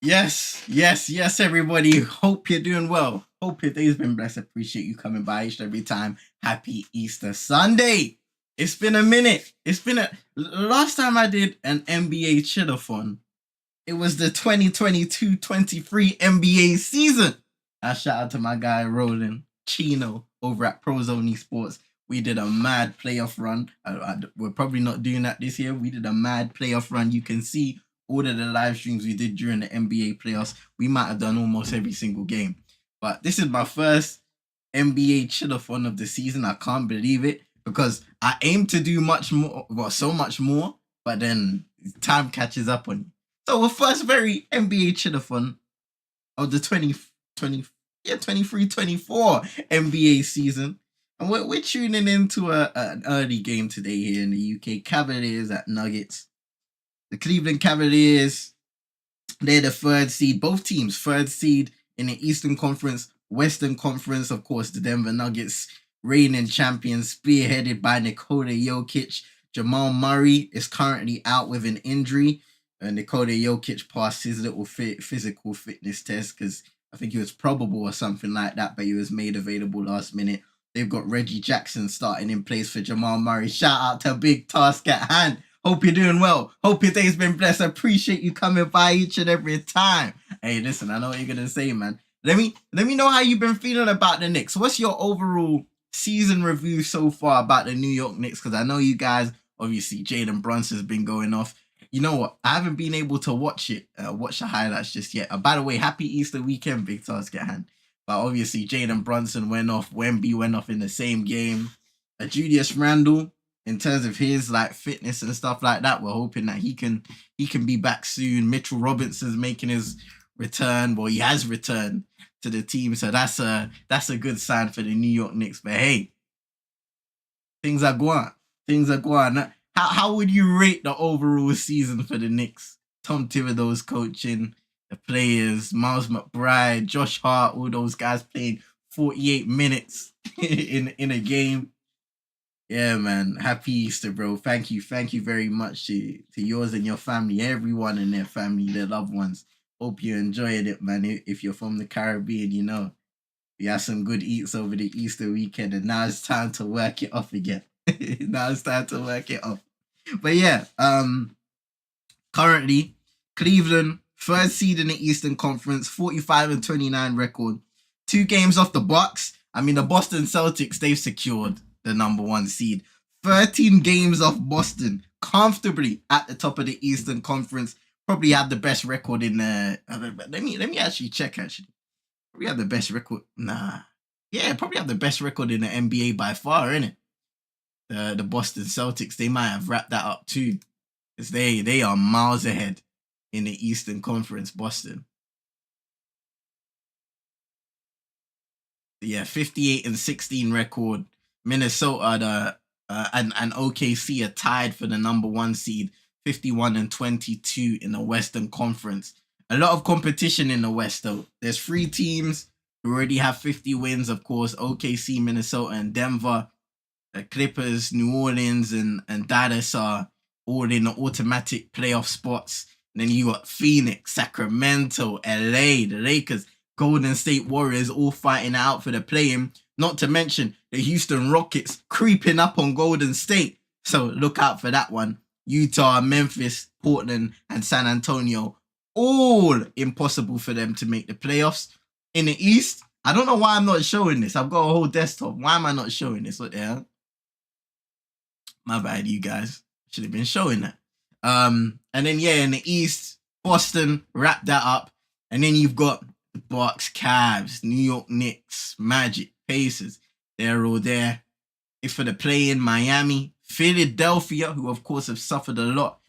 Yes, everybody. Hope you're doing well. Hope your day's been blessed. Appreciate you coming by each and every time. Happy Easter Sunday. It's been a minute. Last time I did an NBA Chillathon, it was the 2022-23 NBA season. I shout out to my guy Roland Chino over at Prozone Esports. We did a mad playoff run. We're probably not doing that this year. We did a mad playoff run. You can see all of the live streams we did during the NBA playoffs. We might have done almost every single game. But this is my first NBA chillathon of the season. I can't believe it because I aim to do much more, so much more, but then time catches up on you. So our first very NBA chillathon of the 23-24 NBA season. And we're tuning into an early game today here in the UK. Cavaliers at Nuggets. The Cleveland Cavaliers, they're the third seed. Both teams, third seed in the Eastern Conference, Western Conference. Of course, the Denver Nuggets, reigning champions, spearheaded by Nikola Jokic. Jamal Murray is currently out with an injury. Nikola Jokic passed his little physical fitness test because I think he was probable or something like that, but he was made available last minute. They've got Reggie Jackson starting in place for Jamal Murray. Shout out to big task at hand. Hope you're doing well. Hope your day's been blessed. I appreciate you coming by each and every time. Hey, listen, I know what you're gonna say, man. Let me know how you've been feeling about the Knicks. What's your overall season review so far about the New York Knicks? Because I know you guys, obviously, Jalen Brunson's been going off. You know what? I haven't been able to watch the highlights just yet. By the way, happy Easter weekend, big task at hand. But obviously, Jalen Brunson went off. Wemby went off in the same game. Julius Randle, in terms of his like fitness and stuff like that, we're hoping that he can be back soon. Mitchell Robinson's making his return. Well, he has returned to the team, so that's a good sign for the New York Knicks. But hey, things are going. How would you rate the overall season for the Knicks? Tom Thibodeau's coaching, the players, Miles McBride, Josh Hart, all those guys playing 48 minutes in a game. Yeah, man. Happy Easter, bro. Thank you very much to yours and your family, everyone in their family, their loved ones. Hope you enjoyed it, man. If you're from the Caribbean, you know, we had some good eats over the Easter weekend, and now it's time to work it off again. But yeah, currently Cleveland, third seed in the Eastern Conference, 45-29 record, 2 games off the Bucks. I mean, the Boston Celtics, they've secured the number 1 seed. 13 games off Boston, comfortably at the top of the Eastern Conference. Probably have the best record in the. Let me actually check. Probably have the best record. Probably have the best record in the NBA by far, innit? The Boston Celtics, they might have wrapped that up too, because they are miles ahead in the Eastern Conference. Boston, yeah, 58-16 record. Minnesota and OKC are tied for the number 1 seed, 51-22 in the Western Conference. A lot of competition in the West though. There's 3 teams who already have 50 wins, of course, OKC, Minnesota, and Denver. The Clippers, New Orleans, and Dallas are all in the automatic playoff spots. And then you got Phoenix, Sacramento, LA, the Lakers, Golden State Warriors all fighting out for the play-in. Not to mention the Houston Rockets creeping up on Golden State. So look out for that one. Utah, Memphis, Portland, and San Antonio, all impossible for them to make the playoffs. In the East, I don't know why I'm not showing this. I've got a whole desktop. Why am I not showing this? What the hell? My bad, you guys. Should have been showing that. And then in the East, Boston wrapped that up. And then you've got the Bucks, Cavs, New York Knicks, Magic, Pacers. They're all there. If for the play in Miami, Philadelphia, who of course have suffered a lot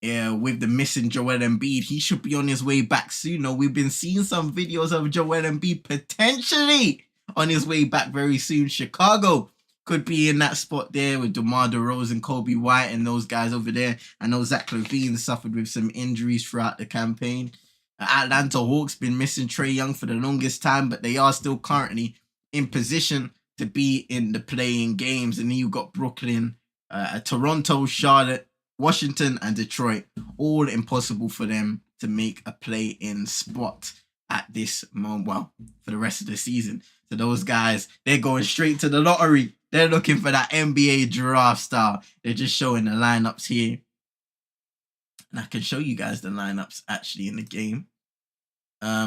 with the missing Joel Embiid. He should be on his way back soon. No, we've been seeing some videos of Joel Embiid potentially on his way back very soon. Chicago could be in that spot there with DeMar DeRozan, Kobe White, and those guys over there. I know Zach LaVine suffered with some injuries throughout the campaign. Atlanta Hawks been missing Trae Young for the longest time, but they are still currently in position to be in the playing games. And then you got Brooklyn, Toronto, Charlotte, Washington, and Detroit. All impossible for them to make a play-in spot at this moment, well, for the rest of the season. So those guys, they're going straight to the lottery. They're looking for that NBA draft style. They're just showing the lineups here. And I can show you guys the lineups actually in the game.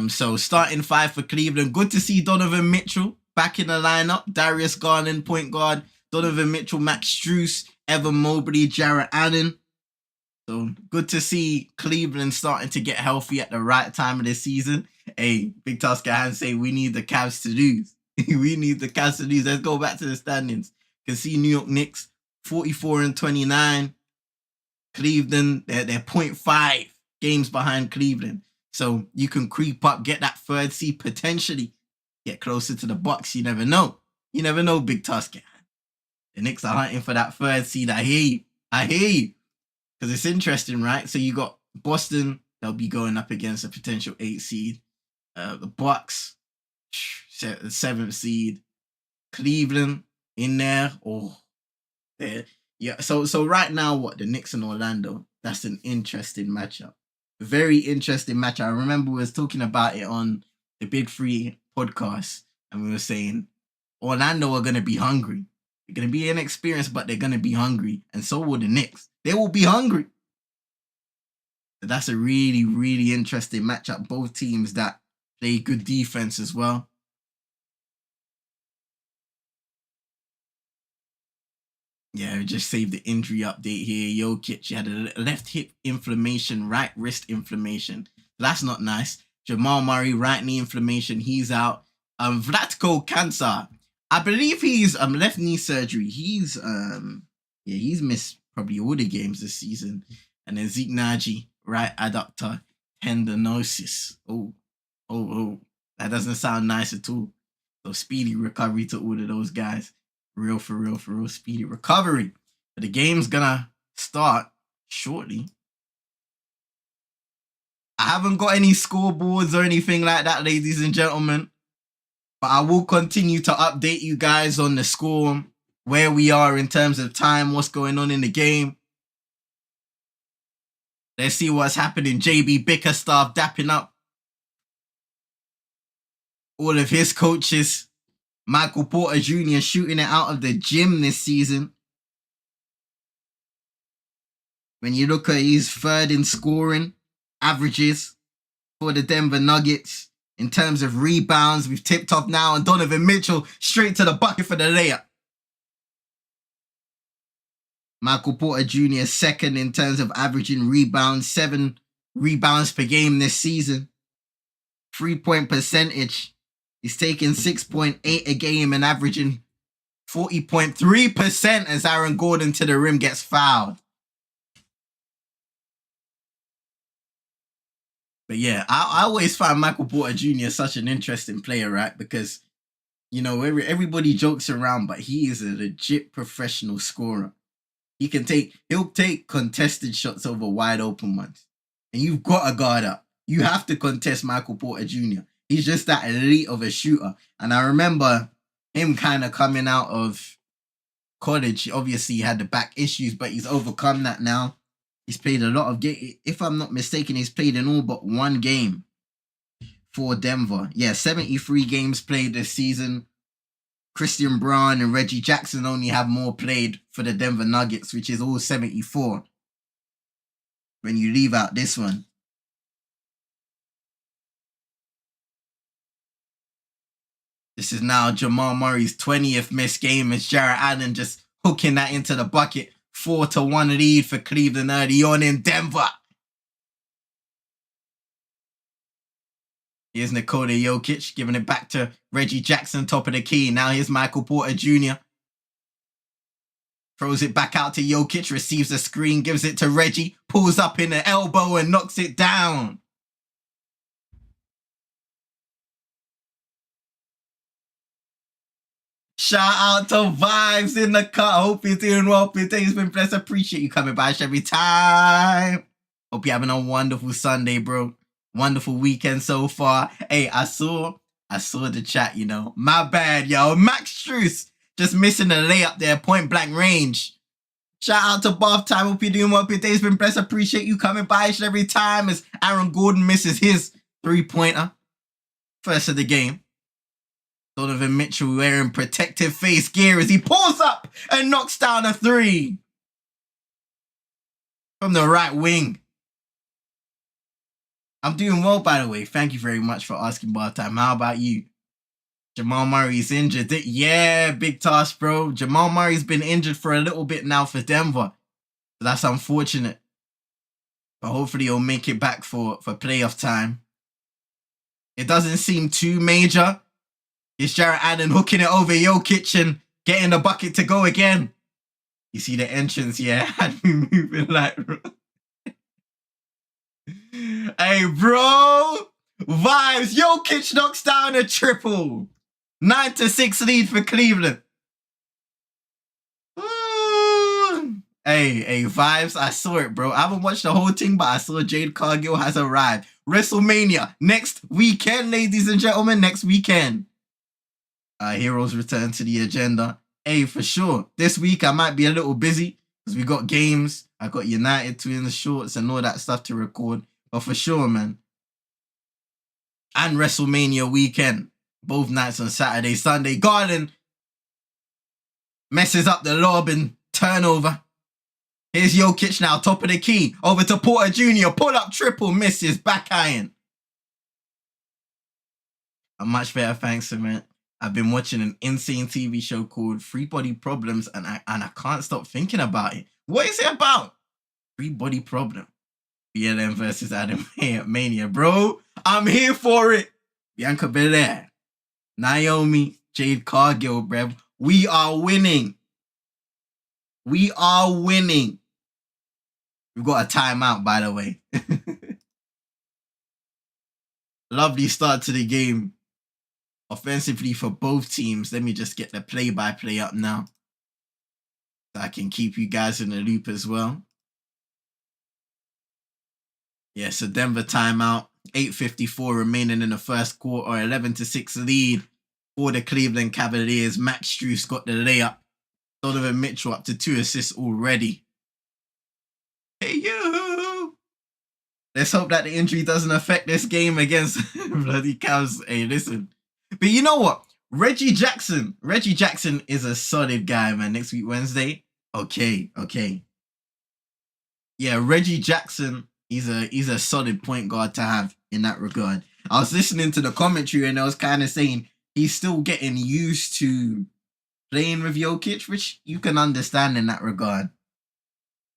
So starting 5 for Cleveland. Good to see Donovan Mitchell back in the lineup. Darius Garland, point guard. Donovan Mitchell, Max Strus, Evan Mobley, Jarrett Allen. So good to see Cleveland starting to get healthy at the right time of the season. Hey, Big Tusker Hands say we need the Cavs to lose. We need the Cavs to lose. Let's go back to the standings. You can see New York Knicks 44-29. Cleveland, they're 0.5 games behind Cleveland. So you can creep up, get that 3rd seed, potentially get closer to the Bucks. You never know. You never know, Big Tusker. The Knicks are hunting for that 3rd seed. I hear you. Because it's interesting, right? So you got Boston, they'll be going up against a potential 8 seed. The Bucks, the 7th seed. Cleveland in there. Oh, there. Yeah. So right now, what? The Knicks and Orlando. That's an interesting matchup. Very interesting matchup. I remember we was talking about it on the Big 3 podcast. And we were saying Orlando are going to be hungry. They're going to be inexperienced, but they're going to be hungry. And so will the Knicks. They will be hungry. So that's a really, really interesting matchup. Both teams that play good defense as well. Yeah, we just saved the injury update here. Jokic had a left hip inflammation, right wrist inflammation. That's not nice. Jamal Murray, right knee inflammation. He's out. Vlatko Cancer. I believe he's left knee surgery. He's missed probably all the games this season. And then Zeke Nagy, right adductor tendinosis. Oh, that doesn't sound nice at all. So speedy recovery to all of those guys. For real, speedy recovery. But the game's gonna start shortly. I haven't got any scoreboards or anything like that, ladies and gentlemen. But I will continue to update you guys on the score, where we are in terms of time, what's going on in the game. Let's see what's happening. JB Bickerstaff dapping up all of his coaches. Michael Porter Jr. shooting it out of the gym this season. When you look at his 3rd in scoring averages for the Denver Nuggets. In terms of rebounds, we've tipped off now, and Donovan Mitchell straight to the bucket for the layup. Michael Porter Jr. 2nd in terms of averaging rebounds, 7 rebounds per game this season. 3-point percentage. He's taking 6.8 a game and averaging 40.3% as Aaron Gordon to the rim gets fouled. But yeah, I always find Michael Porter Jr. such an interesting player, right? Because, you know, everybody jokes around, but he is a legit professional scorer. He'll take contested shots over wide open ones. And you've got to guard up. You have to contest Michael Porter Jr. He's just that elite of a shooter. And I remember him kind of coming out of college. Obviously, he had the back issues, but he's overcome that now. He's played a lot of games. If I'm not mistaken, he's played in all but 1 game for Denver. Yeah, 73 games played this season. Christian Braun and Reggie Jackson only have more played for the Denver Nuggets, which is all 74. When you leave out this one. This is now Jamal Murray's 20th missed game as Jarrett Allen just hooking that into the bucket. 4-1 lead for Cleveland early on in Denver. Here's Nikola Jokic giving it back to Reggie Jackson, top of the key. Now here's Michael Porter Jr. Throws it back out to Jokic, receives a screen, gives it to Reggie, pulls up in the elbow and knocks it down. Shout out to Vibes in the cut. Hope you're doing well. Your day's been blessed. Appreciate you coming by every time. Hope you're having a wonderful Sunday, bro. Wonderful weekend so far. Hey, I saw the chat, you know. My bad, yo. Max Strus just missing the layup there, point blank range. Shout out to Bath Time. Hope you're doing well. Hope your day's been blessed. Appreciate you coming by each and every time as Aaron Gordon misses his 3-pointer. First of the game. Donovan Mitchell wearing protective face gear as he pulls up and knocks down a 3. From the right wing. I'm doing well, by the way. Thank you very much for asking, Bath Time. How about you? Jamal Murray's injured. Yeah, big task, bro. Jamal Murray's been injured for a little bit now for Denver. So that's unfortunate. But hopefully he'll make it back for playoff time. It doesn't seem too major. It's Jarrett Allen hooking it over Jokic and getting the bucket to go again. You see the entrance, yeah? Had me moving like... Hey, bro! Vibes! Jokic knocks down a triple. 9-6 lead for Cleveland. Ooh. Hey, vibes. I saw it, bro. I haven't watched the whole thing, but I saw Jade Cargill has arrived. WrestleMania next weekend, ladies and gentlemen. Next weekend. Heroes return to the agenda. Hey, for sure. This week I might be a little busy because we got games. I got United Twins shorts and all that stuff to record. But for sure, man. And WrestleMania weekend. Both nights on Saturday, Sunday. Garland messes up the lob and turnover. Here's Jokic now, top of the key. Over to Porter Jr. Pull up triple, misses, back iron. A much better thanks to man. I've been watching an insane TV show called Free Body Problems and I can't stop thinking about it. What is it about? Free Body Problem. BLM versus Adam Mania. Bro, I'm here for it. Bianca Belair. Naomi, Jade Cargill, bruv. We are winning. We are winning. We've got a timeout, by the way. Lovely start to the game. Offensively for both teams. Let me just get the play-by-play up now. So I can keep you guys in the loop as well. Yeah, so Denver timeout. 8:54 remaining in the first quarter. 11-6 lead for the Cleveland Cavaliers. Max Strus got the layup. Donovan Mitchell up to 2 assists already. Hey, you! Let's hope that the injury doesn't affect this game against bloody Cavs. Hey, listen. But you know what? Reggie Jackson is a solid guy, man. Next week, Wednesday. Okay. Yeah, Reggie Jackson, he's a solid point guard to have in that regard. I was listening to the commentary and I was kind of saying he's still getting used to playing with Jokic, which you can understand in that regard.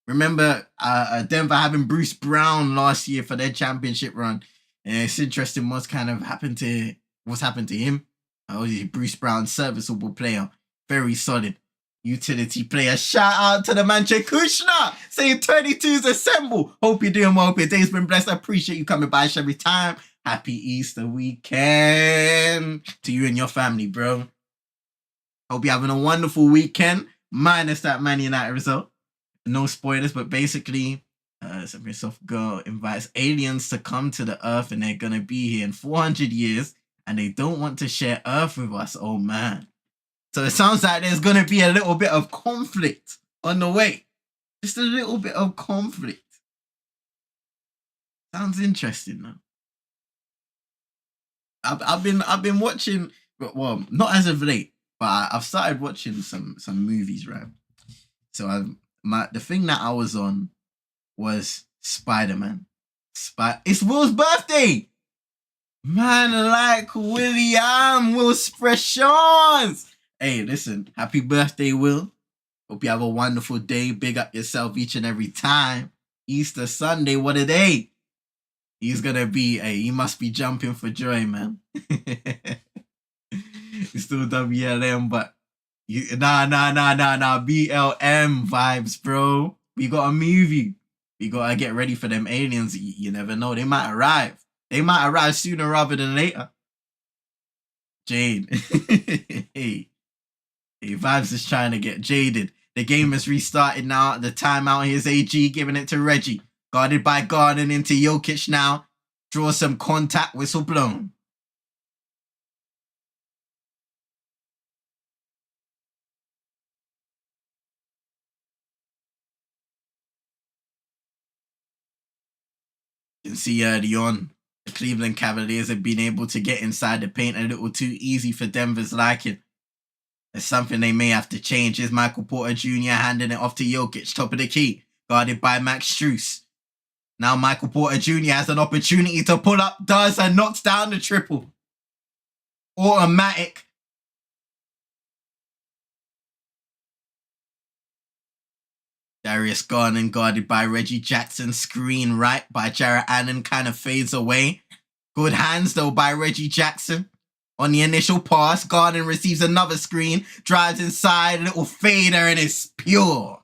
Remember Denver having Bruce Brown last year for their championship run. And it's interesting what's happened to him. Bruce Brown, serviceable player, very solid utility player. Shout out to the man Jay Kushner saying 22s assemble. Hope you're doing well. Hope your day's been blessed. I appreciate you coming by every time. Happy Easter weekend to you and your family, bro. Hope you're having a wonderful weekend, minus that Man United result. No spoilers, but basically, some soft girl invites aliens to come to the Earth, and they're gonna be here in 400 years, and they don't want to share Earth with us. Oh man! So it sounds like there's gonna be a little bit of conflict on the way. Just a little bit of conflict. Sounds interesting, though. I've been watching, well, not as of late, but I've started watching some movies, right? So the thing that I was on was Spider-Man. It's Will's birthday! Man, like Will Expressions! Hey, listen, happy birthday, Will. Hope you have a wonderful day. Big up yourself each and every time. Easter Sunday, what a day. He's gonna be, he must be jumping for joy, man. It's still WLM, but nah, BLM vibes, bro. We got a movie. We gotta get ready for them aliens. You never know. They might arrive. They might arrive sooner rather than later. Jade. Hey, Vibes is trying to get jaded. The game has restarted now. The timeout. Here's AG giving it to Reggie. Guarded by Garden into Jokic now. Draw some contact. Whistle blown. You can see early on, the Cleveland Cavaliers have been able to get inside the paint a little too easy for Denver's liking. It's something they may have to change. Is Michael Porter Jr. handing it off to Jokic, top of the key, guarded by Max Strus. Now Michael Porter Jr. has an opportunity to pull up, does, and knocks down the triple. Automatic. Darius Garland guarded by Reggie Jackson. Screen right by Jarrett Allen kind of fades away. Good hands though by Reggie Jackson. On the initial pass, Garland receives another screen, drives inside, a little fader, and it's pure.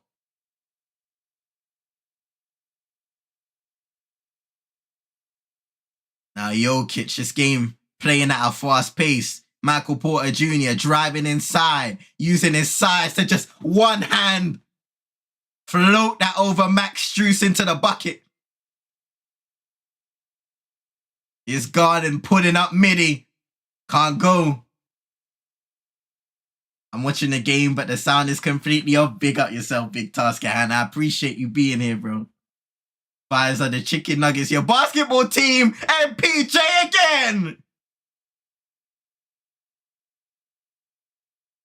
Now Jokic, this game playing at a fast pace. Michael Porter Jr. driving inside, using his size to just one hand float that over Max Strus into the bucket. Here's Garland putting up midi. Can't go. I'm watching the game, but the sound is completely off. Big up yourself, Big Tasker Hand. I appreciate you being here, bro. Fires are the Chicken Nuggets, your basketball team, and PJ again.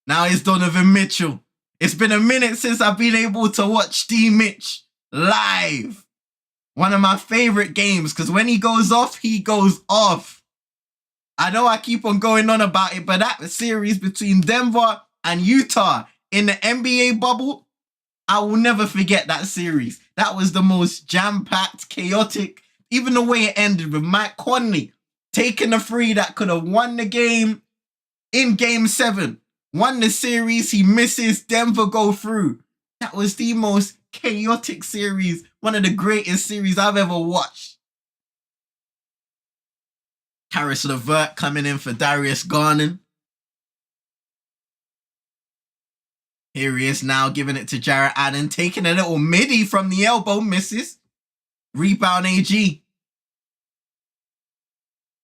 Now it's Donovan Mitchell. It's been a minute since I've been able to watch D Mitch live. One of my favorite games, because when he goes off, he goes off. I know I keep on going on about it, but that series between Denver and Utah in the NBA bubble, I will never forget that series. That was the most jam-packed, chaotic, even the way it ended with Mike Conley taking the free that could have won the game in Game 7. Won the series, he misses, Denver go through. That was the most chaotic series, one of the greatest series I've ever watched. Caris LeVert coming in for Darius Garland. Here he is now, giving it to Jarrett Allen, taking a little midi from the elbow, misses. Rebound AG.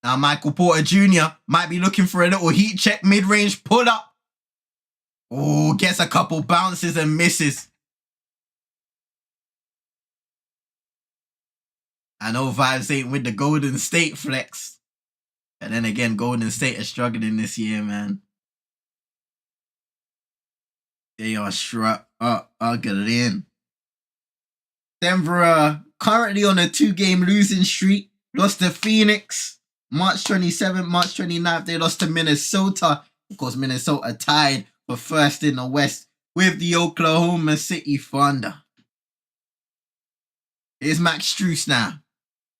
Now Michael Porter Jr. might be looking for a little heat check, mid-range pull up. Oh, gets a couple bounces and misses. I know vibes ain't with the Golden State flex. And then again, Golden State is struggling this year, man. They are struggling. Denver currently on a 2-game losing streak. Lost to Phoenix March 27th, March 29th. They lost to Minnesota. Of course, Minnesota tied for first in the West with the Oklahoma City Thunder. Here's Max Strus now.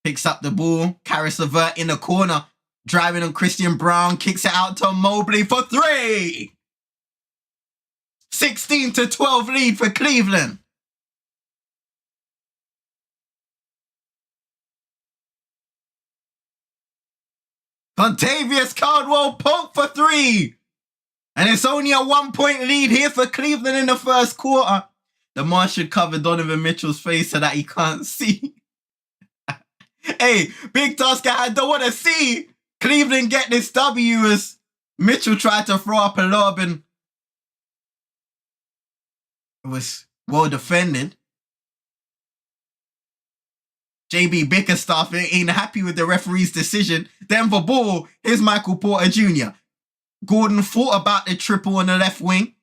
Picks up the ball. Caris LeVert in the corner. Driving on Christian Brown. Kicks it out to Mobley for 3. 16-12 lead for Cleveland. Contavious Caldwell-Pope for 3. And it's only a 1-point lead here for Cleveland in the first quarter. The Martian covered Donovan Mitchell's face so that he can't see. Hey, Big Tasker, I don't want to see Cleveland get this W as Mitchell tried to throw up a lob and it was well defended. JB Bickerstaff ain't happy with the referee's decision. Denver ball, here's Michael Porter Jr. Gordon thought about the triple on the left wing.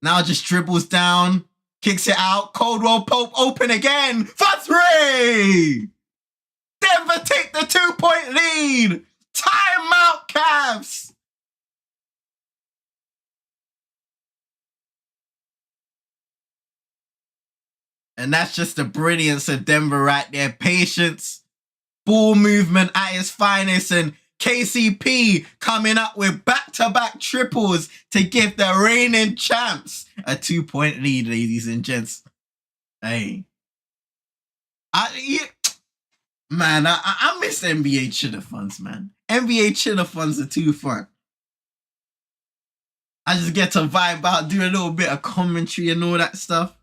Now just dribbles down, kicks it out. Caldwell-Pope open again for 3. Denver take the 2-point lead. Timeout, Cavs. And that's just the brilliance of Denver right there. Patience, ball movement at its finest, and KCP coming up with back-to-back triples to give the reigning champs a 2-point lead, ladies and gents. Hey. I miss NBA Chillathons, man. NBA Chillathons are too fun. I just get to vibe out, do a little bit of commentary and all that stuff.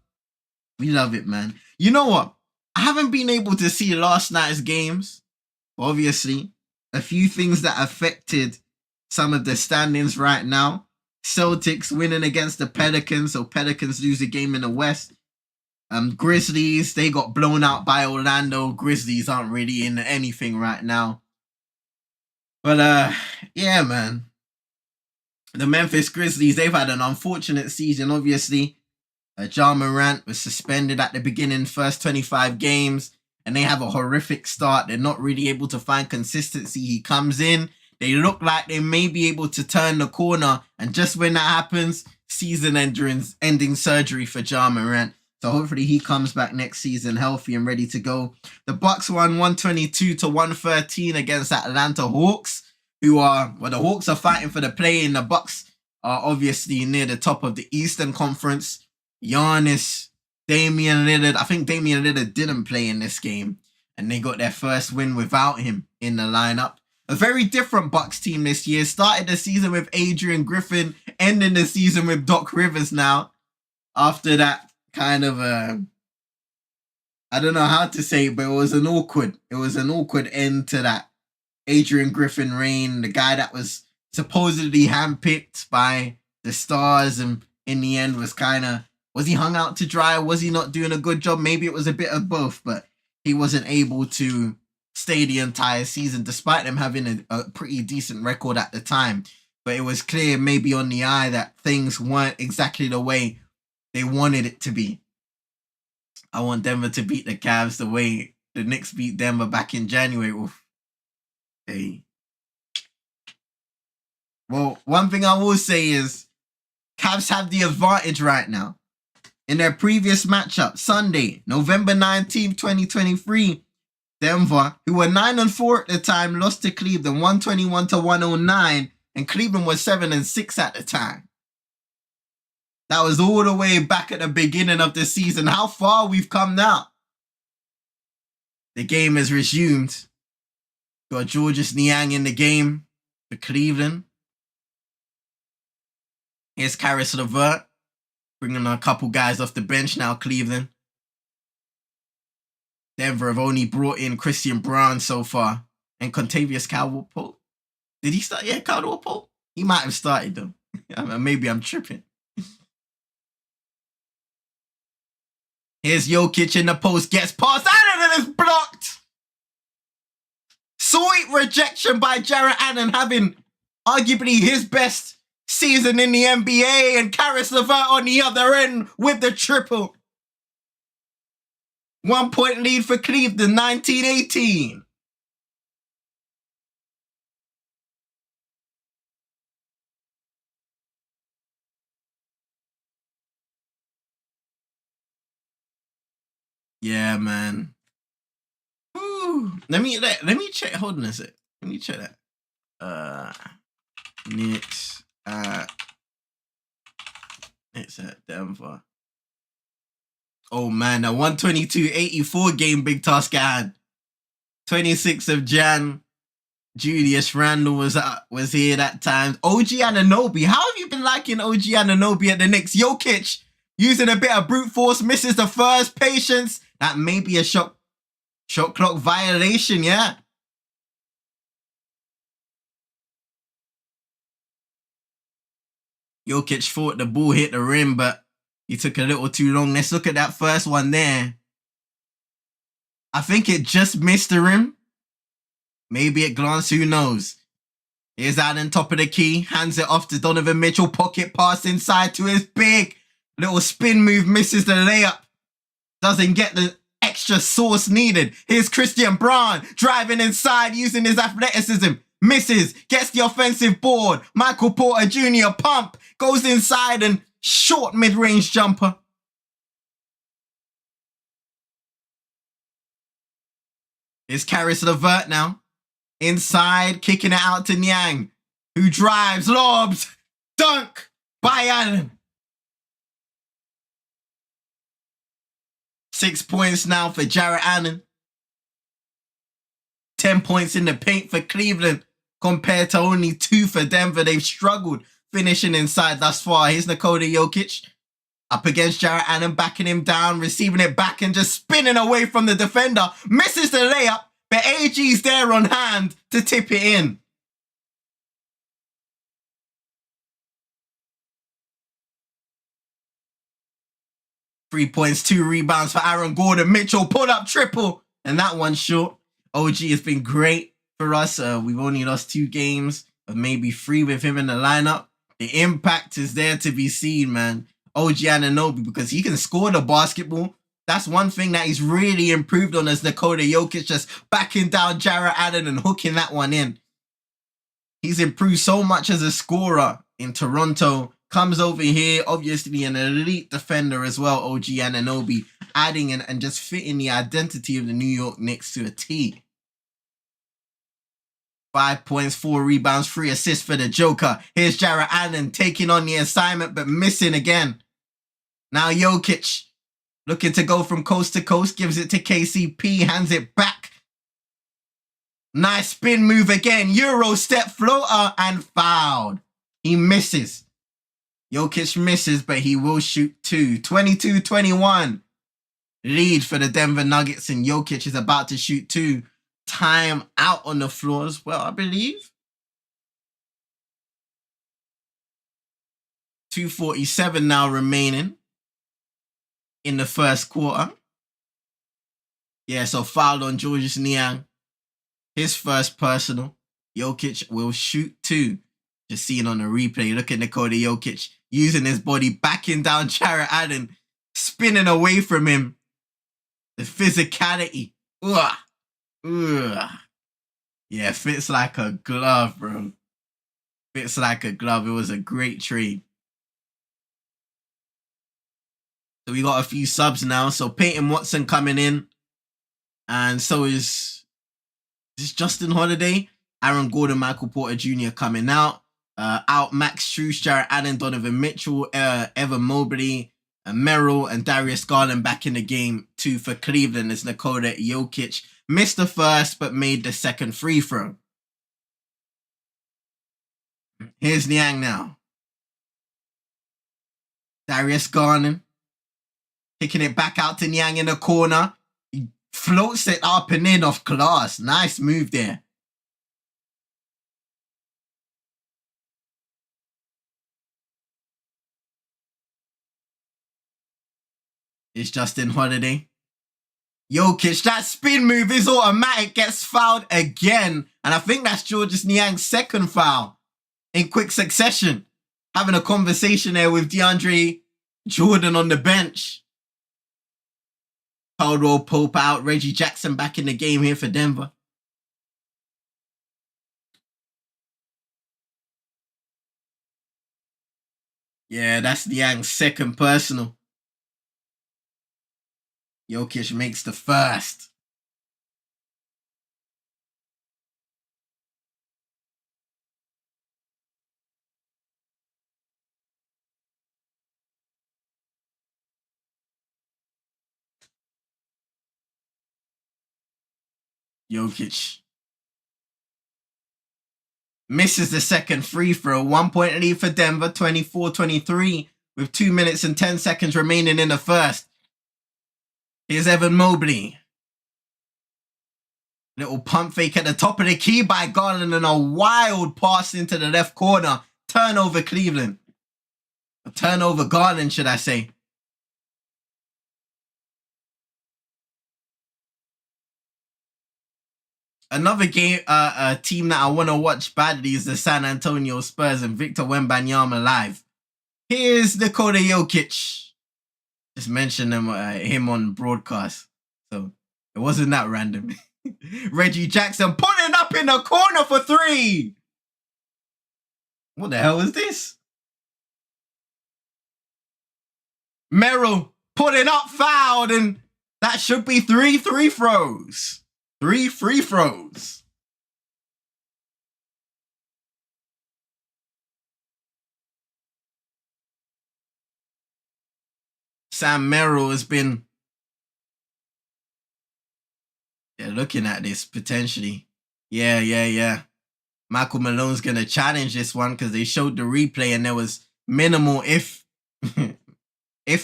We love it, man. You know what? I haven't been able to see last night's games. Obviously, a few things that affected some of the standings right now. Celtics winning against the Pelicans, so Pelicans lose a game in the West. Grizzlies, they got blown out by Orlando. Grizzlies aren't really in anything right now. But yeah, man. The Memphis Grizzlies, they've had an unfortunate season, obviously. Ja Morant was suspended at the beginning, first 25 games, and they have a horrific start. They're not really able to find consistency. He comes in, they look like they may be able to turn the corner, and just when that happens, season-ending surgery for Ja Morant. So hopefully he comes back next season healthy and ready to go. The Bucks won 122-113 against Atlanta Hawks, the Hawks are fighting for the play-in. The Bucks are obviously near the top of the Eastern Conference. Giannis, Damian Lillard. I think Damian Lillard didn't play in this game, and they got their first win without him in the lineup. A very different Bucks team this year. Started the season with Adrian Griffin, ending the season with Doc Rivers now. After that kind of I don't know how to say it, but it was an awkward end to that Adrian Griffin reign. The guy that was supposedly handpicked by the stars, and in the end was he hung out to dry? Was he not doing a good job? Maybe it was a bit of both, but he wasn't able to stay the entire season, despite them having a pretty decent record at the time. But it was clear, maybe on the eye, that things weren't exactly the way they wanted it to be. I want Denver to beat the Cavs the way the Knicks beat Denver back in January. Oof. Hey. Well, one thing I will say is Cavs have the advantage right now. In their previous matchup, Sunday, November 19th, 2023, Denver, who were 9-4 at the time, lost to Cleveland 121-109, and Cleveland was 7-6 at the time. That was all the way back at the beginning of the season. How far we've come now. The game has resumed. Got Georges Niang in the game for Cleveland. Here's Caris LeVert, bringing a couple guys off the bench now, Cleveland. Denver have only brought in Christian Braun so far. And Contavious Caldwell-Pope. Did he start? Yeah, Caldwell-Pope. He might have started though. Maybe I'm tripping. Here's Jokic in the post, gets past, and it's blocked. Sweet rejection by Jarrett Allen, having arguably his best season in the NBA, and Caris LeVert on the other end with the triple. 1 point lead for Cleveland, 19-18. Yeah, man. Ooh. Let me check. Hold on a sec. Let me check that. Knicks at Denver. Oh man, a 122-84 game Big Task had. 26th of Jan. Julius Randle was here that time. OG Anunoby. How have you been liking OG Anunoby at the Knicks? Jokic using a bit of brute force, misses the first. Patience. That may be a shot clock violation, yeah. Jokic thought the ball hit the rim, but he took a little too long. Let's look at that first one there. I think it just missed the rim. Maybe it glanced, who knows. Here's Allen, top of the key. Hands it off to Donovan Mitchell. Pocket pass inside to his big. Little spin move, misses the layup. Doesn't get the extra sauce needed. Here's Christian Braun driving inside using his athleticism. Misses, gets the offensive board. Michael Porter Jr. pump. Goes inside and short mid-range jumper. Here's Caris LeVert now. Inside, kicking it out to Niang, who drives, lobs, dunk by Allen. 6 points now for Jarrett Allen. 10 points in the paint for Cleveland compared to only 2 for Denver. They've struggled finishing inside thus far. Here's Nikola Jokic up against Jarrett Allen, backing him down, receiving it back and just spinning away from the defender. Misses the layup, but AG's there on hand to tip it in. 3 points, 2 rebounds for Aaron Gordon. Mitchell pull up triple, and that one's short. OG has been great for us. We've only lost 2 games, but maybe 3 with him in the lineup. The impact is there to be seen, man. OG Anunoby, because he can score the basketball. That's one thing that he's really improved on, as Nikola Jokic, just backing down Jarrett Allen and hooking that one in. He's improved so much as a scorer in Toronto. Comes over here, obviously an elite defender as well, OG Anunoby, adding and just fitting the identity of the New York Knicks to a T. 5 points, 4 rebounds, 3 assists for the Joker. Here's Jarrett Allen taking on the assignment, but missing again. Now Jokic, looking to go from coast to coast, gives it to KCP, hands it back. Nice spin move again. Euro step floater and fouled. He misses. Jokic misses, but he will shoot 2. 22-21. Lead for the Denver Nuggets, and Jokic is about to shoot 2. Time out on the floor as well, I believe. 2:47 now remaining in the first quarter. Yeah, so foul on Georges Niang. His first personal. Jokic will shoot 2. Just seeing on the replay. Look at Nikola Jokic using his body, backing down Jarrett Allen, spinning away from him. The physicality. Ugh. Ugh. Yeah, fits like a glove, bro. Fits like a glove. It was a great trade. So we got a few subs now. So Peyton Watson coming in. And so is Justin Holiday. Aaron Gordon, Michael Porter Jr. coming out. Out Max Strus, Jarrett Allen, Donovan Mitchell, Evan Mobley, Merrill, and Darius Garland back in the game too for Cleveland, as Nikola Jokic missed the first but made the second free throw. Here's Niang now. Darius Garland kicking it back out to Niang in the corner. He floats it up and in off glass. Nice move there. It's Justin Holiday. Jokic, that spin move is automatic, gets fouled again. And I think that's Georges Niang's second foul in quick succession. Having a conversation there with DeAndre Jordan on the bench. Caldwell Pope out, Reggie Jackson back in the game here for Denver. Yeah, that's Niang's second personal. Jokic makes the first. Jokic misses the second free throw. 1 point lead for Denver, 24-23, with 2 minutes and 10 seconds remaining in the first. Here's Evan Mobley. Little pump fake at the top of the key by Garland, and a wild pass into the left corner. Turnover Cleveland. A turnover Garland, should I say. Another game, team that I want to watch badly is the San Antonio Spurs and Victor Wembanyama live. Here's Nikola Jokic. Just mentioned him on broadcast, so it wasn't that random. Reggie Jackson putting up in the corner for 3. What the hell is this? Merrill putting up, fouled, and that should be 3 free throws. 3 free throws. Sam Merrill has been looking at this potentially. Yeah. Michael Malone's going to challenge this one because they showed the replay and there was minimal, if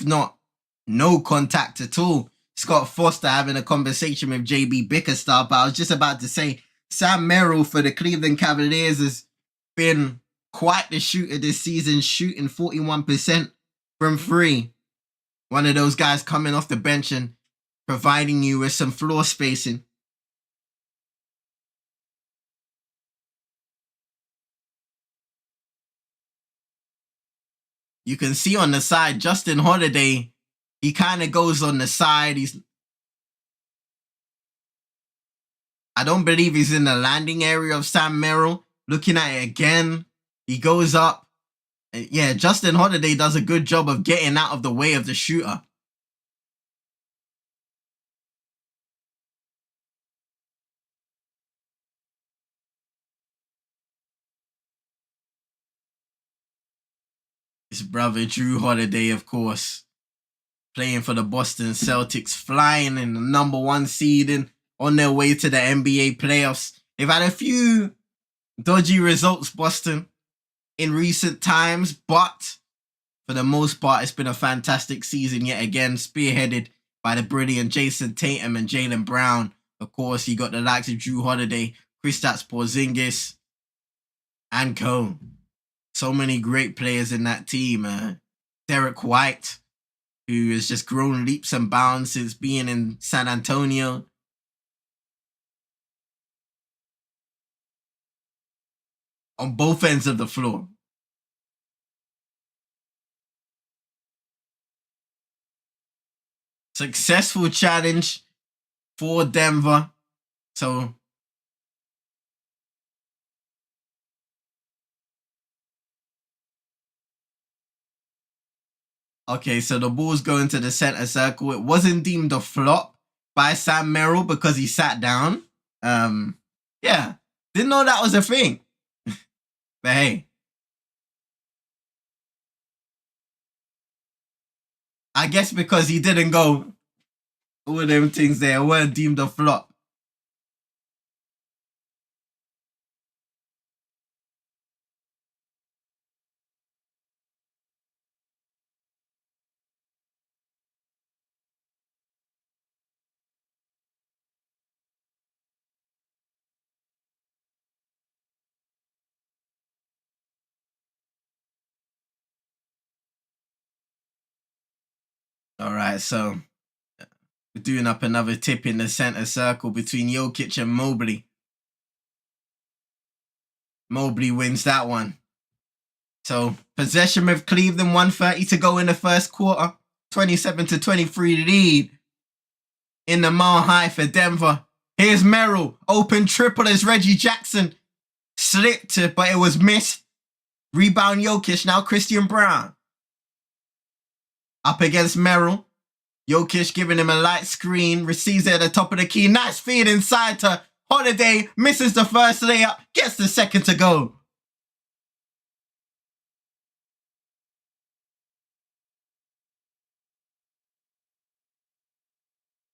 not no contact at all. Scott Foster having a conversation with JB Bickerstaff, but I was just about to say Sam Merrill for the Cleveland Cavaliers has been quite the shooter this season, shooting 41% from 3. One of those guys coming off the bench and providing you with some floor spacing. You can see on the side, Justin Holiday, he kind of goes on the side. I don't believe he's in the landing area of Sam Merrill. Looking at it again, he goes up. Yeah, Justin Holiday does a good job of getting out of the way of the shooter. His brother Drew Holiday, of course, playing for the Boston Celtics, flying in the #1 seeding on their way to the NBA playoffs. They've had a few dodgy results, Boston, in recent times, but for the most part, it's been a fantastic season yet again, spearheaded by the brilliant Jason Tatum and Jaylen Brown. Of course, you got the likes of Drew Holiday, Kristaps Porzingis, and co. So many great players in that team. Derek White, who has just grown leaps and bounds since being in San Antonio. On both ends of the floor. Successful challenge for Denver. So okay, so the ball's going to the center circle. It wasn't deemed a flop by Sam Merrill because he sat down. Yeah, didn't know that was a thing. But hey, I guess because he didn't go, all them things there weren't deemed a flop. All right, so we're doing up another tip in the center circle between Jokic and Mobley. Mobley wins that one. So possession with Cleveland, 1:30 to go in the first quarter. 27-23 lead in the Mile High for Denver. Here's Merrill, open triple as Reggie Jackson slipped, but it was missed. Rebound Jokic, now Christian Brown. Up against Merrill. Jokic giving him a light screen, receives it at the top of the key. Nice feed inside to Holiday, misses the first layup, gets the second to go.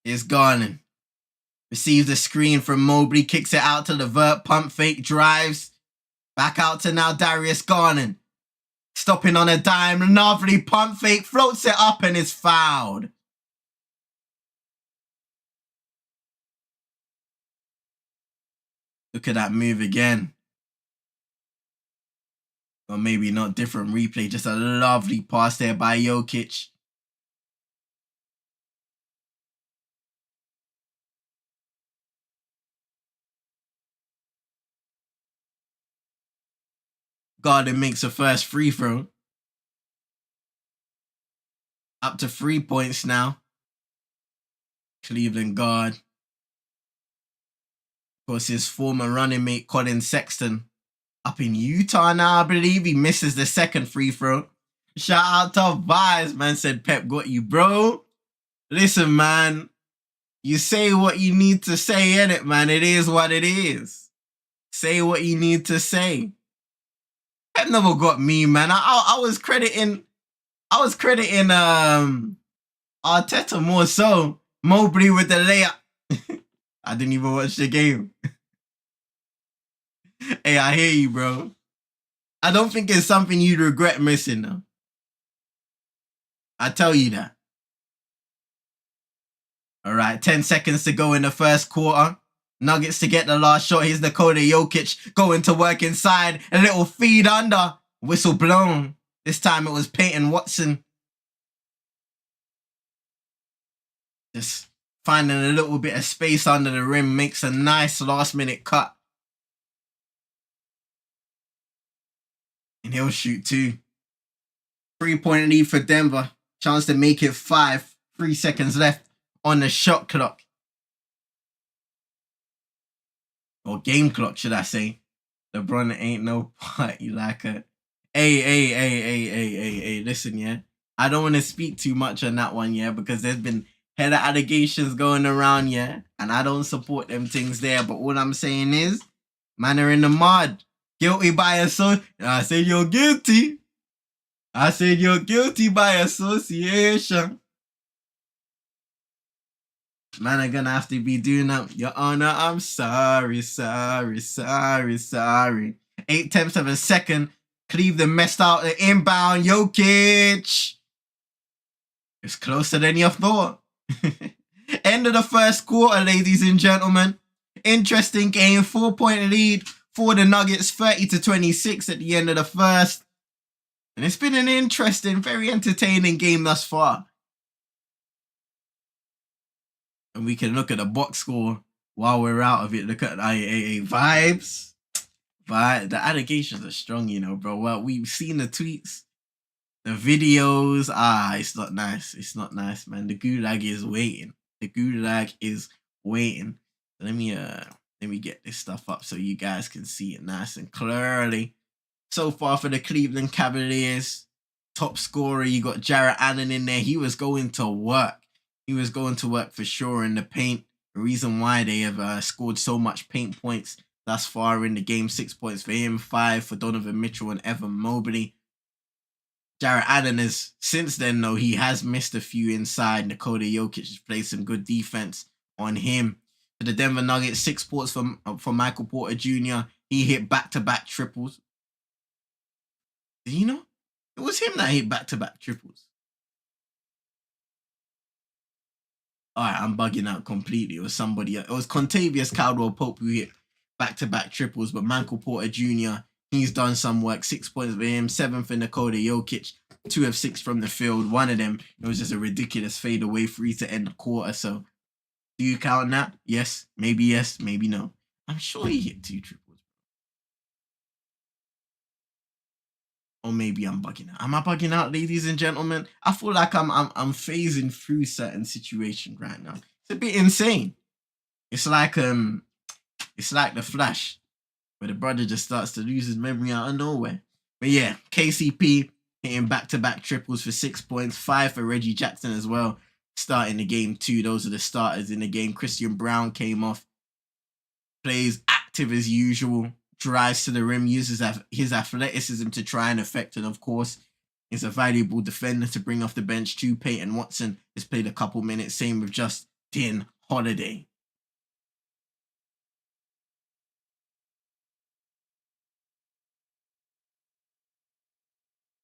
Here's Garland. Receives the screen from Mobley, kicks it out to Levert, pump fake, drives. Back out to now Darius Garland. Stopping on a dime, lovely pump fake, floats it up and is fouled. Look at that move again. Or maybe not, different replay, just a lovely pass there by Jokic. Garden makes a first free throw. Up to 3 points now. Cleveland guard. Of course, his former running mate, Colin Sexton, up in Utah now, I believe. He misses the second free throw. Shout out to Vibes, man. Said Pep got you, bro. Listen, man. You say what you need to say, innit, man? It is what it is. Say what you need to say. Pep never got me, man. I was crediting Arteta more so. Mobley with the layup. I didn't even watch the game. Hey, I hear you, bro. I don't think it's something you'd regret missing, though. I tell you that. All right, 10 seconds to go in the first quarter. Nuggets to get the last shot. Here's Nikola Jokic going to work inside. A little feed under. Whistle blown. This time it was Peyton Watson. Just finding a little bit of space under the rim, makes a nice last-minute cut. And he'll shoot 2. 3-point lead for Denver. Chance to make it 5. 3 seconds left on the shot clock. Or game clock, should I say. LeBron ain't no party like a... Hey, listen, yeah? I don't want to speak too much on that one, yeah? Because there's been hella allegations going around, yeah? And I don't support them things there. But all I'm saying is, man are in the mud. Guilty by association. I said you're guilty. I said you're guilty by association. Man are gonna have to be doing that. Your Honor, I'm sorry. 8/10 of a second. Cleveland messed out the inbound. Jokic. It's closer than you thought. End of the first quarter, ladies and gentlemen. Interesting game. 4-point lead for the Nuggets. 30-26 at the end of the first. And it's been an interesting, very entertaining game thus far. And we can look at the box score while we're out of it. Look at vibes. The allegations are strong, you know, bro. Well, we've seen the tweets, the videos. It's not nice. It's not nice, man. The gulag is waiting. Let me get this stuff up so you guys can see it nice and clearly. So far for the Cleveland Cavaliers, top scorer, you got Jarrett Allen in there. He was going to work. For sure in the paint. The reason why they have scored so much paint points thus far in the game. 6 points for him, 5 for Donovan Mitchell and Evan Mobley. Jarrett Allen is, since then though, he has missed a few inside. Nikola Jokic has played some good defense on him. For the Denver Nuggets, 6 points for Michael Porter Jr. He hit back-to-back triples. Did you know? It was him that hit back-to-back triples. Alright, I'm bugging out completely. It was somebody else. It was Contavious Caldwell-Pope who hit back-to-back triples, but Michael Porter Jr., he's done some work. 6 points for him, 7 for Nikola Jokic, 2 of 6 from the field. One of them, it was just a ridiculous fadeaway free to end the quarter. So, do you count that? Yes, maybe no. I'm sure he hit 2 triples. Or maybe I'm bugging out. Am I bugging out, ladies and gentlemen? I feel like I'm phasing through certain situations right now. It's a bit insane. It's like the Flash, where the brother just starts to lose his memory out of nowhere. But yeah, KCP hitting back-to-back triples for 6 points, 5 for Reggie Jackson as well. Starting the game 2. Those are the starters in the game. Christian Brown came off, plays active as usual. Drives to the rim, uses his athleticism to try and affect, and of course, is a valuable defender to bring off the bench too. Peyton Watson has played a couple minutes, same with Justin Holiday.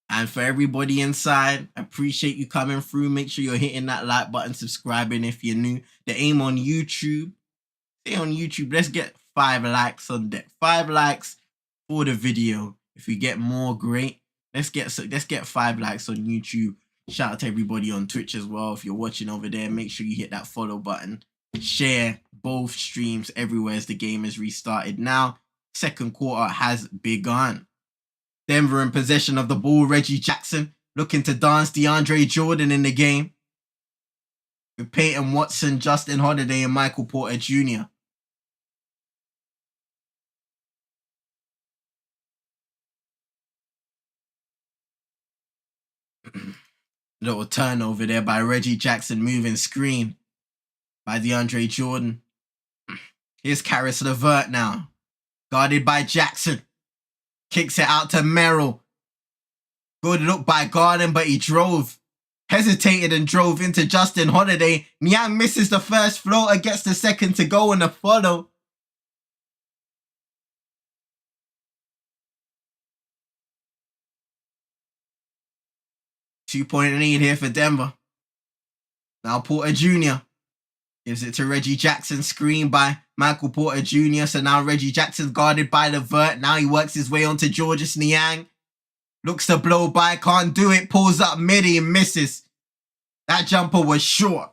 And for everybody inside, I appreciate you coming through. Make sure you're hitting that like button, subscribing if you're new. The aim on YouTube, let's get 5 likes on deck. 5 likes for the video. If we get more, great. Let's get 5 likes on YouTube. Shout out to everybody on Twitch as well. If you're watching over there, make sure you hit that follow button. Share both streams everywhere as the game has restarted. Now, second quarter has begun. Denver in possession of the ball. Reggie Jackson looking to dance DeAndre Jordan in the game. With Peyton Watson, Justin Holiday, and Michael Porter Jr. Little turnover there by Reggie Jackson, moving screen by DeAndre Jordan. Here's Karis LeVert now. Guarded by Jackson. Kicks it out to Merrill. Good look by Garden, but he hesitated and drove into Justin Holiday. Niang misses the first floater, gets the second to go on the follow. Two-point lead here for Denver. Now Porter Jr. gives it to Reggie Jackson. Screen by Michael Porter Jr. So now Reggie Jackson's guarded by LeVert. Now he works his way onto Georges Niang. Looks to blow by, can't do it. Pulls up midi and misses. That jumper was short.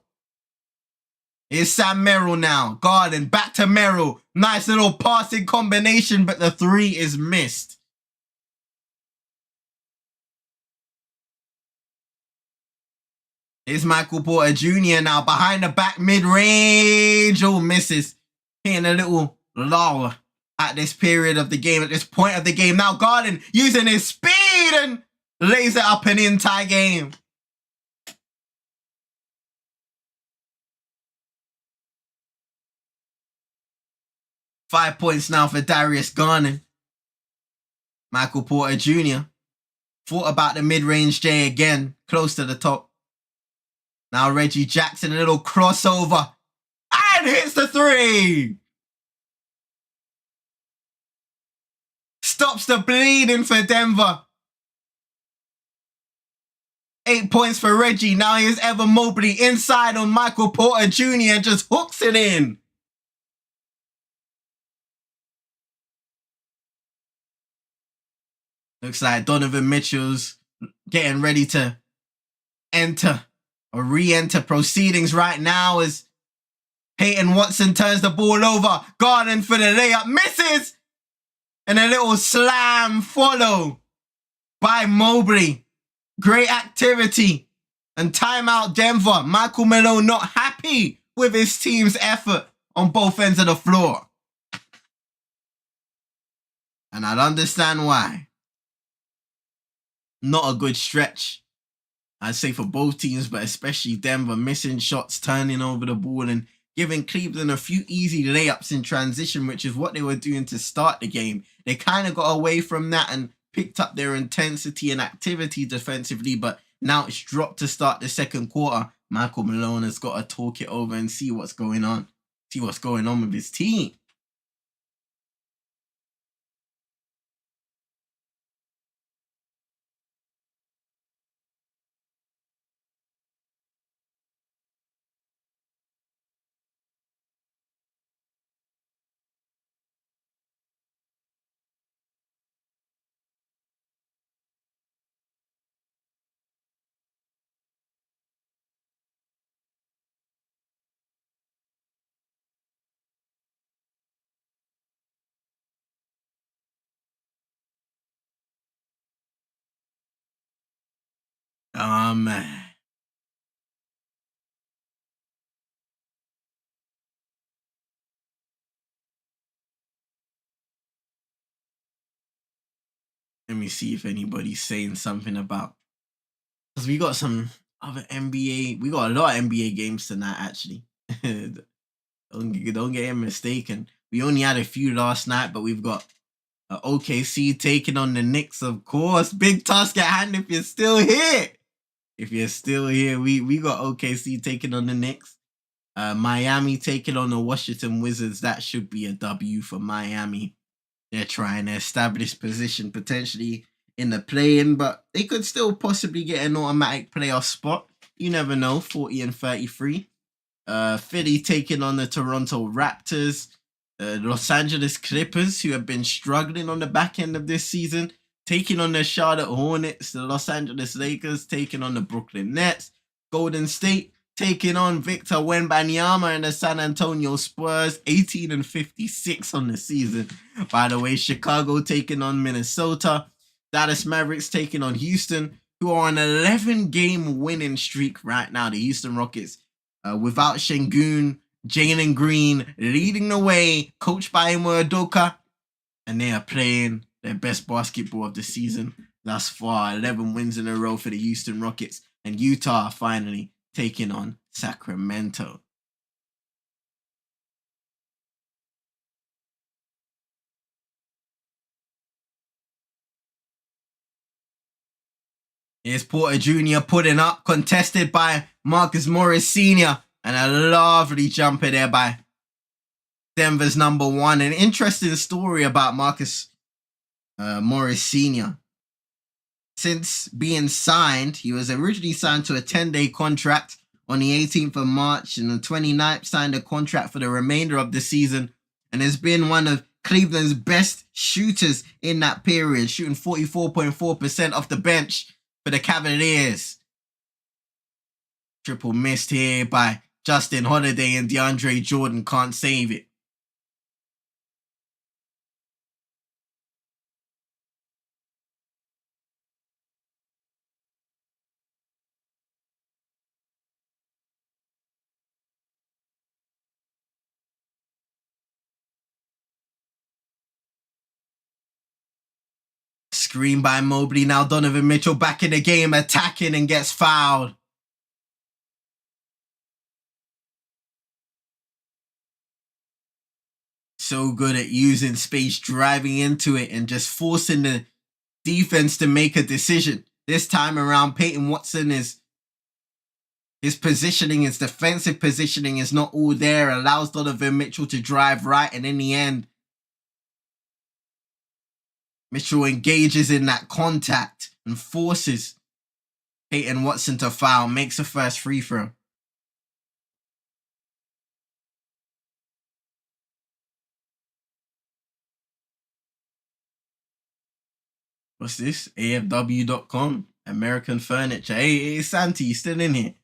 Here's Sam Merrill now. Garden, back to Merrill. Nice little passing combination, but the three is missed. Here's Michael Porter Jr. now. Behind the back, mid-range. Oh, misses. Hitting a little lull at this period of the game, at this point of the game. Now Garden using his speed and lays it up an entire game. Five points now for Darius Garland. Michael Porter Jr. thought about the mid-range J again, close to the top. Now Reggie Jackson, a little crossover, and hits the three. Stops the bleeding for Denver. 8 points for Reggie. Now here's Evan Mobley inside on Michael Porter Jr. and just hooks it in. Looks like Donovan Mitchell's getting ready to enter or re-enter proceedings right now as Peyton Watson turns the ball over. Garden for the layup, misses! And a little slam follow by Mobley. Great activity. And timeout Denver. Michael Malone not happy with his team's effort on both ends of the floor. And I'd understand why. Not a good stretch, I'd say, for both teams, but especially Denver, missing shots, turning over the ball, and giving Cleveland a few easy layups in transition, which is what they were doing to start the game. They kind of got away from that and picked up their intensity and activity defensively, but now it's dropped to start the second quarter. Michael Malone has got to talk it over and see what's going on. See what's going on with his team. Oh, man. Let me see if anybody's saying something about, because we got some other NBA. We got a lot of NBA games tonight, actually. don't get it mistaken. We only had a few last night, but we've got OKC taking on the Knicks, of course. Big task at hand if you're still here. If you're still here, we got OKC taking on the Knicks. Miami taking on the Washington Wizards. That should be a W for Miami. They're trying to establish position potentially in the play-in, but they could still possibly get an automatic playoff spot. You never know. 40 and 33. Philly taking on the Toronto Raptors. Los Angeles Clippers, who have been struggling on the back end of this season, taking on the Charlotte Hornets. The Los Angeles Lakers taking on the Brooklyn Nets. Golden State taking on Victor Wembanyama and the San Antonio Spurs, 18 and 56 on the season. By the way, Chicago taking on Minnesota. Dallas Mavericks taking on Houston, who are on an 11-game winning streak right now. The Houston Rockets, without Şengün, Jalen Green leading the way, coached by Ime Udoka, and they are playing their best basketball of the season thus far. 11 wins in a row for the Houston Rockets, and Utah finally taking on Sacramento. Here's Porter Jr. putting up, contested by Marcus Morris Sr. And a lovely jumper there by Denver's number one. An interesting story about Marcus Morris Sr. Since being signed, he was originally signed to a 10-day contract on the 18th of March, and the 29th signed a contract for the remainder of the season, and has been one of Cleveland's best shooters in that period, shooting 44.4% off the bench for the Cavaliers. Triple missed here by Justin Holiday and DeAndre Jordan can't save it. Screen by Mobley. Now Donovan Mitchell back in the game, attacking and gets fouled. So good at using space, driving into it, and just forcing the defense to make a decision. This time around, Peyton Watson his positioning, his defensive positioning is not all there. Allows Donovan Mitchell to drive right, and in the end, Mitchell engages in that contact and forces Peyton Watson to foul, makes the first free throw. What's this? AFW.com. American Furniture. Hey, Santi, you still in here?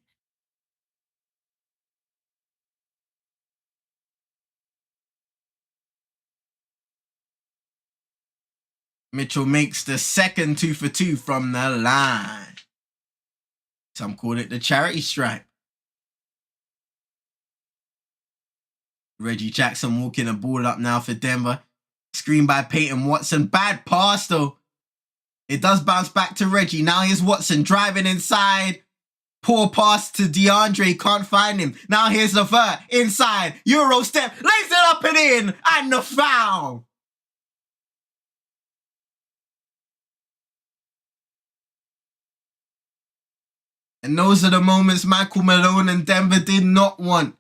Mitchell makes the second 2 for 2 from the line. Some call it the charity stripe. Reggie Jackson walking the ball up now for Denver. Screen by Peyton Watson. Bad pass though. It does bounce back to Reggie. Now here's Watson driving inside. Poor pass to DeAndre. Can't find him. Now here's LeVert inside. Euro step. Lays it up and in. And the foul. And those are the moments Michael Malone and Denver did not want.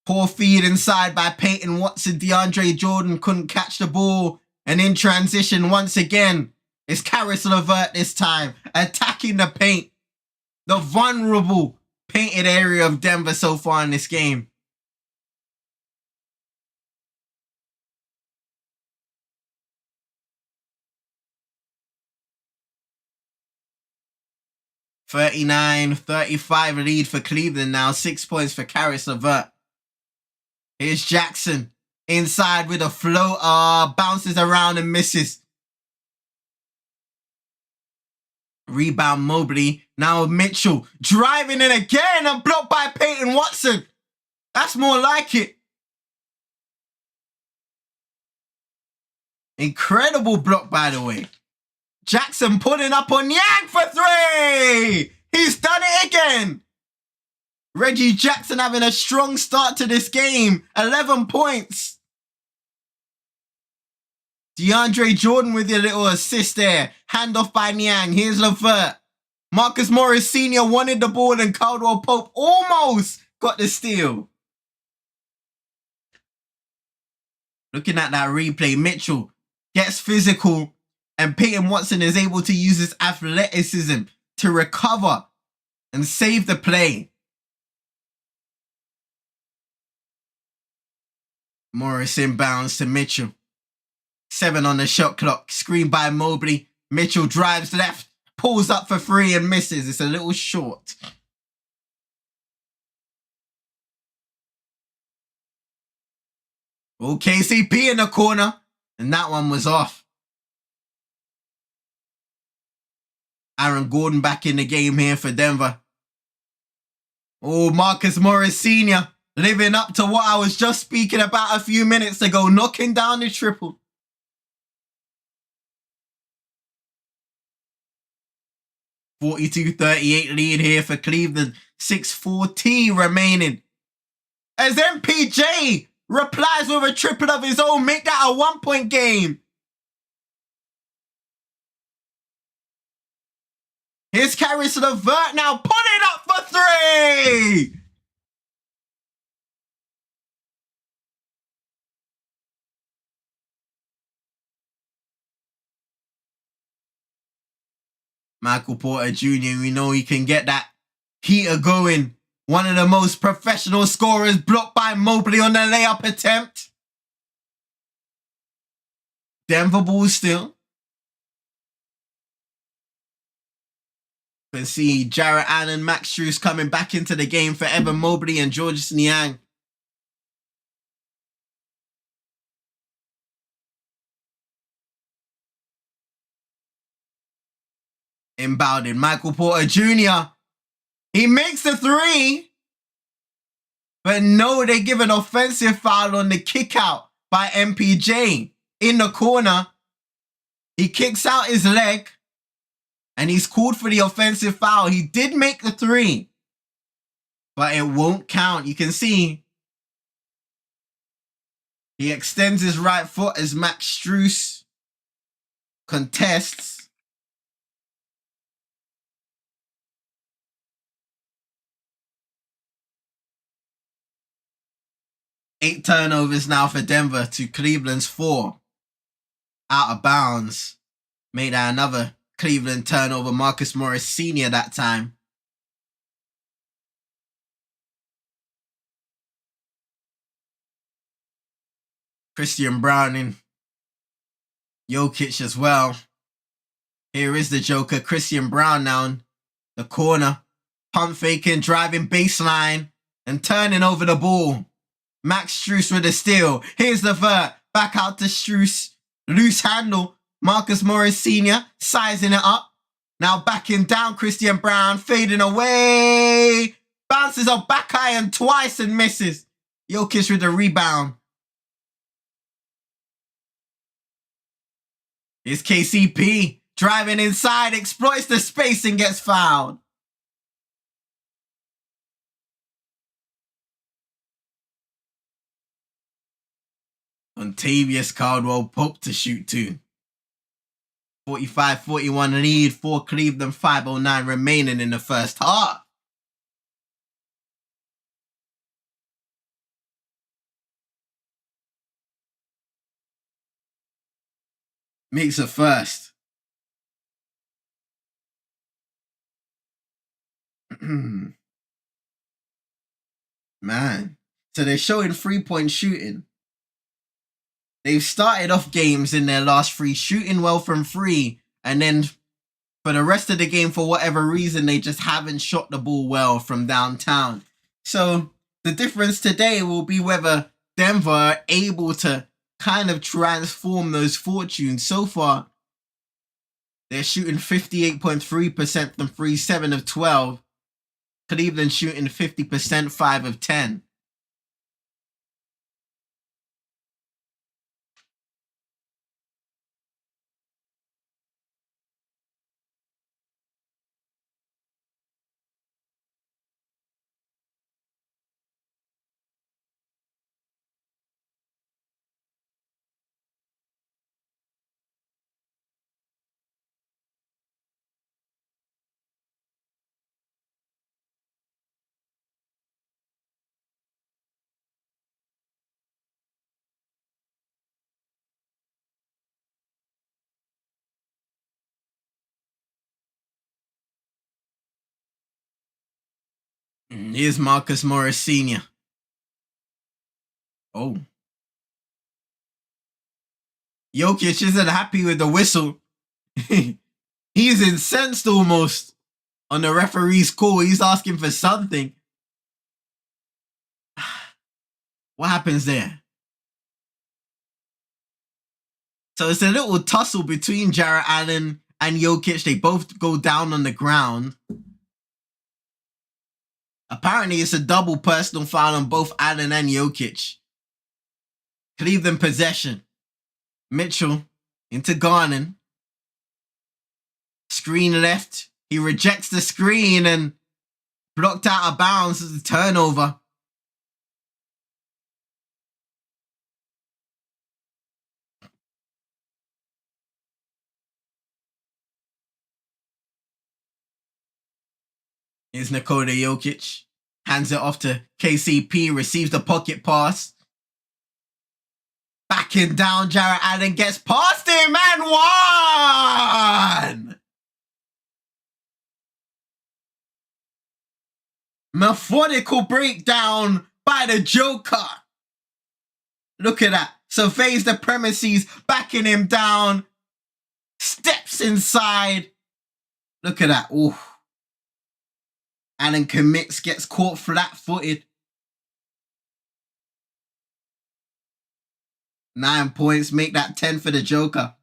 Poor feed inside by Peyton Watson. DeAndre Jordan couldn't catch the ball. And in transition, once again, it's Caris LeVert this time, attacking the paint. The vulnerable painted area of Denver so far in this game. (39-35) lead for Cleveland now. 6 points for Caris LeVert. Here's Jackson inside with a floater. Bounces around and misses. Rebound Mobley. Now Mitchell driving in again and blocked by Peyton Watson. That's more like it. Incredible block, by the way. Jackson putting up on Yang for 3. He's done it again. Reggie Jackson having a strong start to this game. 11 points. DeAndre Jordan with a little assist there. Handoff by Niang. Here's LeVert. Marcus Morris Sr. wanted the ball and Caldwell Pope almost got the steal. Looking at that replay, Mitchell gets physical and Peyton Watson is able to use his athleticism to recover and save the play. Morris inbounds to Mitchell. 7 on the shot clock. Screen by Mobley. Mitchell drives left, pulls up for 3 and misses. It's a little short. Oh, KCP in the corner. And that one was off. Aaron Gordon back in the game here for Denver. Oh, Marcus Morris Sr. living up to what I was just speaking about a few minutes ago. Knocking down the triple. 42-38 lead here for Cleveland. 6:40 remaining. As MPJ replies with a triple of his own. Make that a 1-point game. Here's Caris LeVert now. Put it up for 3. Michael Porter Jr., we know he can get that heater going. One of the most professional scorers, blocked by Mobley on the layup attempt. Denver ball still. You can see Jarrett Allen, Max Strus coming back into the game for Evan Mobley and Georges Niang. Inbounding Michael Porter Jr. He makes the three. But no, they give an offensive foul on the kick out by MPJ in the corner. He kicks out his leg and he's called for the offensive foul. He did make the three, but it won't count. You can see he extends his right foot as Max Strus contests. Eight turnovers now for Denver to Cleveland's 4. Out of bounds. Made that another Cleveland turnover. Marcus Morris Sr. that time. Christian Brown in Jokic as well. Here is the Joker. Christian Brown now in the corner. Pump faking, driving baseline, and turning over the ball. Max Strus with a steal. Here's the vert. Back out to Strus. Loose handle. Marcus Morris Sr. sizing it up. Now backing down Christian Brown. Fading away. Bounces off back iron twice and misses. Jokic with the rebound. Here's KCP. Driving inside. Exploits the space and gets fouled. Ontavious Caldwell-Pope to shoot 2. 45-41 lead for Cleveland. 5:09 remaining in the first half. Makes a first. Man. So they're showing 3-point shooting. They've started off games in their last 3 shooting well from 3, and then for the rest of the game, for whatever reason, they just haven't shot the ball well from downtown. So the difference today will be whether Denver are able to kind of transform those fortunes. So far, they're shooting 58.3% from 3, 7 of 12. Cleveland shooting 50%, 5 of 10. Here's Marcus Morris Sr. Oh. Jokic isn't happy with the whistle. He's incensed almost on the referee's call. He's asking for something. What happens there? So it's a little tussle between Jarrett Allen and Jokic. They both go down on the ground. Apparently, it's a double personal foul on both Allen and Jokic. Cleveland possession. Mitchell into Garland. Screen left. He rejects the screen and blocked out of bounds as a turnover. Here's Nikola Jokic. Hands it off to KCP. Receives the pocket pass. Backing down, Jarrett Allen gets past him and one! Methodical breakdown by the Joker. Look at that. Surveys the premises, backing him down. Steps inside. Look at that. Ooh. Allen commits, gets caught flat-footed. 9 points, make that 10 for the Joker.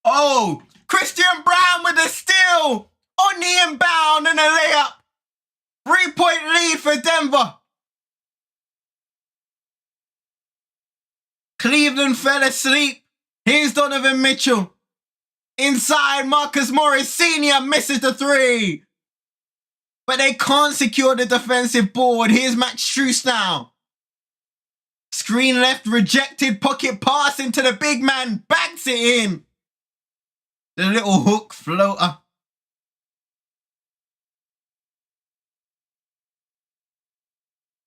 Oh, Christian Brown with a steal on the inbound and a layup. 3-point lead for Denver. Cleveland fell asleep. Here's Donovan Mitchell. Inside, Marcus Morris Sr. misses the three. But they can't secure the defensive board. Here's Max Strus now. Screen left, rejected, pocket pass into the big man. Banks it in. The little hook floater.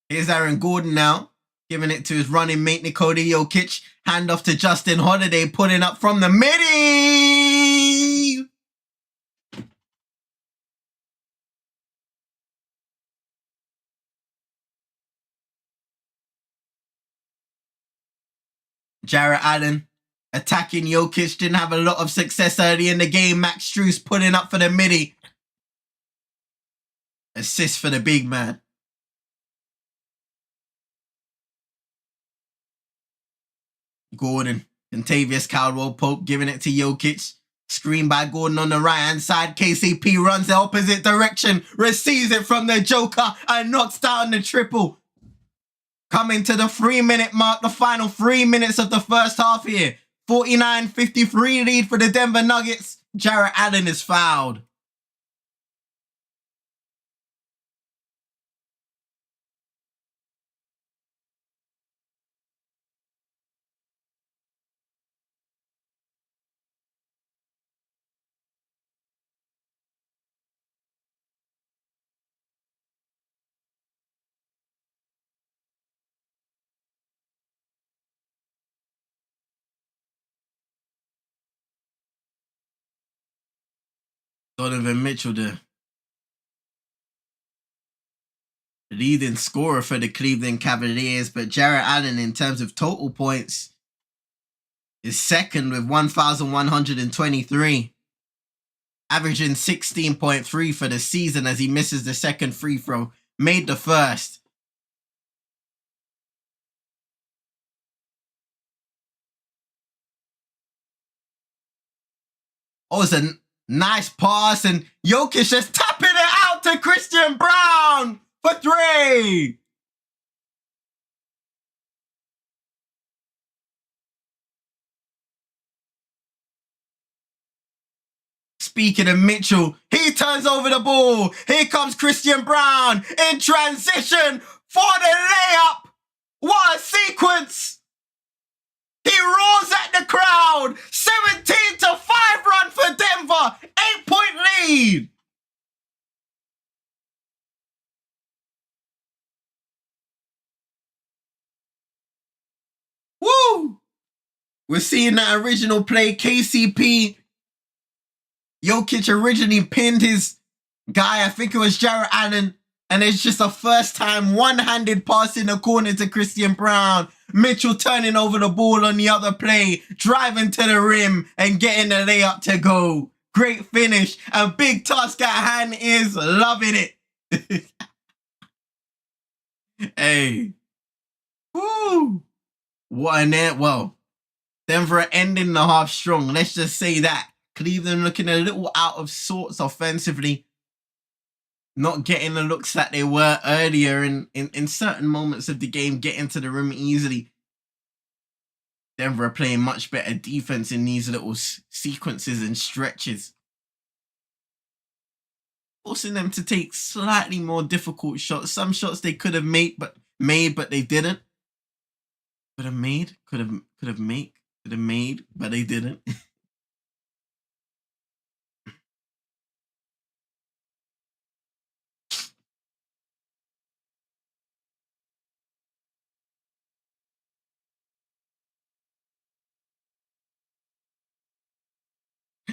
Here's Aaron Gordon now. Giving it to his running mate, Nikola Jokic. Hand off to Justin Holiday, pulling up from the midi. Jarrett Allen attacking Jokic. Didn't have a lot of success early in the game. Max Strus pulling up for the midi. Assist for the big man. Gordon, Contavious Caldwell-Pope giving it to Jokic. Screen by Gordon on the right-hand side. KCP runs the opposite direction, receives it from the Joker and knocks down the triple. Coming to the 3-minute mark, the final 3 minutes of the first half here. 49-53 lead for the Denver Nuggets. Jarrett Allen is fouled. Donovan Mitchell, the leading scorer for the Cleveland Cavaliers, but Jarrett Allen, in terms of total points, is second with 1,123, averaging 16.3 for the season as he misses the second free throw, made the first. Oh, it's a nice pass, and Jokic just tapping it out to Christian Brown for three. Speaking of Mitchell, he turns over the ball. Here comes Christian Brown in transition for the layup. What a sequence. He roars at the crowd. 17-5 run for Denver. 8-point lead. Woo! We're seeing that original play. KCP. Jokic originally pinned his guy. I think it was Jarrett Allen. And it's just a first time one-handed pass in the corner to Christian Brown. Mitchell turning over the ball on the other play, driving to the rim and getting the layup to go. Great finish. And Big Tusk at hand is loving it. Hey. Woo. What an end. Well, Denver ending the half strong. Let's just say that. Cleveland looking a little out of sorts offensively. Not getting the looks that they were earlier in certain moments of the game, getting to the rim easily. Denver are playing much better defense in these little sequences and stretches. Forcing them to take slightly more difficult shots. Some shots they could have made, but they didn't. Could have made, but they didn't.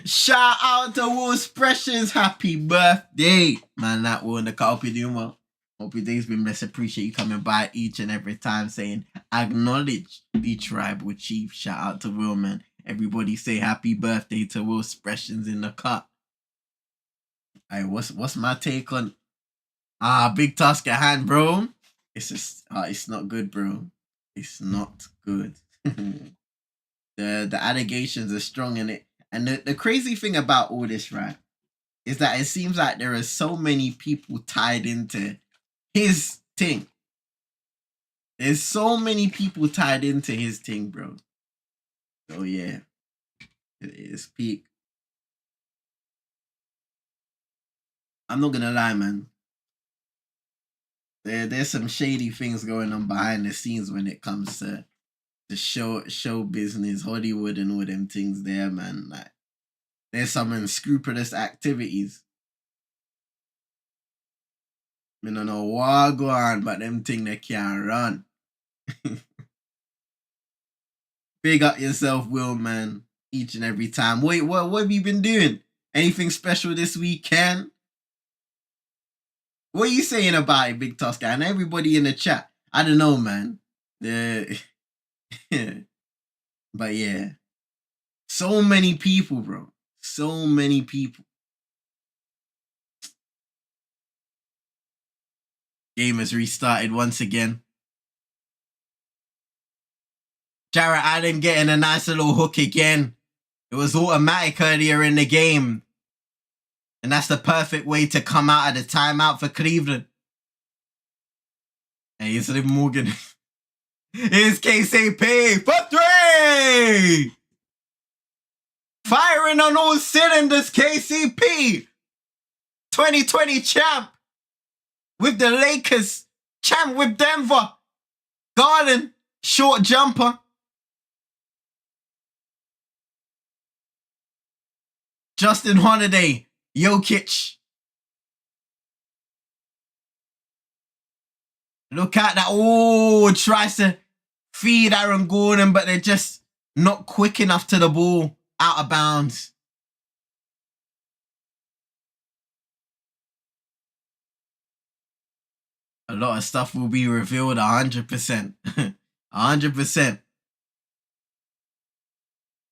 Shout out to Wolves Precious. Happy birthday. Man, that one, the hope you're doing well. Hope your day's been blessed. Appreciate you coming by each and every time saying, acknowledge the tribal chief. Shout out to Will, man. Everybody say happy birthday to Will Expressions in the cut. What's my take on big task at hand, bro? It's just it's not good, bro. It's not good. The allegations are strong in it. And the crazy thing about all this, right, is that it seems like there are so many people tied into his thing. There's so many people tied into his thing, bro. So yeah, it is peak. I'm not gonna lie, man. There's some shady things going on behind the scenes when it comes to the show business, Hollywood, and all them things there, man. Like, there's some unscrupulous activities. I don't know what go on, but them thing they can't run. Big up yourself, Will, man. Each and every time. Wait, what have you been doing? Anything special this weekend? What are you saying about it, Big Tosca? And everybody in the chat. I don't know, man. But yeah. So many people, bro. So many people. Game has restarted once again. Jarrett Allen getting a nice little hook again. It was automatic earlier in the game. And that's the perfect way to come out of the timeout for Cleveland. Hey, it's Liv Morgan. Here's KCP for 3! Firing on all cylinders, KCP. 2020 champ with the Lakers. Champ with Denver. Garland, short jumper. Justin Holiday, Jokic. Look at that. Oh, tries to feed Aaron Gordon, but they're just not quick enough to the ball. Out of bounds. A lot of stuff will be revealed 100%. 100%.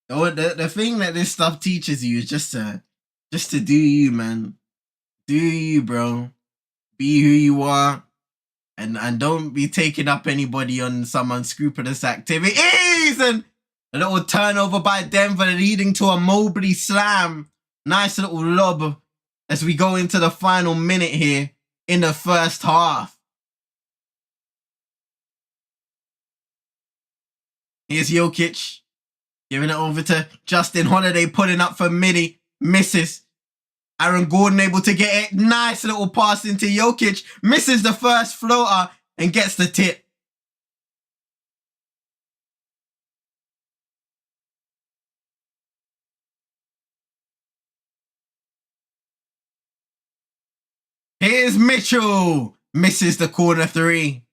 The thing that this stuff teaches you is just to do you, man. Do you, bro. Be who you are. And don't be taking up anybody on some unscrupulous activities. And a little turnover by Denver leading to a Mobley slam. Nice little lob as we go into the final minute here in the first half. Here's Jokic. Giving it over to Justin Holiday, pulling up for Midi. Misses. Aaron Gordon able to get it. Nice little pass into Jokic. Misses the first floater and gets the tip. Here's Mitchell. Misses the corner 3.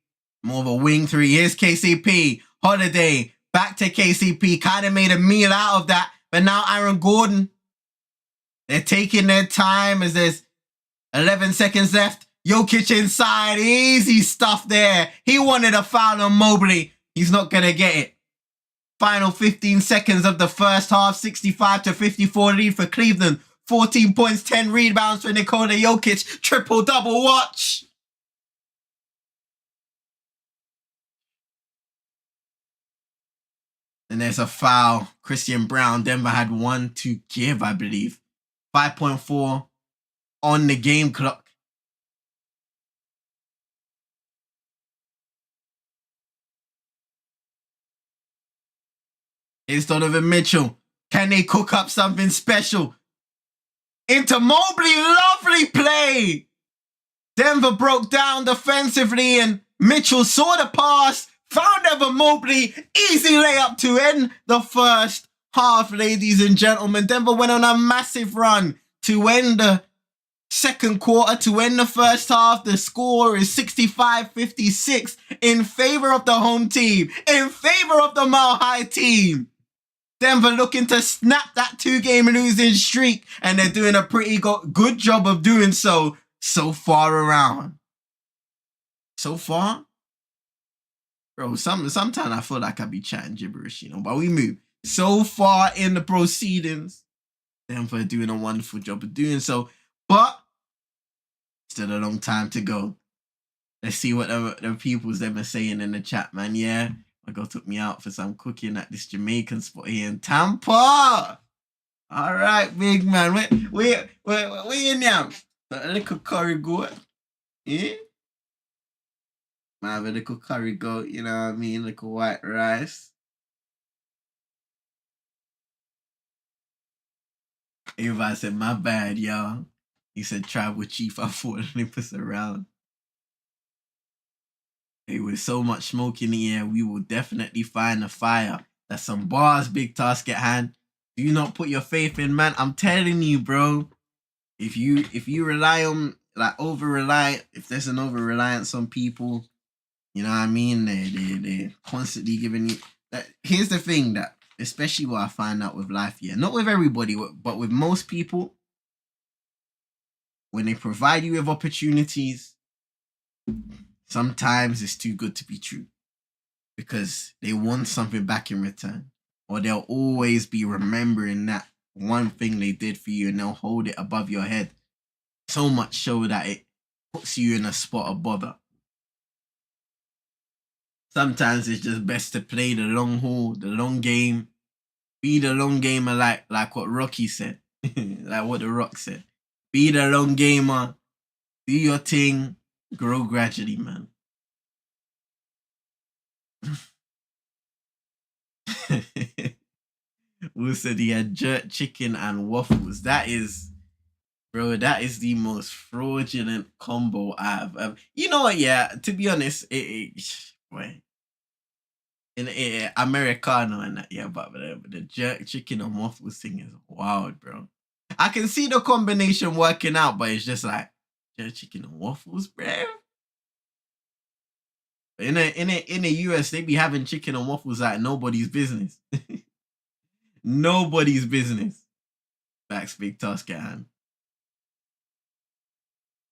More of a wing 3. Here's KCP. Holiday. Back to KCP. Kind of made a meal out of that. But now Aaron Gordon. They're taking their time as there's 11 seconds left. Jokic inside. Easy stuff there. He wanted a foul on Mobley. He's not going to get it. Final 15 seconds of the first half. 65-54 lead for Cleveland. 14 points, 10 rebounds for Nikola Jokic. Triple-double watch. And there's a foul. Christian Brown. Denver had 1 to give, I believe. 5.4 on the game clock. Here's Donovan Mitchell. Can they cook up something special? Into Mobley. Lovely play. Denver broke down defensively and Mitchell saw the pass. Found Evan Mobley. Easy layup to end the first half, ladies and gentlemen. Denver went on a massive run to end the second quarter, to end the first half. The score is 65-56 in favor of the home team, in favor of the Mile High team. Denver looking to snap that 2-game losing streak, and they're doing a pretty good job of doing so far around. So far? Bro, sometimes I feel like I be chatting gibberish, you know, but we move. So far in the proceedings, Denver doing a wonderful job of doing so. But still a long time to go. Let's see what the people's them are saying in the chat, man. Yeah, my girl took me out for some cooking at this Jamaican spot here in Tampa. All right, big man. Where you now? A little curry goat. Yeah? I have a little curry goat, you know what I mean? Little white rice. Everybody said, my bad, y'all. He said, tribal chief, I thought Olympus around. Hey, with so much smoke in the air, we will definitely find a fire. That's some bars, big task at hand. Do not put your faith in, man. I'm telling you, bro. If you rely on, like, if there's an over reliance on people, you know what I mean? They're constantly giving you that. Here's the thing that, especially what I find out with life, yeah, not with everybody, but with most people, when they provide you with opportunities, sometimes it's too good to be true because they want something back in return, or they'll always be remembering that one thing they did for you and they'll hold it above your head so much so that it puts you in a spot of bother. Sometimes it's just best to play the long haul, the long game, be the long gamer, like what Rocky said, like what the Rock said. Be the long gamer, do your thing, grow gradually, man. Who said he had jerk chicken and waffles? That is, bro, that is the most fraudulent combo I've ever. You know what? Yeah, to be honest, boy, in Americano and that, yeah, but the jerk chicken and waffles thing is wild, bro. I can see the combination working out, but it's just like jerk chicken and waffles, bro. In the US, they be having chicken and waffles like nobody's business. Nobody's business. Facts, big task at hand.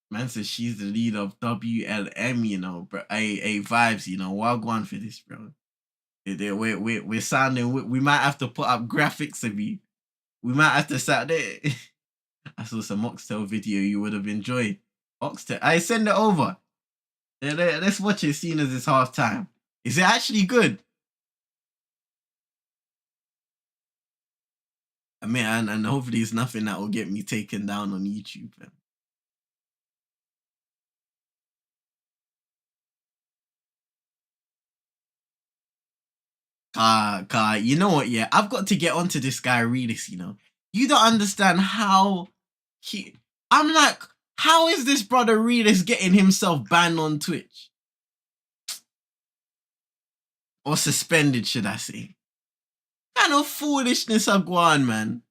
Man says she's the leader of WLM, you know, bro. A vibes, you know. Wagwan for this, bro. We're sounding. We might have to put up graphics of you. We might have to start there. I saw some Oxtail video you would have enjoyed. Oxtail, I send it over. Let's watch it, seeing as it's half time. Is it actually good? I mean, and hopefully it's nothing that will get me taken down on YouTube. You know what? Yeah, I've got to get onto this guy, Redis. You know, you don't understand how he. I'm like, how is this brother Redis getting himself banned on Twitch or suspended? Should I say? Kind of foolishness I go on, man.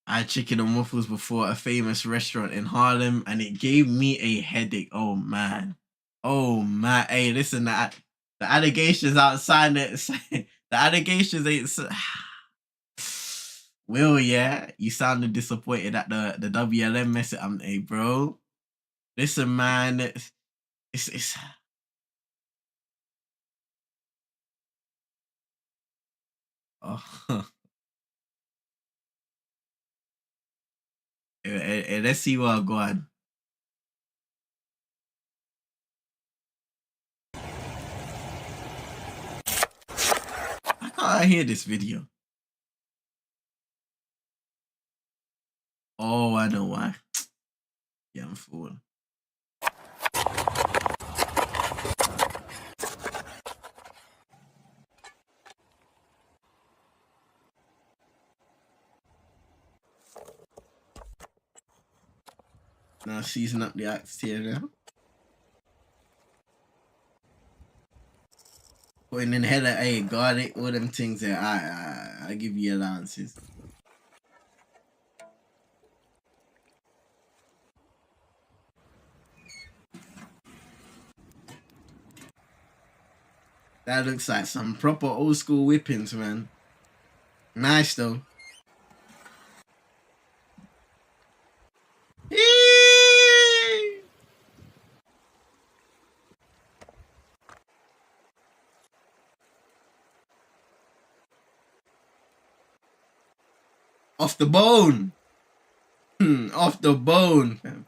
I had chicken and waffles before a famous restaurant in Harlem, and it gave me a headache. Oh man, oh man. Hey, listen, the allegations outside it. The allegations ain't. Will, yeah, you sounded disappointed at the WLM message. Hey, bro, listen, man, it's. Oh. Let's see what I go on. I can't hear this video. Oh, I know why. Yeah, I'm fooling. Now season up the acts here now. Putting in the header, hey, garlic, all them things there. I give you allowances. That looks like some proper old school whippings, man. Nice though. Eee! Off the bone. Off the bone, fam.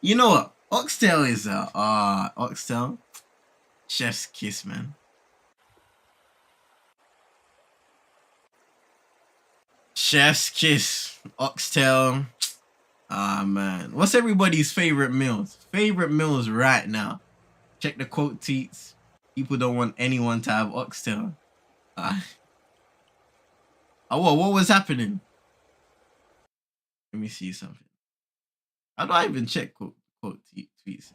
You know what? Oxtail is oxtail. Chef's kiss, man. Chef's kiss. Oxtail. Ah, man. What's everybody's favorite meals? Favorite meals right now. Check the quote tweets. People don't want anyone to have oxtail. What was happening? Let me see something. How do I even check quote tweets?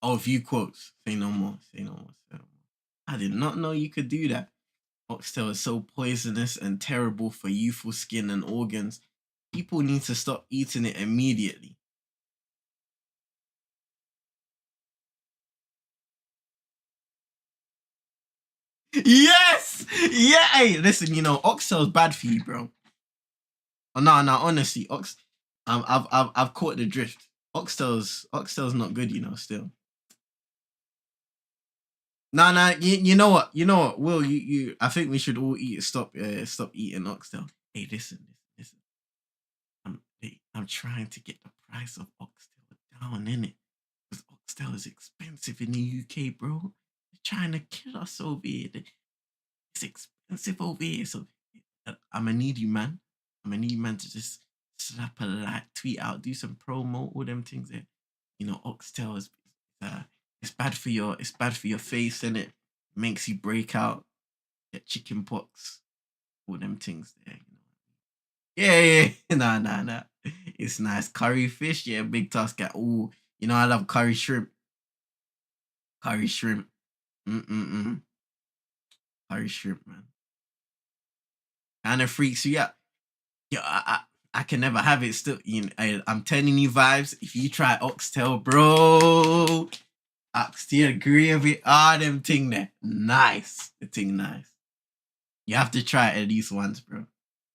Oh, view quotes. Say no more. Say no more. Say no more. I did not know you could do that. Oxtail is so poisonous and terrible for youthful skin and organs. People need to stop eating it immediately. Yes! Yeah! Hey, listen, you know, oxtail's bad for you, bro. Oh, no, honestly, I've caught the drift. Oxtail's not good, you know, still. Nah, you know what, Will, I think we should all stop eating oxtail. Hey, listen. I'm trying to get the price of oxtail down, innit? Because oxtail is expensive in the UK, bro. They're trying to kill us over here. It's expensive over here. So I'm gonna need you, man. I'm gonna need you, man, to just slap a like, tweet out, do some promo, all them things there. You know, oxtail is it's bad for your face, and it makes you break out, get chicken pox, all them things there. Yeah. Nah. It's nice. Curry fish, yeah, big task at all. You know, I love curry shrimp. Curry shrimp. Mm. Curry shrimp, man. Kind of freaks you out. Yeah, I can never have it still. You know, I'm telling you vibes. If you try oxtail, bro, oxtail gravy, them thing there. Nice. The thing nice. You have to try it at least once, bro.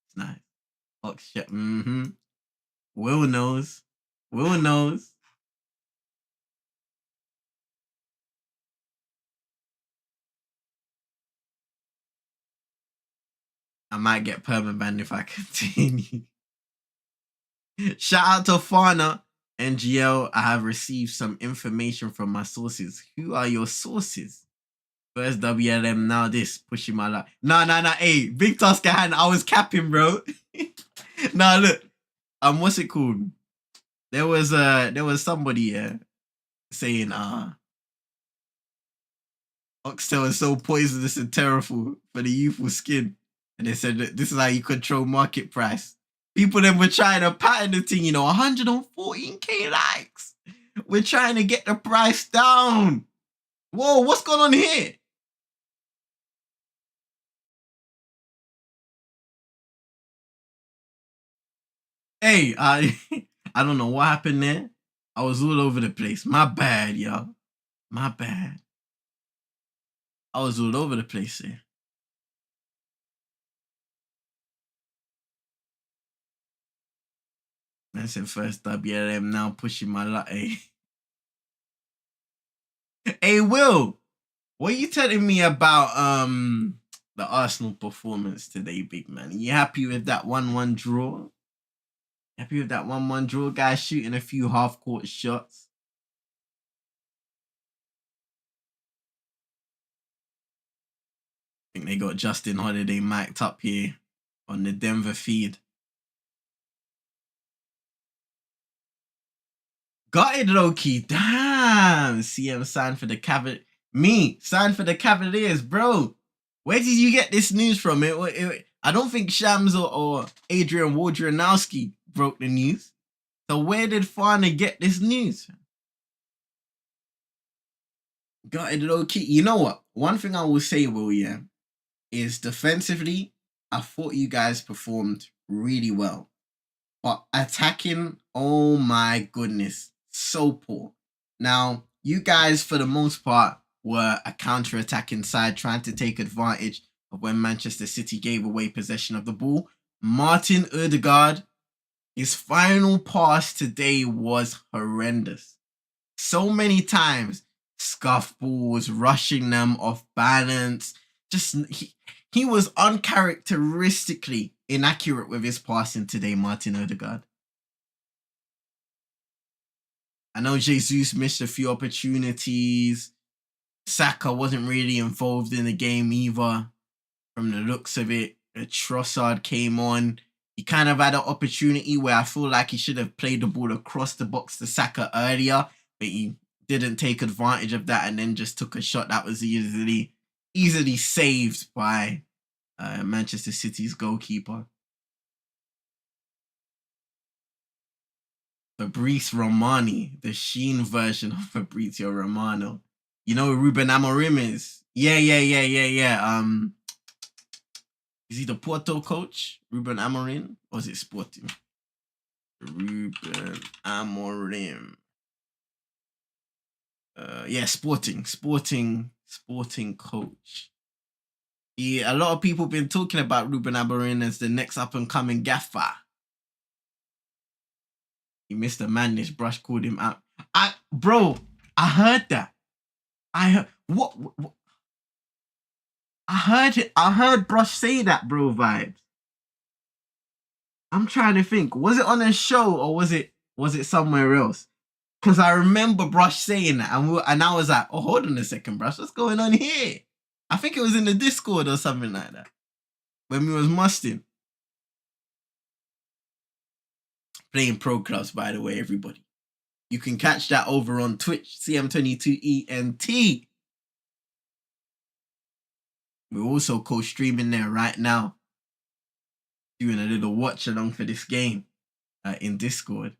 It's nice. Oxtail. Will knows. Will knows. I might get permabanned if I continue. Shout out to Fana and GL. I have received some information from my sources. Who are your sources? First WLM, now this, pushing my luck. Nah. Hey, big task at hand. I was capping, bro. Nah, look. What's it called? There was somebody saying oxtail is so poisonous and terrible for the youthful skin. And they said that this is how you control market price. People then were trying to pattern the thing, you know, 114k likes. We're trying to get the price down. Whoa, what's going on here? Hey, I don't know what happened there. I was all over the place. My bad, y'all. My bad. I was all over the place here. Man said first WLM, now pushing my luck. Hey. Hey, Will, what are you telling me about the Arsenal performance today, big man? Are you happy with that 1-1 draw? Happy with that 1-1 draw, guys shooting a few half-court shots? I think they got Justin Holiday mic'd up here on the Denver feed. Got it, low-key. Damn. CM signed for the Cavaliers. Me, signed for the Cavaliers, bro. Where did you get this news from? I don't think Shams or Adrian Wojnarowski broke the news. So where did Fana get this news? Got it, low-key. You know what? One thing I will say, Will, yeah, is defensively, I thought you guys performed really well. But attacking, oh my goodness. So poor. Now, you guys, for the most part, were a counter-attacking side trying to take advantage of when Manchester City gave away possession of the ball. Martin Odegaard, his final pass today was horrendous. So many times, scuff balls, rushing them off balance. Just he was uncharacteristically inaccurate with his passing today, Martin Odegaard. I know Jesus missed a few opportunities. Saka wasn't really involved in the game either. From the looks of it, Trossard came on. He kind of had an opportunity where I feel like he should have played the ball across the box to Saka earlier, but he didn't take advantage of that and then just took a shot that was easily saved by Manchester City's goalkeeper. Fabrice Romani, the Sheen version of Fabrizio Romano. You know who Ruben Amorim is? Yeah. Is he the Porto coach? Ruben Amorim? Or is it Sporting? Ruben Amorim. Yeah, Sporting coach. A lot of people been talking about Ruben Amorim as the next up and coming gaffer. He missed a madness. Brush called him out. I heard that. I heard what? I heard it. I heard Brush say that, bro. Vibes. I'm trying to think. Was it on a show or was it somewhere else? Because I remember Brush saying that, and I was like, "Oh, hold on a second, Brush. What's going on here?" I think it was in the Discord or something like that when we was musting. Playing pro clubs, by the way, everybody. You can catch that over on Twitch, CM22ENT. We're also co-streaming there right now, doing a little watch along for this game in Discord.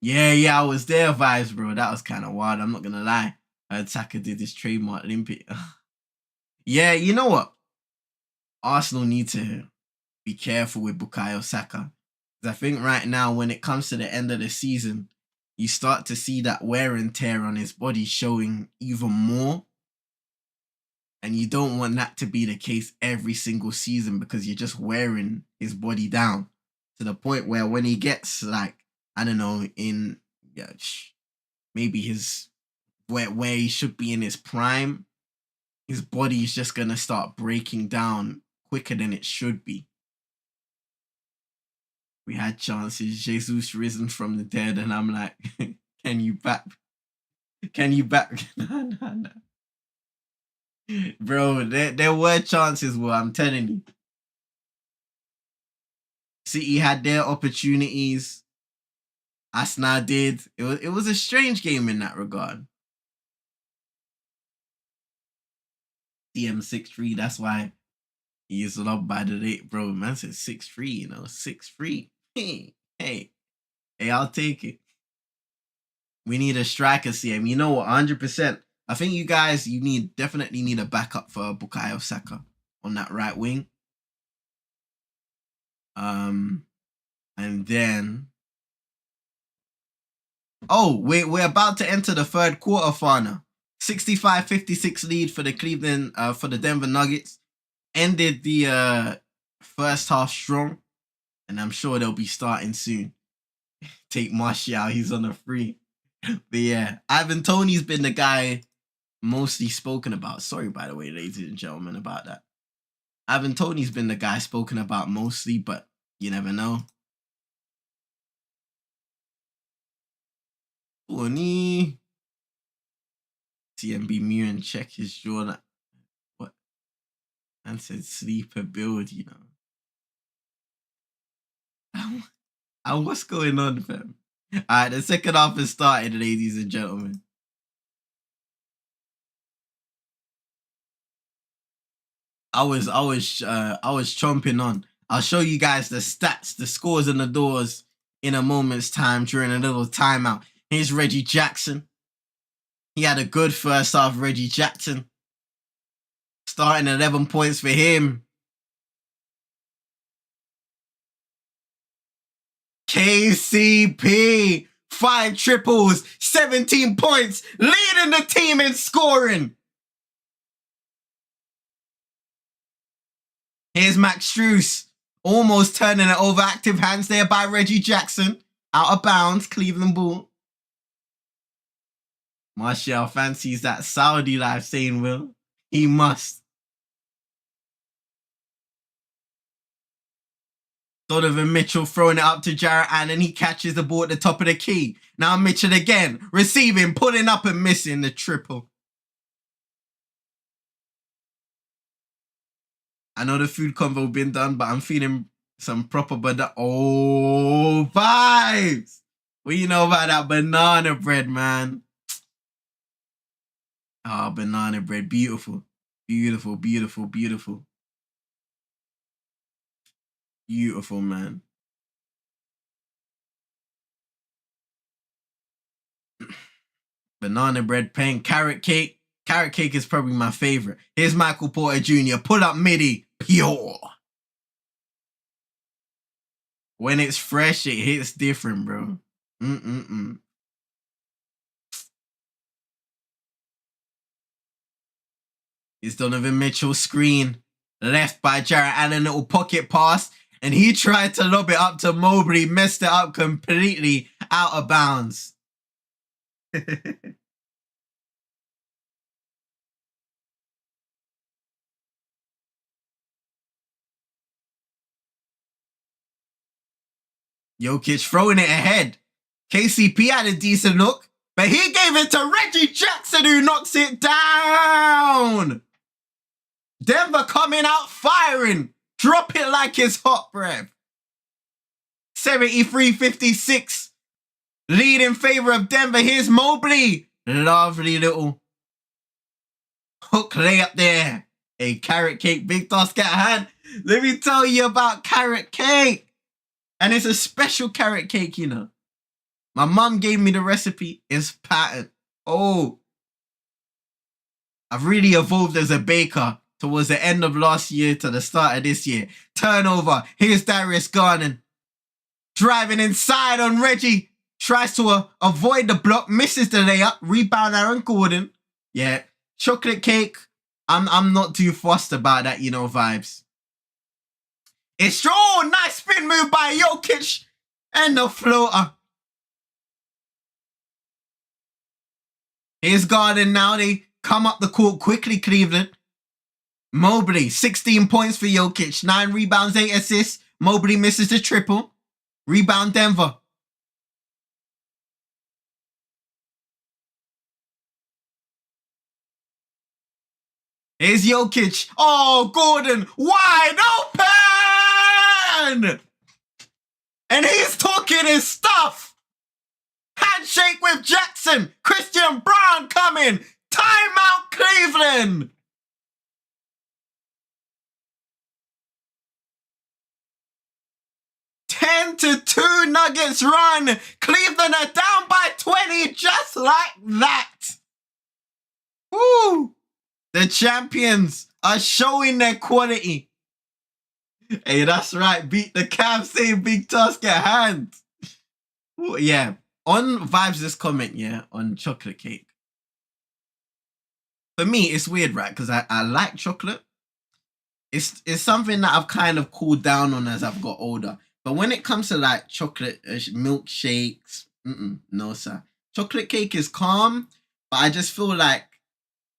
Yeah, I was there, vibes, bro. That was kind of wild. I'm not gonna lie. Saka did this trademark Olympic. Yeah, you know what? Arsenal need to be careful with Bukayo Saka. Because I think right now, when it comes to the end of the season, you start to see that wear and tear on his body showing even more. And you don't want that to be the case every single season because you're just wearing his body down to the point where when he gets like, I don't know, in maybe his where he should be in his prime, his body is just gonna start breaking down quicker than it should be. We had chances. Jesus risen from the dead, and I'm like, can you back? No. Bro, there were chances, well, I'm telling you. City had their opportunities. Arsenal did. It was a strange game in that regard. DM6-3, that's why he is loved by the late, bro. Man said 6-3, 6-3. Hey, I'll take it. We need a striker, CM. You know what? 100%. I think you guys, definitely need a backup for Bukayo Saka on that right wing. And then, we're about to enter the third quarter, Fana. 65-56 lead for the for the Denver Nuggets. Ended the first half strong, and I'm sure they'll be starting soon. Take Martial, he's on a free. But yeah, Ivan Toney's been the guy mostly spoken about. Sorry, by the way, ladies and gentlemen, about that. Ivan Toney's been the guy spoken about mostly, but you never know. Tony. TMB Muren check his jaw. What? And said sleeper build, And what's going on, fam? Alright, the second half has started, ladies and gentlemen. I was chomping on. I'll show you guys the stats, the scores and the doors in a moment's time during a little timeout. Here's Reggie Jackson. He had a good first half, Reggie Jackson. Starting 11 points for him. KCP 5 triples, 17 points, leading the team in scoring. Here's Max Strus, almost turning it over. Active hands there by Reggie Jackson. Out of bounds, Cleveland ball. Martial fancies that Saudi life, saying Will. He must. Donovan Mitchell throwing it up to Jarrett Allen. He catches the ball at the top of the key. Now Mitchell again, receiving, pulling up and missing the triple. I know the food convo been done, but I'm feeling some proper vibes. What you know about that banana bread, man? Oh, banana bread. Beautiful. Beautiful, beautiful, beautiful. Beautiful, man. Banana bread, pain, carrot cake. Carrot cake is probably my favorite. Here's Michael Porter Jr. Pull up midi. Pure. When it's fresh, it hits different, bro. It's Donovan Mitchell screen. Left by Jarrett Allen, little pocket pass. And he tried to lob it up to Mobley. Messed it up completely. Out of bounds. Jokic throwing it ahead. KCP had a decent look, but he gave it to Reggie Jackson, who knocks it down. Denver coming out firing. Drop it like it's hot, breath. 73-56. Lead in favor of Denver. Here's Mobley. Lovely little hook layup there. A carrot cake, big task at hand. Let me tell you about carrot cake. And it's a special carrot cake, you know. My mum gave me the recipe. It's patent. Oh. I've really evolved as a baker towards the end of last year to the start of this year. Turnover. Here's Darius Garland. Driving inside on Reggie. Tries to avoid the block. Misses the layup. Rebound Aaron Gordon. Yeah. Chocolate cake. I'm not too fussed about that, you know, vibes. It's nice spin move by Jokic and the floater. Here's Garden now. They come up the court quickly, Cleveland. Mobley, 16 points for Jokic. 9 rebounds, 8 assists. Mobley misses the triple. Rebound Denver. Here's Jokic. Oh, Gordon, wide open! And he's talking his stuff. Handshake with Jackson. Christian Brown coming. Timeout, Cleveland. Ten to 2 Nuggets run. Cleveland are down by 20 just like that. Woo! The champions are showing their quality. Hey, that's right. Beat the Cavs, saying big task at hand. Ooh, yeah. On Vibes, this comment, yeah, on chocolate cake. For me, it's weird, right? Because I like chocolate. It's something that I've kind of cooled down on as I've got older. But when it comes to like chocolate milkshakes, no, sir. Chocolate cake is calm, but I just feel like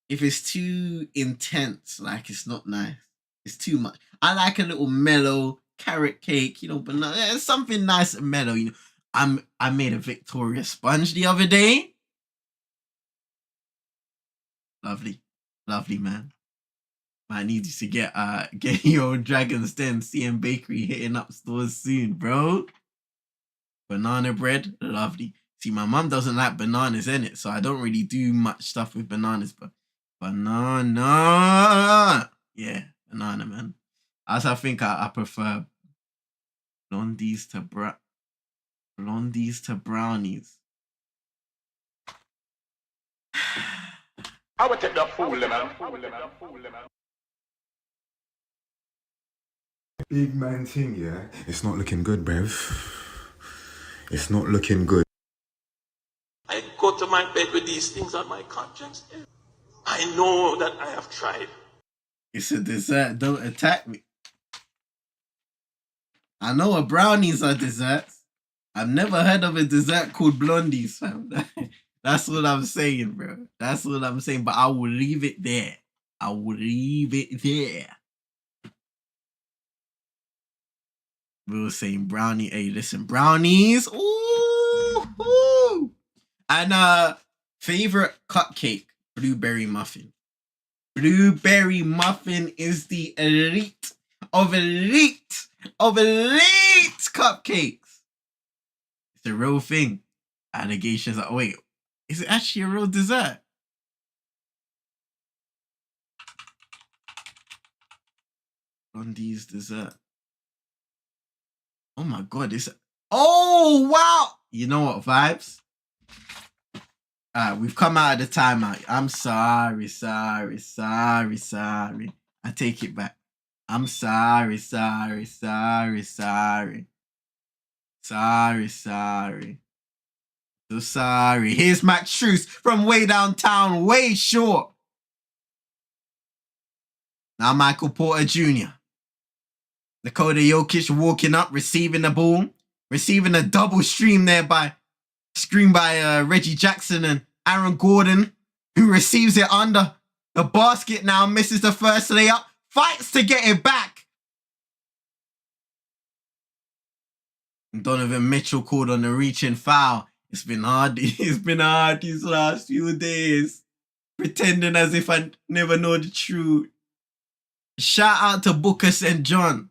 if it's too intense, like it's not nice. It's too much. I like a little mellow carrot cake, you know, but it's something nice and mellow, you know. I made a Victoria sponge the other day. Lovely. Lovely, man. I need you to get your own Dragon's Den. CM Bakery hitting up stores soon, bro. Banana bread, lovely. See, my mum doesn't like bananas in it, so I don't really do much stuff with bananas, but banana. Yeah, banana, man. As I think I prefer blondies to brownies. I would take that fool, man. Big man thing, yeah? It's not looking good, bruv. It's not looking good. my bed with these things on my conscience. I know that I have tried. It's a dessert. Don't attack me. I know what brownies are desserts. I've never heard of a dessert called blondies, fam. That's what I'm saying, bro. That's what I'm saying. But I will leave it there. I will leave it there. We were saying brownie. Hey, listen, brownies. Ooh. And favorite cupcake, blueberry muffin. Blueberry muffin is the elite of elite cupcakes. It's a real thing. Allegations are, wait, is it actually a real dessert? Blondie's dessert. Oh my god, oh wow! You know what, vibes? We've come out of the timeout. I'm sorry. I take it back. I'm sorry. Sorry. So sorry. Here's Max Truce from way downtown, way short. Now Michael Porter Jr. Nikola Jokic walking up, receiving the ball, receiving a double stream there screen by Reggie Jackson and Aaron Gordon, who receives it under the basket now, misses the first layup, fights to get it back. And Donovan Mitchell called on the reaching foul. It's been hard. It's been hard these last few days, pretending as if I never know the truth. Shout out to Booker St. John.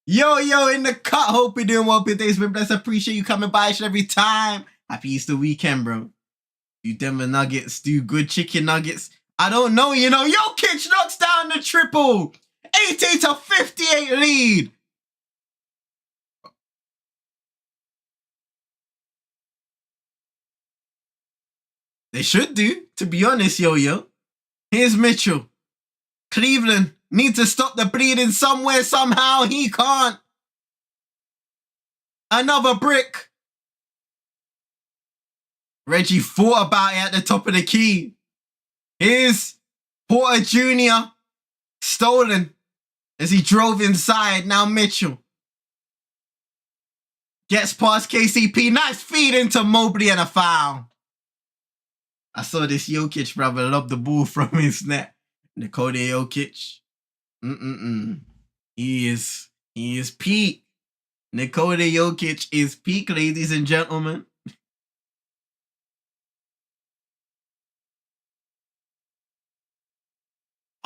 Yo, in the cut. Hope you're doing well. Your day's been blessed. Appreciate you coming by every time. Happy Easter weekend, bro. You Denver Nuggets do good chicken nuggets. I don't know, Jokic knocks down the triple. 80-58 lead. They should do, to be honest, yo. Here's Mitchell. Cleveland need to stop the bleeding somewhere, somehow. He can't. Another brick. Reggie thought about it at the top of the key. Here's Porter Jr. Stolen as he drove inside. Now Mitchell gets past KCP. Nice feed into Mobley and a foul. I saw this Jokic brother lob the ball from his net. Nikola Jokic. He is peak. Nikola Jokic is peak, ladies and gentlemen.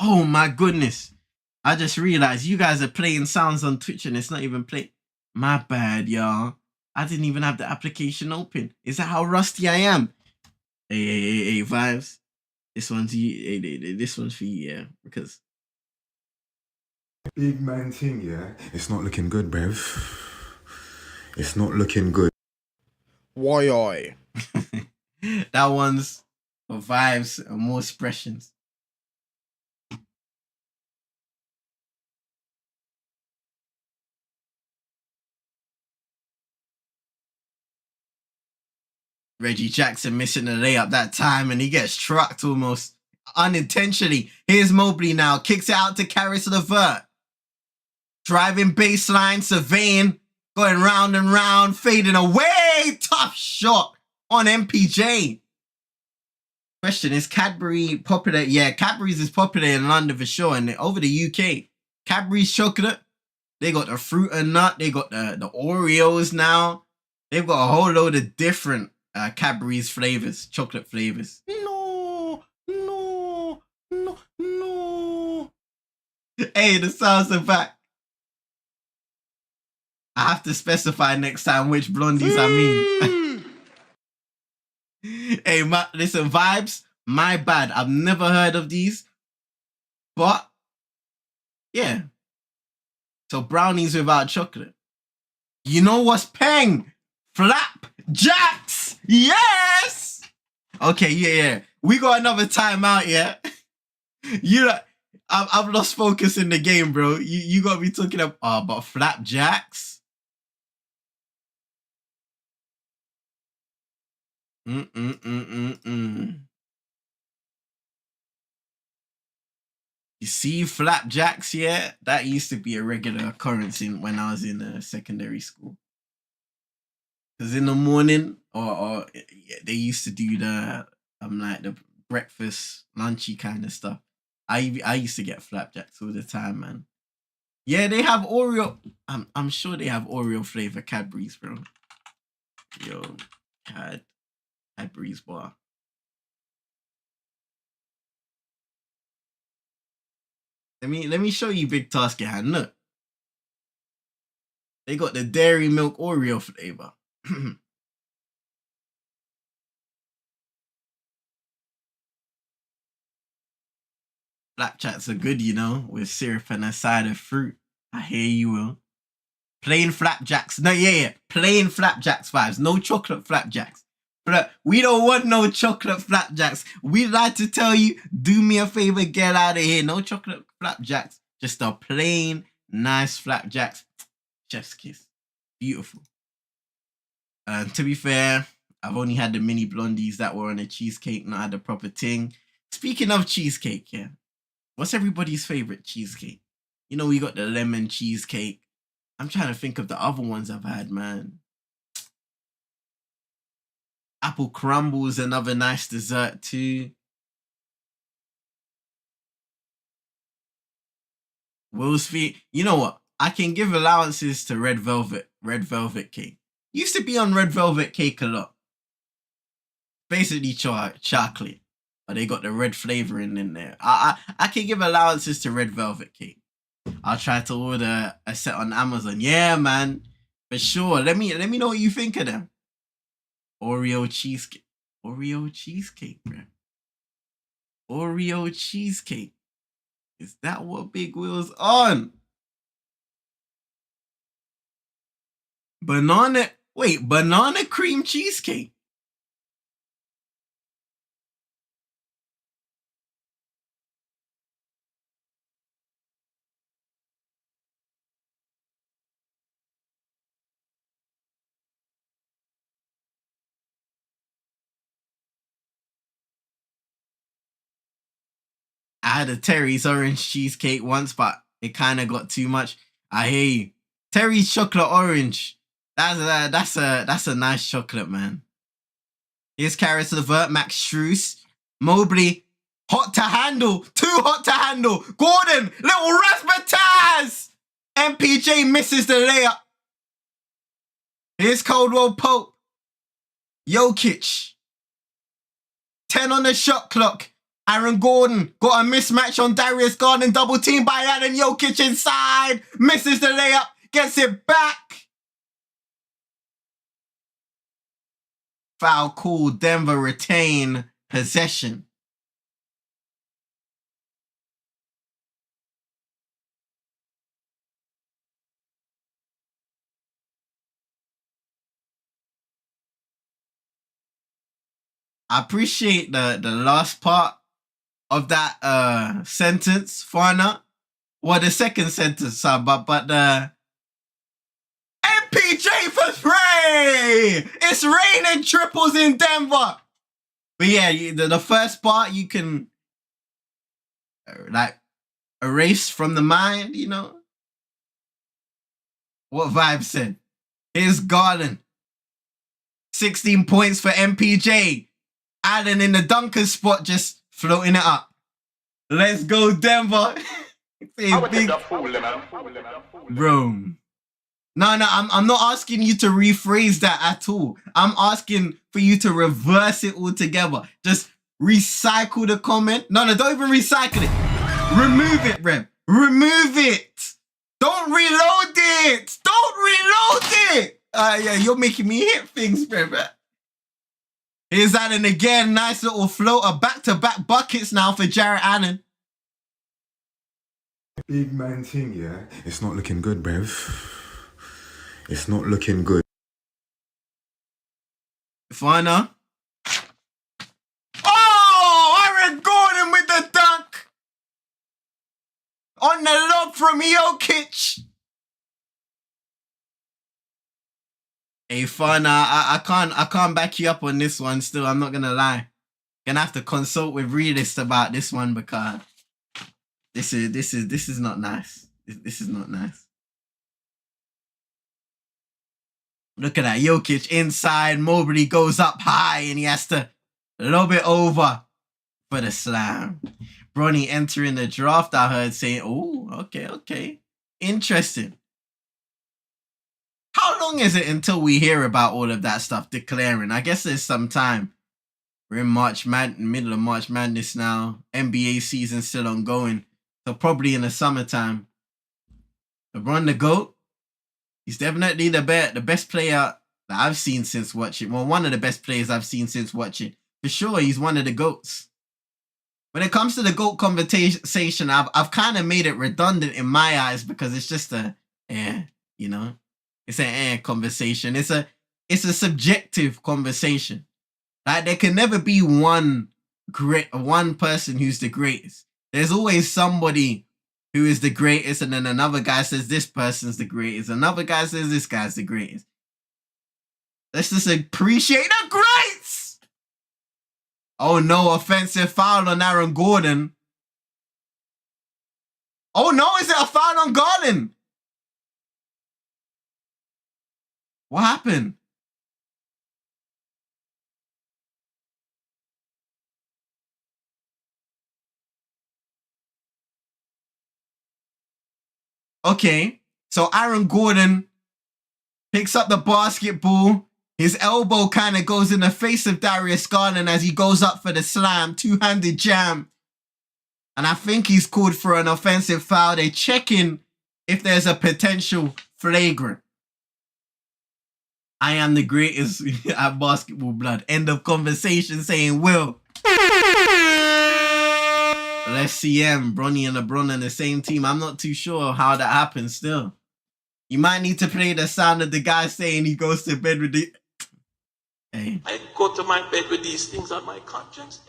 Oh my goodness. I just realized you guys are playing sounds on Twitch and it's not even playing. My bad, y'all. I didn't even have the application open. Is that how rusty I am? Hey, vibes. This one's you. This one's for you, yeah. Because big man thing, yeah. It's not looking good, bruv. It's not looking good. Why? That one's for vibes and more expressions. Reggie Jackson missing the layup that time and he gets trucked almost unintentionally. Here's Mobley now. Kicks it out to Caris LeVert. Driving baseline, surveying, going round and round, fading away. Tough shot on MPJ. Question, is Cadbury popular? Yeah, Cadbury's is popular in London for sure. And over the UK, Cadbury's chocolate. They got the fruit and nut. They got the Oreos now. They've got a whole load of different Cadbury's flavors, chocolate flavors. No. Hey, the sounds are back. I have to specify next time which blondies I mean. Hey, listen, vibes, my bad. I've never heard of these. But, yeah. So brownies without chocolate. You know what's peng? Flap jacks. Yes. Okay, yeah. We got another timeout, yeah. I've lost focus in the game, bro. You got me talking about but flapjacks. Mm-mm-mm-mm-mm. You see flapjacks, yeah? That used to be a regular occurrence when I was in secondary school. Because in the morning, or yeah, they used to do the breakfast, lunchy kind of stuff. I used to get flapjacks all the time, man. Yeah, they have Oreo. I'm sure they have Oreo flavor Cadbury's, bro. Yo, Cadbury's bar. Let me show you Big Task at hand. Look, they got the dairy milk Oreo flavor. Flapjacks are good, you know, with syrup and a side of fruit. I hear you, Will. Plain flapjacks. No, yeah. Plain flapjacks vibes. No chocolate flapjacks. But we don't want no chocolate flapjacks. We'd like to tell you, do me a favor, get out of here. No chocolate flapjacks. Just a plain, nice flapjacks. Chef's kiss. Beautiful. To be fair, I've only had the mini blondies that were on a cheesecake, not had the proper thing. Speaking of cheesecake, yeah. What's everybody's favorite cheesecake? You know, we got the lemon cheesecake. I'm trying to think of the other ones I've had, man. Apple crumbles, another nice dessert too. Will's feet. You know what? I can give allowances to red velvet cake. Used to be on red velvet cake a lot. Basically chocolate, but they got the red flavoring in there. I can give allowances to red velvet cake. I'll try to order a set on Amazon. Yeah, man, for sure. Let me know what you think of them. Oreo cheesecake, bro. Oreo cheesecake. Is that what Big Will's on? Banana cream cheesecake. I had a Terry's orange cheesecake once, but it kind of got too much. I hear you. Terry's chocolate orange. That's a nice chocolate, man. Here's Karis Levert, Max Struess, Mobley, hot to handle, too hot to handle. Gordon, little Razzmatazz. MPJ misses the layup. Here's Caldwell Pope, Jokic, 10 on the shot clock. Aaron Gordon got a mismatch on Darius Garland, double team by Allen Jokic inside, misses the layup, gets it back. Foul call, Denver retain possession. I appreciate the last part of that sentence, Fana. Well, the second sentence, but the MPJ for three! It's raining triples in Denver. But yeah, the first part you can like erase from the mind, you know. What Vibe said. Here's Garland. 16 points for MPJ. Allen in the dunker spot, just floating it up. Let's go, Denver. Big... Bro. No, I'm not asking you to rephrase that at all. I'm asking for you to reverse it altogether. Just recycle the comment. No, don't even recycle it. Remove it, Rem. Remove it. Don't reload it. Don't reload it. Yeah, you're making me hit things, Rem. Here's Allen again. Nice little floater. Back-to-back buckets now for Jarrett Allen. Big man thing, yeah? It's not looking good, bruv. It's not looking good. Finer. Oh, Aaron Gordon with the dunk. On the lob from Jokic. Hey, fun. I can't back you up on this one. Still, I'm not gonna lie. Gonna have to consult with realists about this one because this is not nice. This is not nice. Look at that, Jokic inside. Mobley goes up high and he has to lob it over for the slam. Bronny entering the draft, I heard saying, oh, okay. Interesting. How long is it until we hear about all of that stuff declaring? I guess there's some time. We're in middle of March Madness now. NBA season still ongoing. So probably in the summertime. LeBron the GOAT. He's definitely the best player that I've seen since watching. Well, one of the best players I've seen since watching. For sure, he's one of the GOATs. When it comes to the GOAT conversation, I've kind of made it redundant in my eyes because it's just it's an conversation. It's a subjective conversation. Like there can never be one person who's the greatest. There's always somebody who is the greatest, and then another guy says this person's the greatest. Another guy says this guy's the greatest. Let's just appreciate the greats. Oh no, offensive foul on Aaron Gordon. Oh no, is it a foul on Gordon? What happened? Okay, so Aaron Gordon picks up the basketball. His elbow kind of goes in the face of Darius Garland as he goes up for the slam, two-handed jam. And I think he's called for an offensive foul. They're checking if there's a potential flagrant. I am the greatest at basketball, blood. End of conversation saying Will. Let's see Bronny and LeBron on the same team. I'm not too sure how that happens still. You might need to play the sound of the guy saying he goes to bed with the... Hey. I go to my bed with these things on my conscience.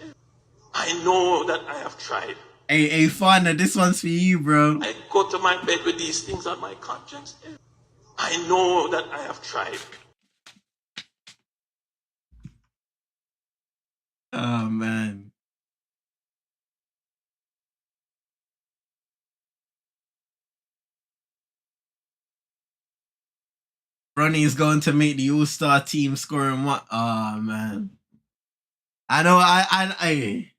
I know that I have tried. Hey, Fana, this one's for you, bro. I go to my bed with these things on my conscience. I know that I have tried. Oh, man. Bronny is going to make the All-Star team scoring what? Oh, man. I know, I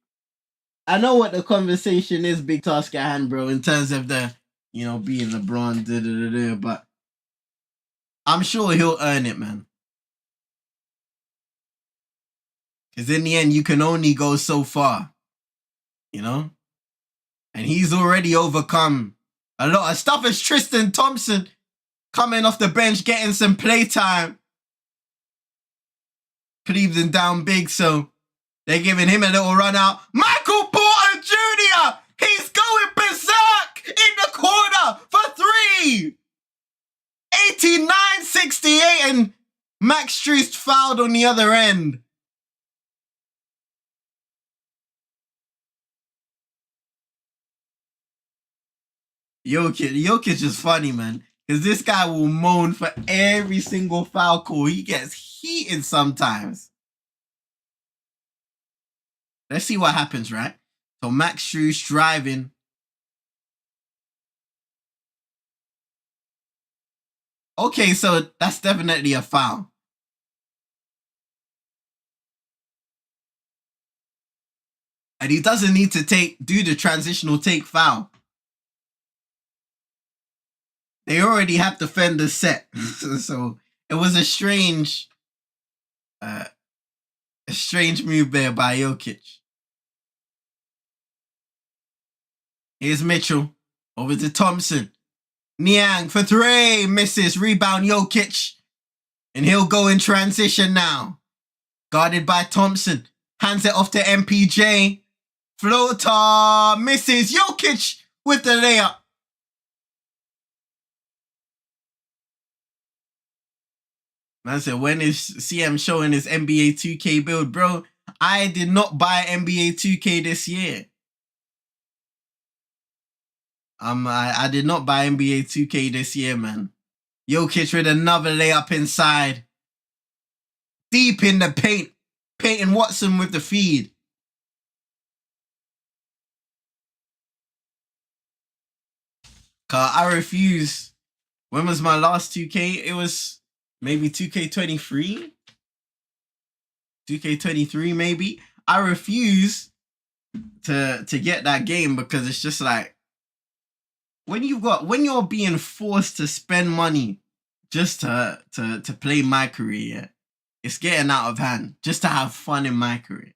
know what the conversation is, big task at hand, bro, in terms of the, being LeBron, but I'm sure he'll earn it, man. Because in the end, you can only go so far, And he's already overcome a lot of stuff. As Tristan Thompson coming off the bench, getting some playtime. Cleveland down big, so they're giving him a little run out. Michael Porter Jr., he's going berserk in the corner for three. 89-68, and Max Strus fouled on the other end. Jokic is funny, man. Because this guy will moan for every single foul call. He gets heated sometimes. Let's see what happens, right? So Max Strus driving. Okay, so that's definitely a foul. And he doesn't need to do the transitional take foul. They already have defenders set. So it was a strange move there by Jokic. Here's Mitchell. Over to Thompson. Niang for three. Misses. Rebound Jokic. And he'll go in transition now. Guarded by Thompson. Hands it off to MPJ. Floater. Misses. Jokic with the layup. Man said, when is CM showing his NBA 2K build? Bro, I did not buy NBA 2K this year. I did not buy NBA 2K this year, man. Jokic with another layup inside. Deep in the paint. Peyton Watson with the feed. I refuse. When was my last 2K? It was maybe 2K23? 2K23 maybe? I refuse to get that game because it's just like when you're being forced to spend money just to play my career, it's getting out of hand. Just to have fun in my career.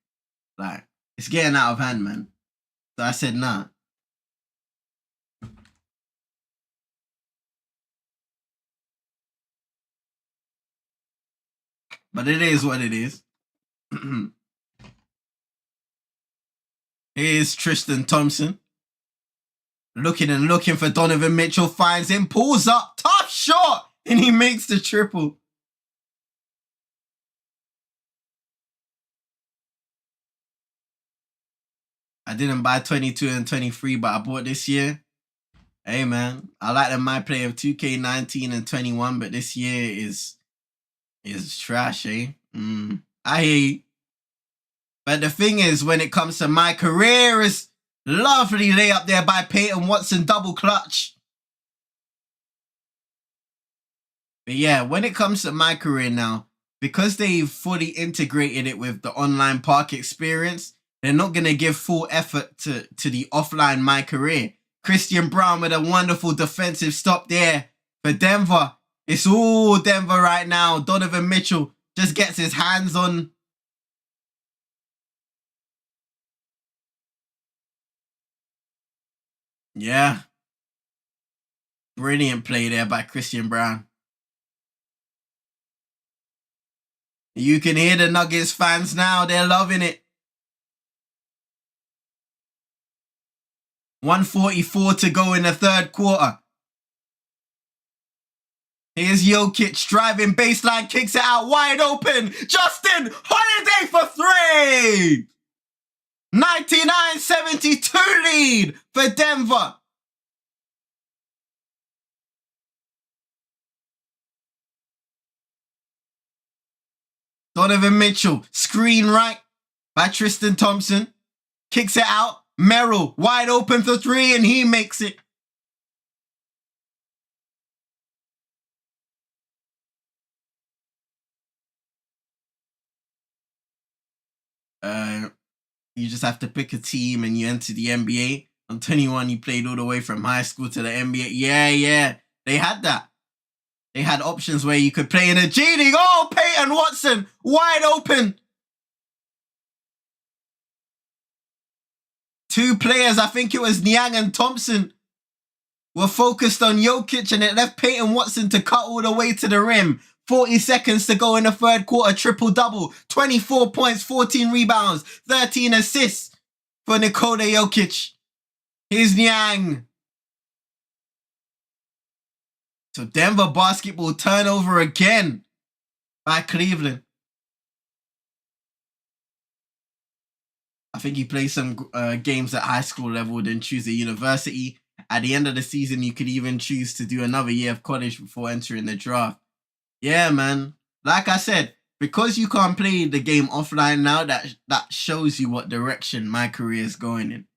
Like, it's getting out of hand, man. So I said nah. But it is what it is. Here's Tristan Thompson. Looking and looking for Donovan Mitchell. Finds him. Pulls up. Tough shot. And he makes the triple. I didn't buy 22 and 23, but I bought this year. Hey, man. I like the my play of 2K19 and 21, but this year is trash, eh? I hear you. But the thing is, when it comes to my career, is lovely lay up there by Peyton Watson, double clutch. But yeah, when it comes to my career now, because they've fully integrated it with the online park experience, they're not going to give full effort to the offline my career. Christian Brown with a wonderful defensive stop there for Denver. It's all Denver right now. Donovan Mitchell just gets his hands on. Yeah. Brilliant play there by Christian Brown. You can hear the Nuggets fans now. They're loving it. 1:44 to go in the third quarter. Here's Jokic driving baseline, kicks it out wide open. Justin Holiday for three. 99-72 lead for Denver. Donovan Mitchell, screen right by Tristan Thompson. Kicks it out. Merrill, wide open for three, and he makes it. You just have to pick a team and you enter the NBA. On 21, you played all the way from high school to the NBA. Yeah. They had that. They had options where you could play in a G League. Oh, Peyton Watson, wide open. Two players, I think it was Niang and Thompson, were focused on Jokic, and it left Peyton Watson to cut all the way to the rim. 40 seconds to go in the third quarter, triple-double. 24 points, 14 rebounds, 13 assists for Nikola Jokic. Here's Niang. So Denver basketball turnover again by Cleveland. I think he plays some games at high school level, then choose a university. At the end of the season, you could even choose to do another year of college before entering the draft. Yeah, man. Like I said, because you can't play the game offline now, that shows you what direction my career is going in.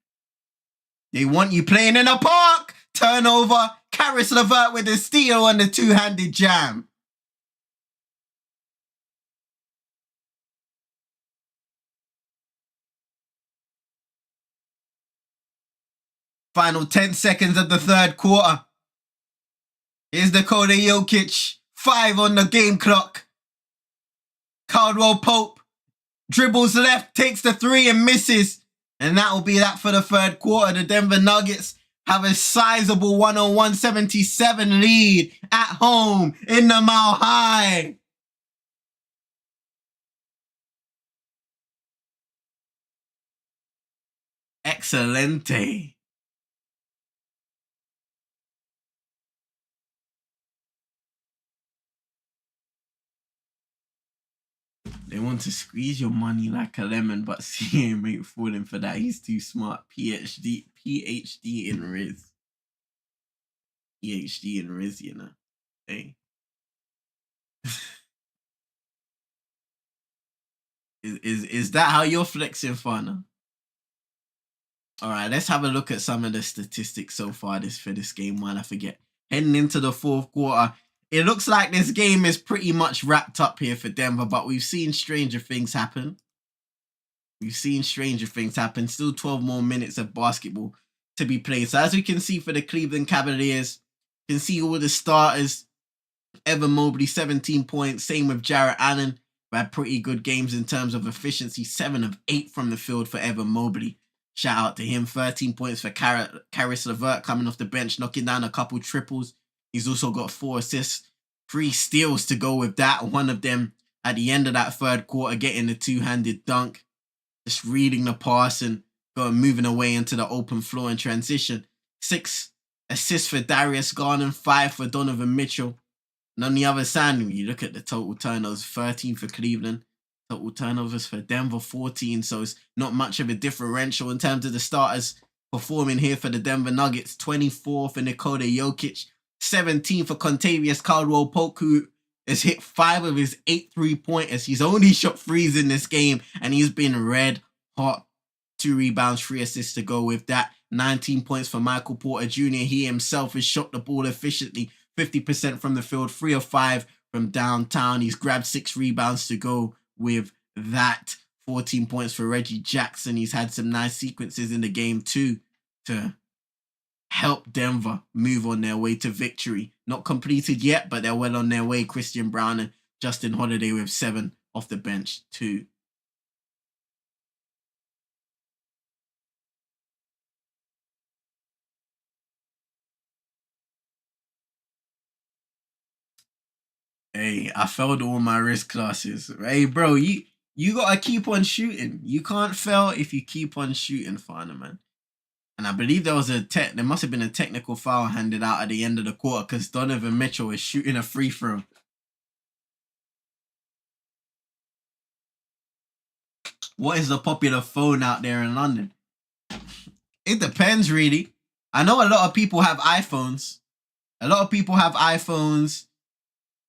They want you playing in a park. Turnover. Caris LeVert with the steal and the two-handed jam. Final 10 seconds of the third quarter. Here's Nikola Jokic. 5 on the game clock. Caldwell Pope dribbles left, takes the three and misses. And that will be that for the third quarter. The Denver Nuggets have a sizable 101-77 lead at home in the Mile High. Excelente. They want to squeeze your money like a lemon, but CM ain't falling for that. He's too smart. PhD in Riz. PhD in Riz, you know. Hey. Is that how you're flexing, Fana? All right, let's have a look at some of the statistics so far for this game while I forget. Heading into the fourth quarter, it looks like this game is pretty much wrapped up here for Denver, but we've seen stranger things happen. Still 12 more minutes of basketball to be played. So as we can see for the Cleveland Cavaliers, you can see all the starters. Evan Mobley, 17 points. Same with Jarrett Allen, who had pretty good games in terms of efficiency. 7 of 8 from the field for Evan Mobley. Shout out to him. 13 points for Caris LeVert coming off the bench, knocking down a couple triples. He's also got 4 assists, 3 steals to go with that. One of them at the end of that third quarter, getting the two-handed dunk. Just reading the pass and moving away into the open floor in transition. 6 assists for Darius Garland, 5 for Donovan Mitchell. And on the other side, you look at the total turnovers, 13 for Cleveland. Total turnovers for Denver, 14. So it's not much of a differential in terms of the starters performing here for the Denver Nuggets. 24 for Nikola Jokic, 17 for Contavious Caldwell-Pope, who has hit 5 of his 8 3-pointers. He's only shot 3s in this game, and he's been red hot. 2 rebounds, 3 assists to go with that. 19 points for Michael Porter Jr. He himself has shot the ball efficiently, 50% from the field, 3 of 5 from downtown. He's grabbed 6 rebounds to go with that. 14 points for Reggie Jackson. He's had some nice sequences in the game too to help Denver move on their way to victory. Not completed yet, but they're well on their way. Christian Brown and Justin Holiday with 7 off the bench too. Hey, I failed all my risk classes. Hey, bro, you gotta keep on shooting. You can't fail if you keep on shooting, Fana, man. And I believe there must have been a technical foul handed out at the end of the quarter because Donovan Mitchell is shooting a free throw. What is the popular phone out there in London? It depends, really. I know a lot of people have iPhones.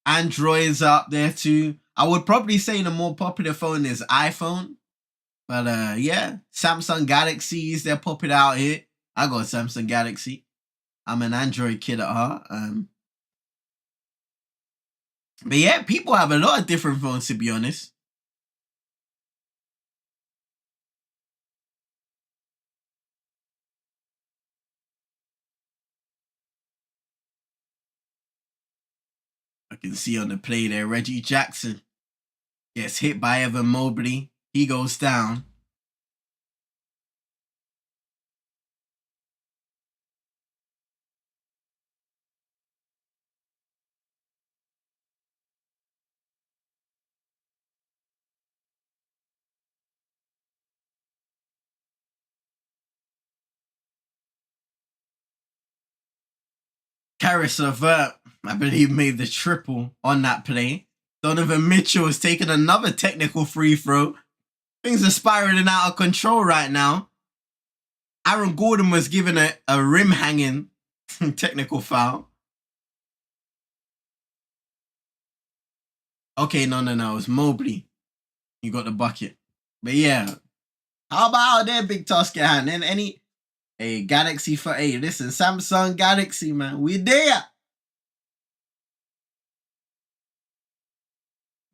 Androids out there too. I would probably say the more popular phone is iPhone. But yeah, Samsung Galaxies, they're popular out here. I got a Samsung Galaxy. I'm an Android kid at heart. But yeah, people have a lot of different phones, to be honest. I can see on the play there, Reggie Jackson gets hit by Evan Mobley. He goes down. Caris LeVert, I believe, made the triple on that play. Donovan Mitchell has taken another technical free throw. Things are spiraling out of control right now. Aaron Gordon was given a rim hanging technical foul. Okay, no. It was Mobley. You got the bucket. But yeah. How about out there, Big Task at hand? And any Galaxy for listen, Samsung Galaxy, man. We there.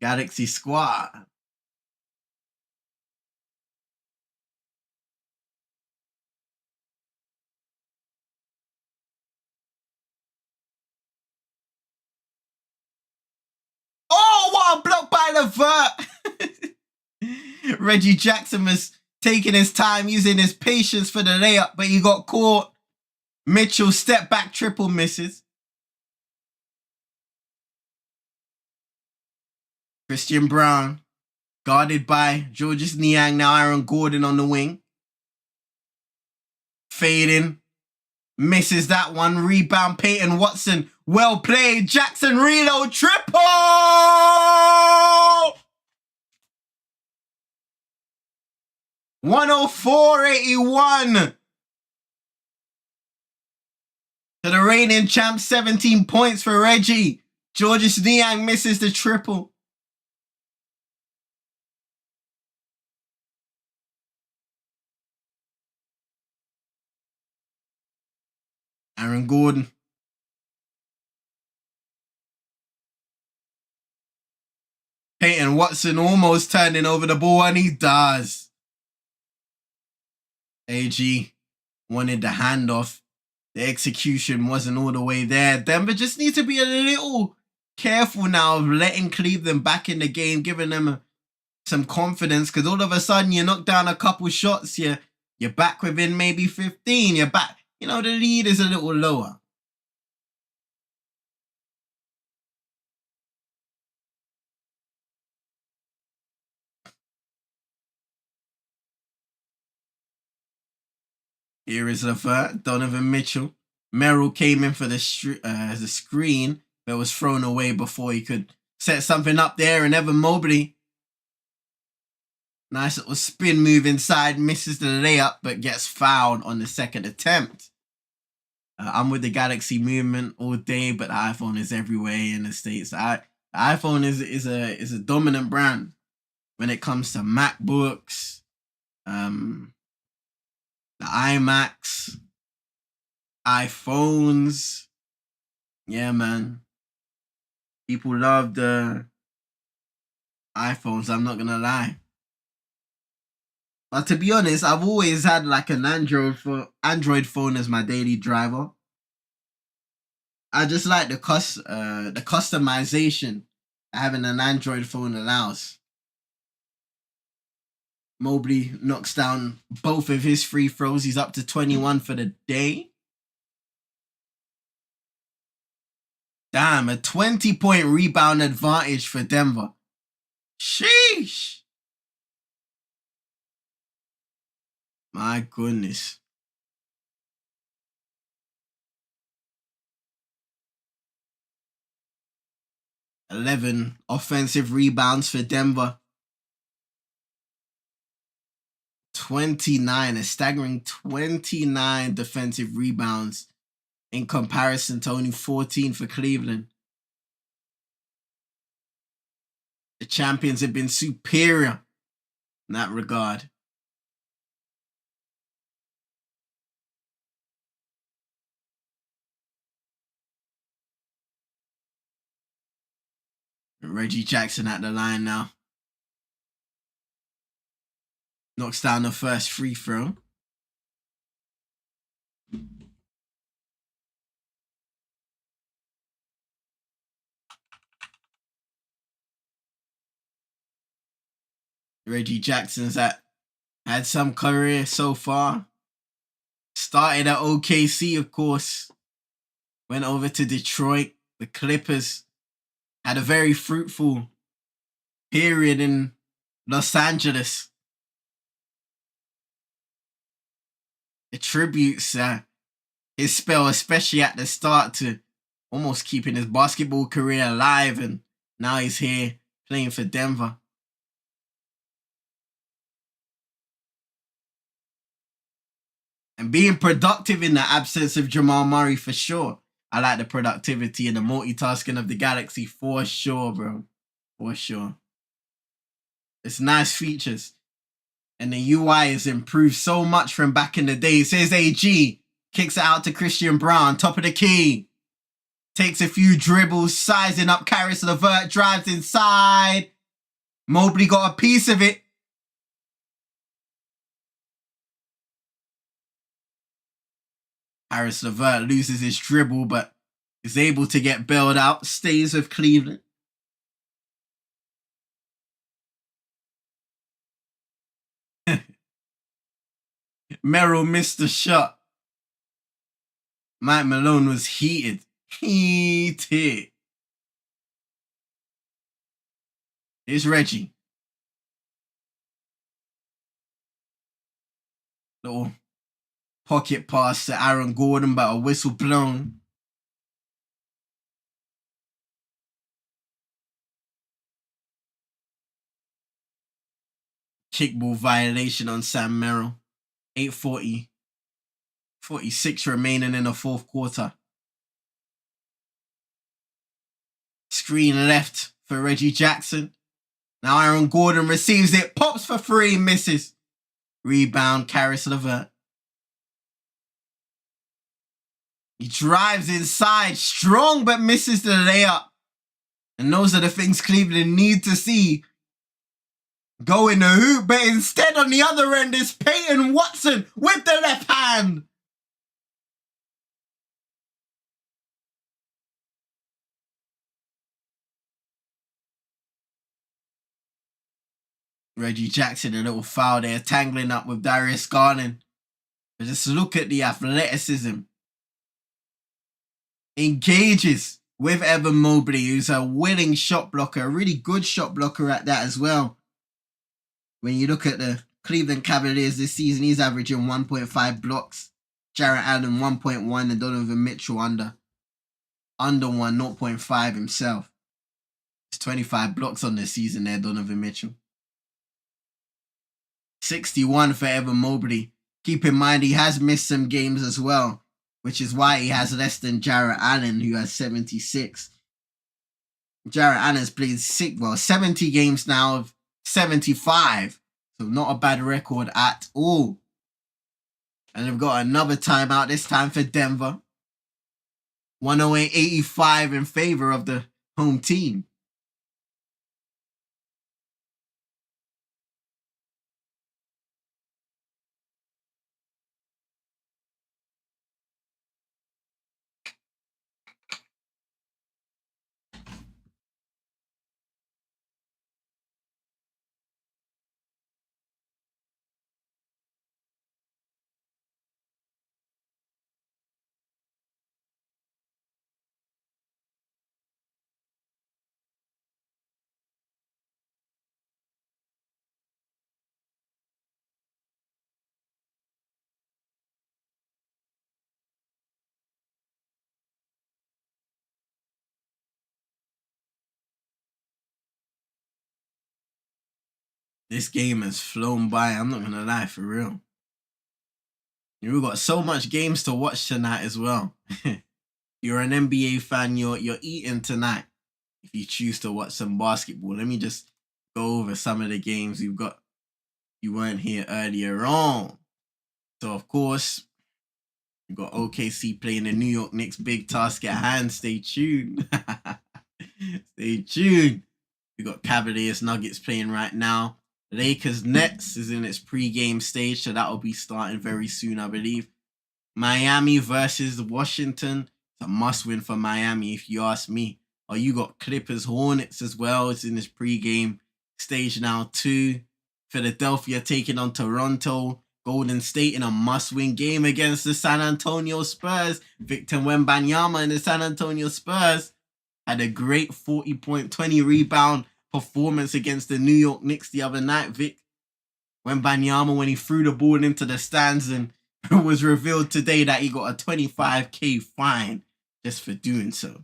Galaxy squad. Oh, what a block by LeVert. Reggie Jackson was taking his time, using his patience for the layup, but he got caught. Mitchell step back triple misses. Christian Brown guarded by Georges Niang. Now Aaron Gordon on the wing. Fading. Misses that one. Rebound Peyton Watson. Well played. Jackson reload. Triple! 104-81. To the reigning champ, 17 points for Reggie. Georges Niang misses the triple. Aaron Gordon. Peyton Watson almost turning over the ball, and he does. AG wanted the handoff. The execution wasn't all the way there. Denver just needs to be a little careful now of letting Cleveland back in the game, giving them some confidence, because all of a sudden you knock down a couple shots, you're back within maybe 15. You're back. The lead is a little lower. Here is Levert, Donovan Mitchell. Merrill came in for the screen, but was thrown away before he could set something up there. And Evan Mobley, nice little spin move inside, misses the layup, but gets fouled on the second attempt. I'm with the Galaxy movement all day, but the iPhone is everywhere in the States. The iPhone is a dominant brand when it comes to MacBooks, the iMacs, iPhones. Yeah, man. People love the iPhones, I'm not gonna lie. But to be honest, I've always had like an Android phone as my daily driver. I just like the customization having an Android phone allows. Mobley knocks down both of his free throws. He's up to 21 for the day. Damn, a 20-point rebound advantage for Denver. Sheesh. My goodness. $11 offensive rebounds for Denver. 29, a staggering 29 defensive rebounds in comparison to only 14 for Cleveland. The champions have been superior in that regard. Reggie Jackson at the line now. Knocks down the first free throw. Reggie Jackson's had some career so far. Started at OKC, of course. Went over to Detroit. The Clippers. Had a very fruitful period in Los Angeles. Attributes his spell, especially at the start, to almost keeping his basketball career alive, and now he's here playing for Denver. And being productive in the absence of Jamal Murray for sure. I like the productivity and the multitasking of the Galaxy for sure, bro. For sure. It's nice features. And the UI has improved so much from back in the days. Here's AG. Kicks it out to Christian Brown. Top of the key. Takes a few dribbles. Sizing up Caris LeVert. Drives inside. Mobley got a piece of it. Caris LeVert loses his dribble, but is able to get bailed out. Stays with Cleveland. Merrill missed the shot. Mike Malone was heated. Heated. Here's Reggie. Little pocket pass to Aaron Gordon, but a whistle blown. Kickball violation on Sam Merrill. 8:40. 46 remaining in the fourth quarter. Screen left for Reggie Jackson. Now Aaron Gordon receives it. Pops for three. Misses. Rebound, Caris LeVert. He drives inside, strong, but misses the layup. And those are the things Cleveland need to see. Go in the hoop, but instead on the other end is Peyton Watson with the left hand. Reggie Jackson, a little foul there, tangling up with Darius Garland. But just look at the athleticism. Engages with Evan Mobley, who's a willing shot blocker, a really good shot blocker at that as well. When you look at the Cleveland Cavaliers this season, he's averaging 1.5 blocks. Jarrett Allen 1.1 and Donovan Mitchell under 1, 0.5 himself. It's 25 blocks on the season there, Donovan Mitchell. 61 for Evan Mobley. Keep in mind he has missed some games as well, which is why he has less than Jarrett Allen, who has 76. Jarrett Allen's played 70 games now of 75. So not a bad record at all. And they've got another timeout, this time for Denver. 108-85 in favor of the home team. This game has flown by, I'm not going to lie, for real. We've got so much games to watch tonight as well. You're an NBA fan, you're eating tonight if you choose to watch some basketball. Let me just go over some of the games we've got. You weren't here earlier on. So, of course, we've got OKC playing the New York Knicks. Big task at hand. Stay tuned. Stay tuned. We've got Cavaliers Nuggets playing right now. Lakers Nets is in its pre-game stage, so that'll be starting very soon, I believe. Miami versus Washington. It's a must-win for Miami, if you ask me. Oh, you got Clippers Hornets as well. It's in its pre-game stage now too. Philadelphia taking on Toronto. Golden State in a must-win game against the San Antonio Spurs. Victor Wembanyama and the San Antonio Spurs had a great 40-point, 20-rebound performance against the New York Knicks the other night. Vic Wembanyama, when he threw the ball into the stands, and it was revealed today that he got a $25,000 fine just for doing so.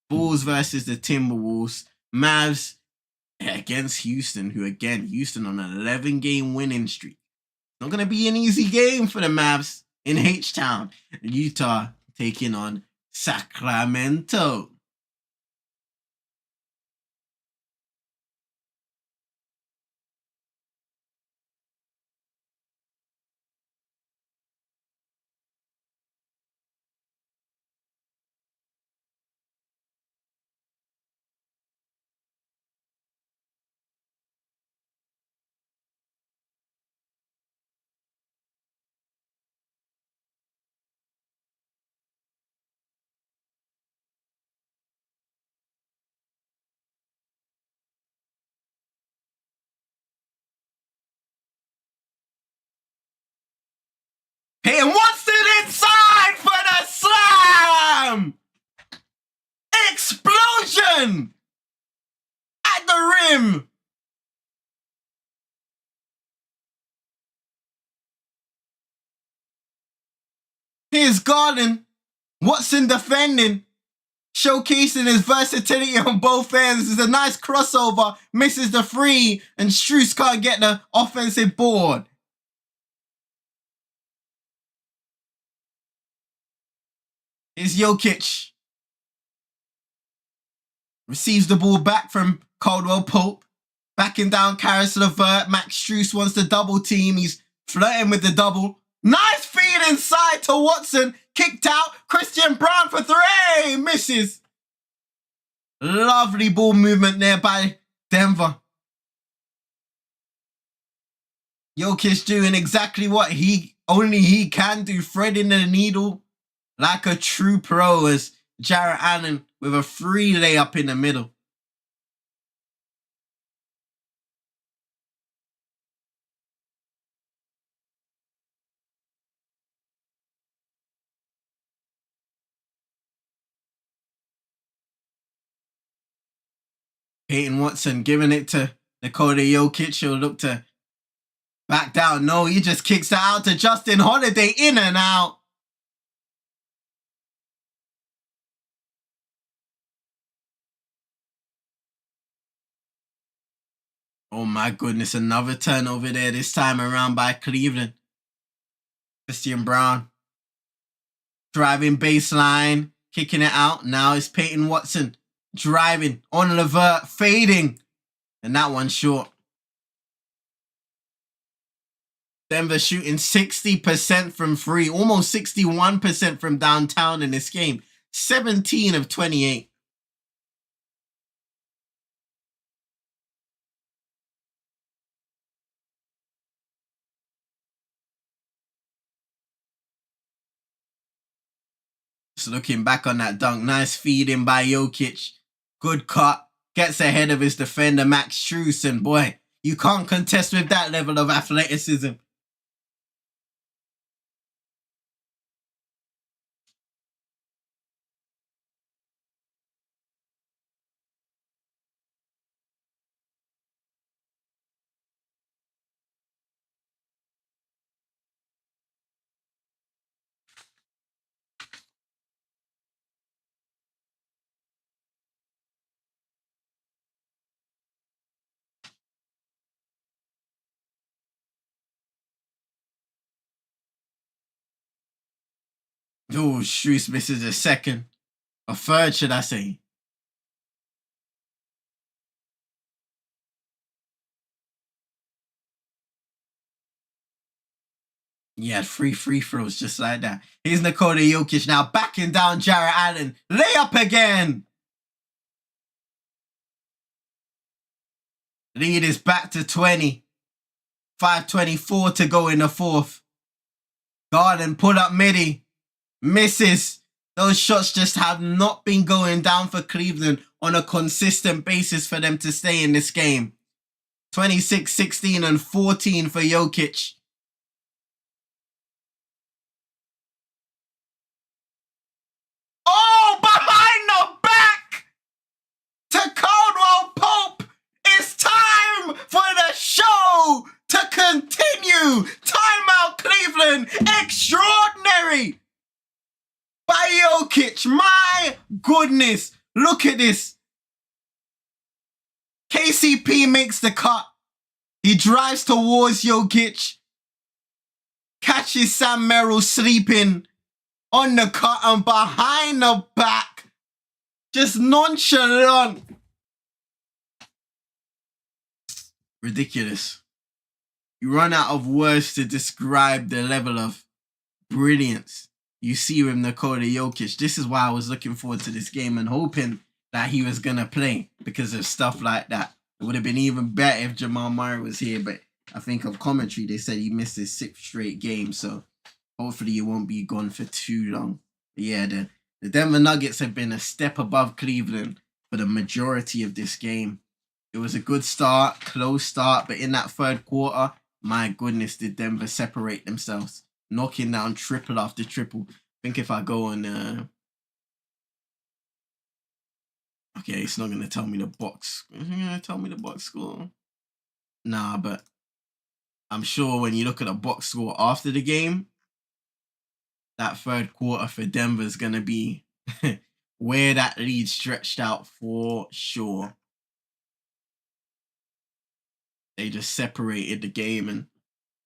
Bulls versus the Timberwolves. Mavs against Houston, who again, Houston on an 11-game winning streak. Not going to be an easy game for the Mavs in H-Town. Utah taking on Sacramento. Peyton Watson inside for the slam! Explosion! At the rim! Here's Garland. Watson defending. Showcasing his versatility on both ends. It's a nice crossover. Misses the three. And Strus can't get the offensive board. Here's Jokic. Receives the ball back from Caldwell Pope. Backing down Karis LeVert. Max Strus wants the double team. He's flirting with the double. Nice feed inside to Watson. Kicked out. Christian Brown for three. Misses. Lovely ball movement there by Denver. Jokic doing exactly what only he can do, threading the needle like a true pro, as Jarrett Allen with a free layup in the middle. Peyton Watson giving it to Nikola Jokic. He'll look to back down. No, he just kicks it out to Justin Holiday, in and out. Oh my goodness, another turnover there this time around by Cleveland. Christian Brown driving baseline, kicking it out. Now it's Peyton Watson driving on Levert, fading, and that one short. Denver shooting 60% from free, almost 61% from downtown in this game. 17 of 28. Just looking back on that dunk, nice feeding by Jokic. Good cut, gets ahead of his defender, Max Strus, and boy, you can't contest with that level of athleticism. Oh, Strus misses a second. A third, should I say. He had 3 free throws just like that. Here's Nikola Jokic now backing down Jarrett Allen. Layup again. Lead is back to 20. 5:24 to go in the fourth. Garden pull up midi. Misses. Those shots just have not been going down for Cleveland on a consistent basis for them to stay in this game. 26, 16, and 14 for Jokic. Oh, behind the back to Caldwell Pope. It's time for the show to continue. Timeout, Cleveland. Extraordinary by Jokic. My goodness. Look at this. KCP makes the cut. He drives towards Jokic. Catches Sam Merrill sleeping on the cut and behind the back. Just nonchalant. Ridiculous. You run out of words to describe the level of brilliance you see with Nikola Jokic. This is why I was looking forward to this game and hoping that he was going to play because of stuff like that. It would have been even better if Jamal Murray was here, but I think of commentary, they said he missed his 6th straight game, so hopefully he won't be gone for too long. But yeah, the Denver Nuggets have been a step above Cleveland for the majority of this game. It was a good start, close start, but in that third quarter, my goodness, did Denver separate themselves, knocking down triple after triple. I think if I go on... Okay, it's not going to tell me the box. Is it going to tell me the box score? Nah, but I'm sure when you look at the box score after the game, that third quarter for Denver is going to be where that lead stretched out for sure. They just separated the game.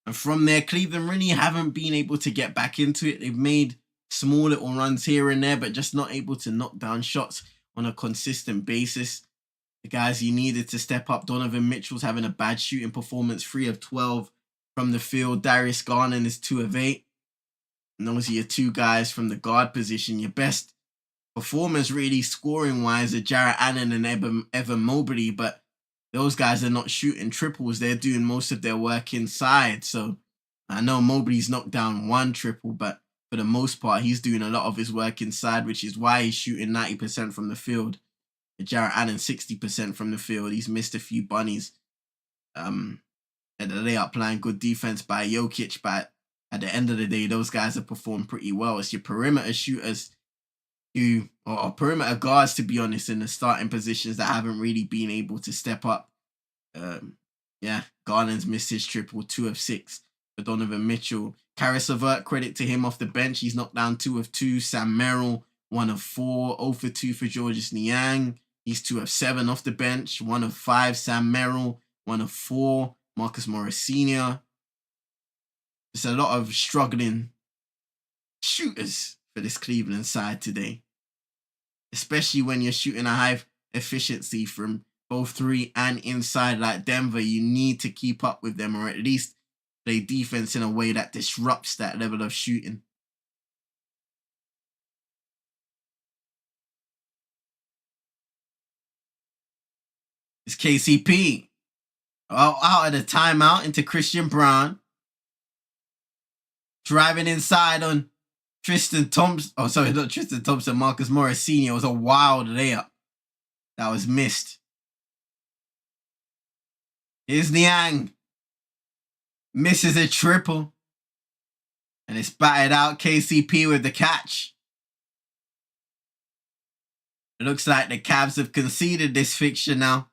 And from there, Cleveland really haven't been able to get back into it. They've made small little runs here and there, but just not able to knock down shots on a consistent basis. The guys you needed to step up, Donovan Mitchell's having a bad shooting performance, 3 of 12 from the field. Darius Garland is 2 of 8. And those are your 2 guys from the guard position. Your best performers really scoring-wise are Jarrett Allen and Evan Mobley, but those guys are not shooting triples. They're doing most of their work inside. So I know Mobley's knocked down 1 triple, but for the most part, he's doing a lot of his work inside, which is why he's shooting 90% from the field. Jarrett Allen, 60% from the field. He's missed a few bunnies. At the layup line, good defense by Jokic, but at the end of the day, those guys have performed pretty well. It's your perimeter shooters or perimeter guards, to be honest, in the starting positions that haven't really been able to step up. Garland's missed his triple, 2 of 6 for Donovan Mitchell. Karis LeVert, credit to him off the bench. He's knocked down 2 of 2. Sam Merrill, 1 of 4. 0 for 2 for Georges Niang. He's 2 of 7 off the bench. 1 of 5, Sam Merrill. 1 of 4, Marcus Morris Sr. There's a lot of struggling shooters for this Cleveland side today. Especially when you're shooting a high efficiency from both 3 and inside like Denver. You need to keep up with them, or at least play defense in a way that disrupts that level of shooting. It's KCP. Out of the timeout into Christian Brown. Driving inside on Tristan Thompson. Oh, sorry, not Tristan Thompson. Marcus Morris Sr. It was a wild layup that was missed. Here's Niang. Misses a triple. And it's batted out. KCP with the catch. It looks like the Cavs have conceded this fixture now.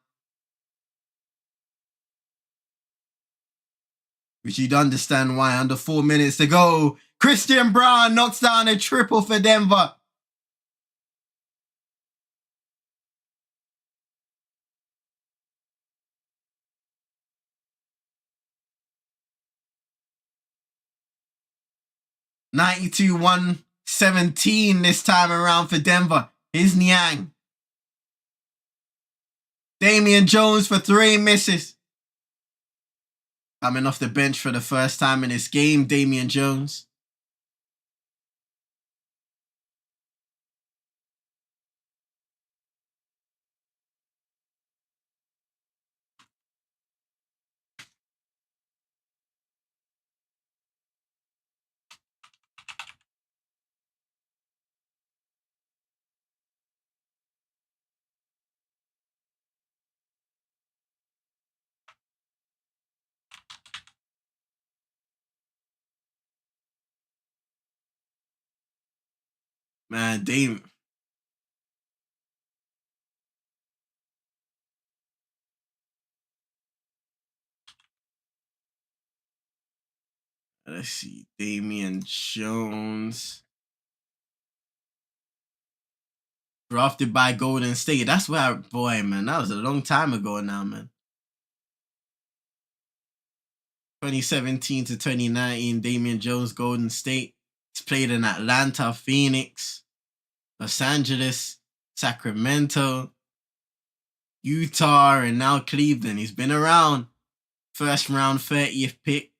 Which you'd understand why. Under 4 minutes to go. Christian Brown knocks down a triple for Denver. (92-117) this time around for Denver. Here's Niang. Damian Jones for 3 misses. Coming off the bench for the first time in this game, Damian Jones. Man, Dame. Let's see. Damian Jones. Drafted by Golden State. That's where, boy, man, that was a long time ago now, man. 2017 to 2019, Damian Jones, Golden State. He's played in Atlanta, Phoenix, Los Angeles, Sacramento, Utah, and now Cleveland. He's been around. First round 30th pick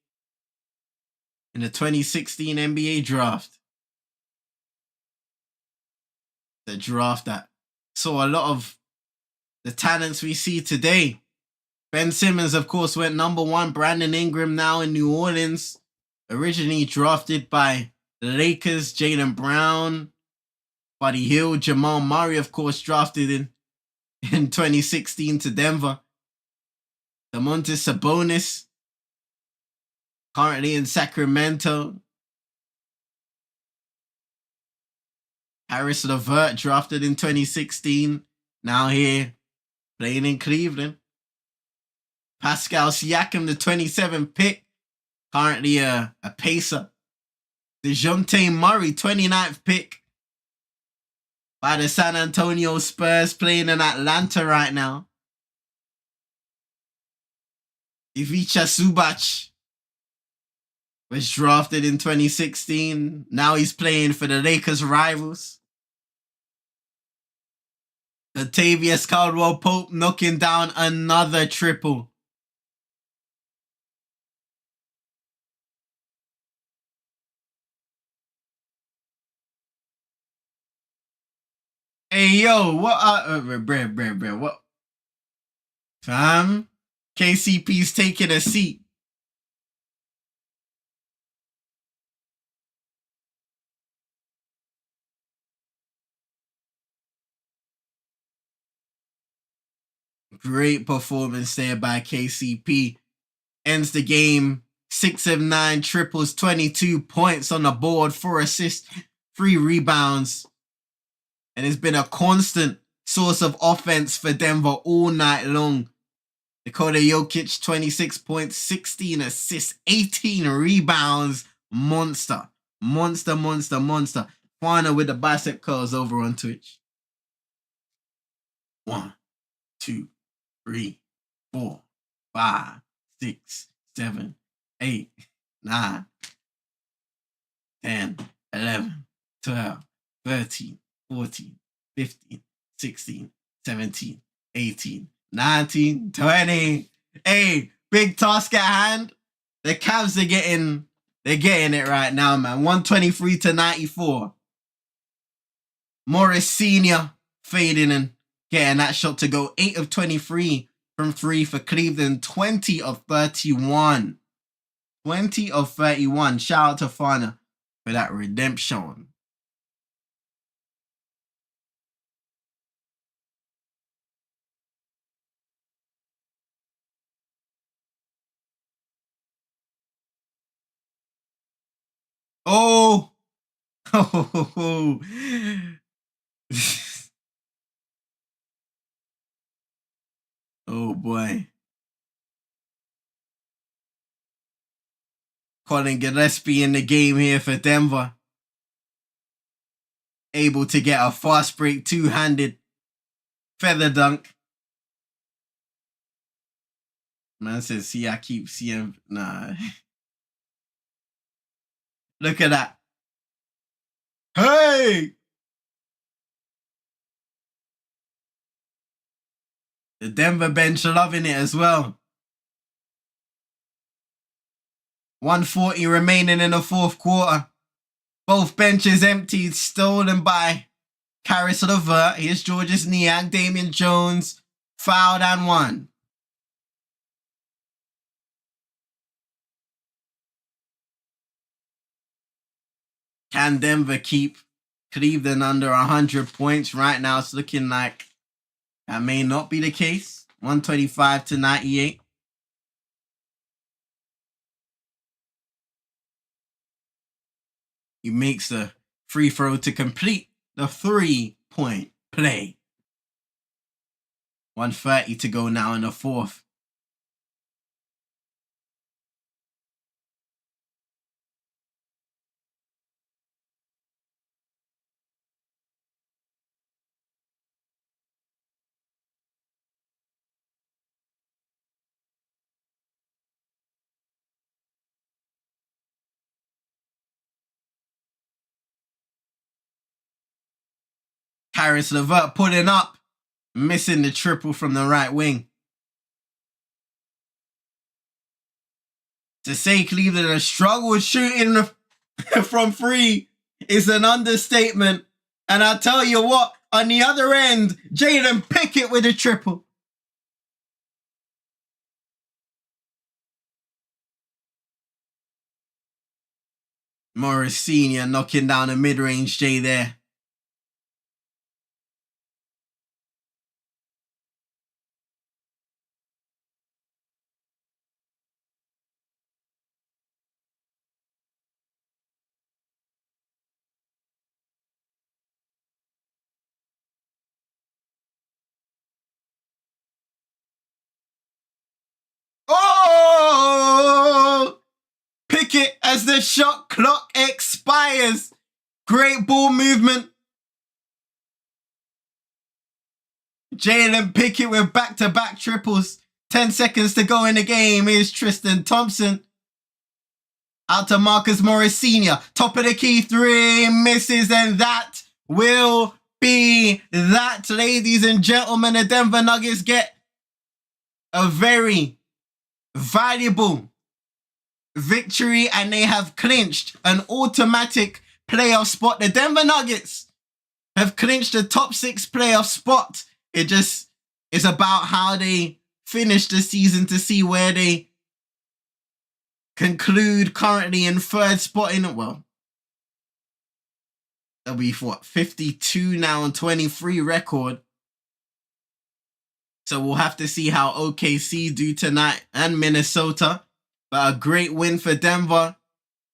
in the 2016 NBA draft. The draft that saw a lot of the talents we see today. Ben Simmons, of course, went number 1. Brandon Ingram now in New Orleans. Originally drafted by the Lakers. Jaylen Brown, Buddy Hield, Jamal Murray, of course, drafted in 2016 to Denver. Domantas Sabonis, currently in Sacramento. Karis LeVert, drafted in 2016. Now here, playing in Cleveland. Pascal Siakam, the 27th pick. Currently a Pacer. DeJounte Murray, 29th pick. By the San Antonio Spurs, playing in Atlanta right now. Ivica Zubac was drafted in 2016. Now he's playing for the Lakers rivals. Latavius Caldwell-Pope knocking down another triple. Hey, yo, what bruh, what? Fam, KCP's taking a seat. Great performance there by KCP. Ends the game 6 of 9 triples, 22 points on the board, 4 assists, 3 rebounds. And it's been a constant source of offense for Denver all night long. Nikola Jokic, 26 points, 16 assists, 18 rebounds. Monster. Juana with the bicep curls over on Twitch. 1, 2, 3, 4, 5, 6, 7, 8, 9, 10, 11, 12, 13, 14, 15, 16, 17, 18, 19, 20. Hey, big task at hand. The Cavs are getting it right now, man. 123-94. Morris Sr. fading and getting that shot to go. 8 of 23 from 3 for Cleveland. 20 of 31. 20 of 31. Shout out to Fana for that redemption. Oh! Oh boy. Colin Gillespie in the game here for Denver. Able to get a fast break, two-handed feather dunk. Man says, see, I keep seeing... Nah. Look at that. Hey! The Denver bench loving it as well. 140 remaining in the fourth quarter. Both benches emptied, stolen by Caris LeVert. Here's Georges Niang, Damian Jones, fouled and one. Can Denver keep Cleveland under 100 points? Right now, it's looking like that may not be the case. 125-98. He makes the free throw to complete the 3-point play. 1:30 to go now in the fourth. Caris LeVert putting up, missing the triple from the right wing. To say Cleveland has struggled shooting from three is an understatement. And I'll tell you what, on the other end, Jalen Pickett with a triple. Morris Sr. knocking down a mid-range J there. Oh! Pickett as the shot clock expires. Great ball movement. Jalen Pickett with back-to-back triples. 10 seconds to go in the game. Here's Tristan Thompson. Out to Marcus Morris Sr. Top of the key three. Misses, and that will be that. Ladies and gentlemen, the Denver Nuggets get a very valuable victory, and they have clinched an automatic playoff spot. The Denver Nuggets have clinched the top 6 playoff spot. It just is about how they finish the season to see where they conclude currently in 3rd spot in it. Well, they'll be what, 52 now and 23 record. So we'll have to see how OKC do tonight and Minnesota. But a great win for Denver.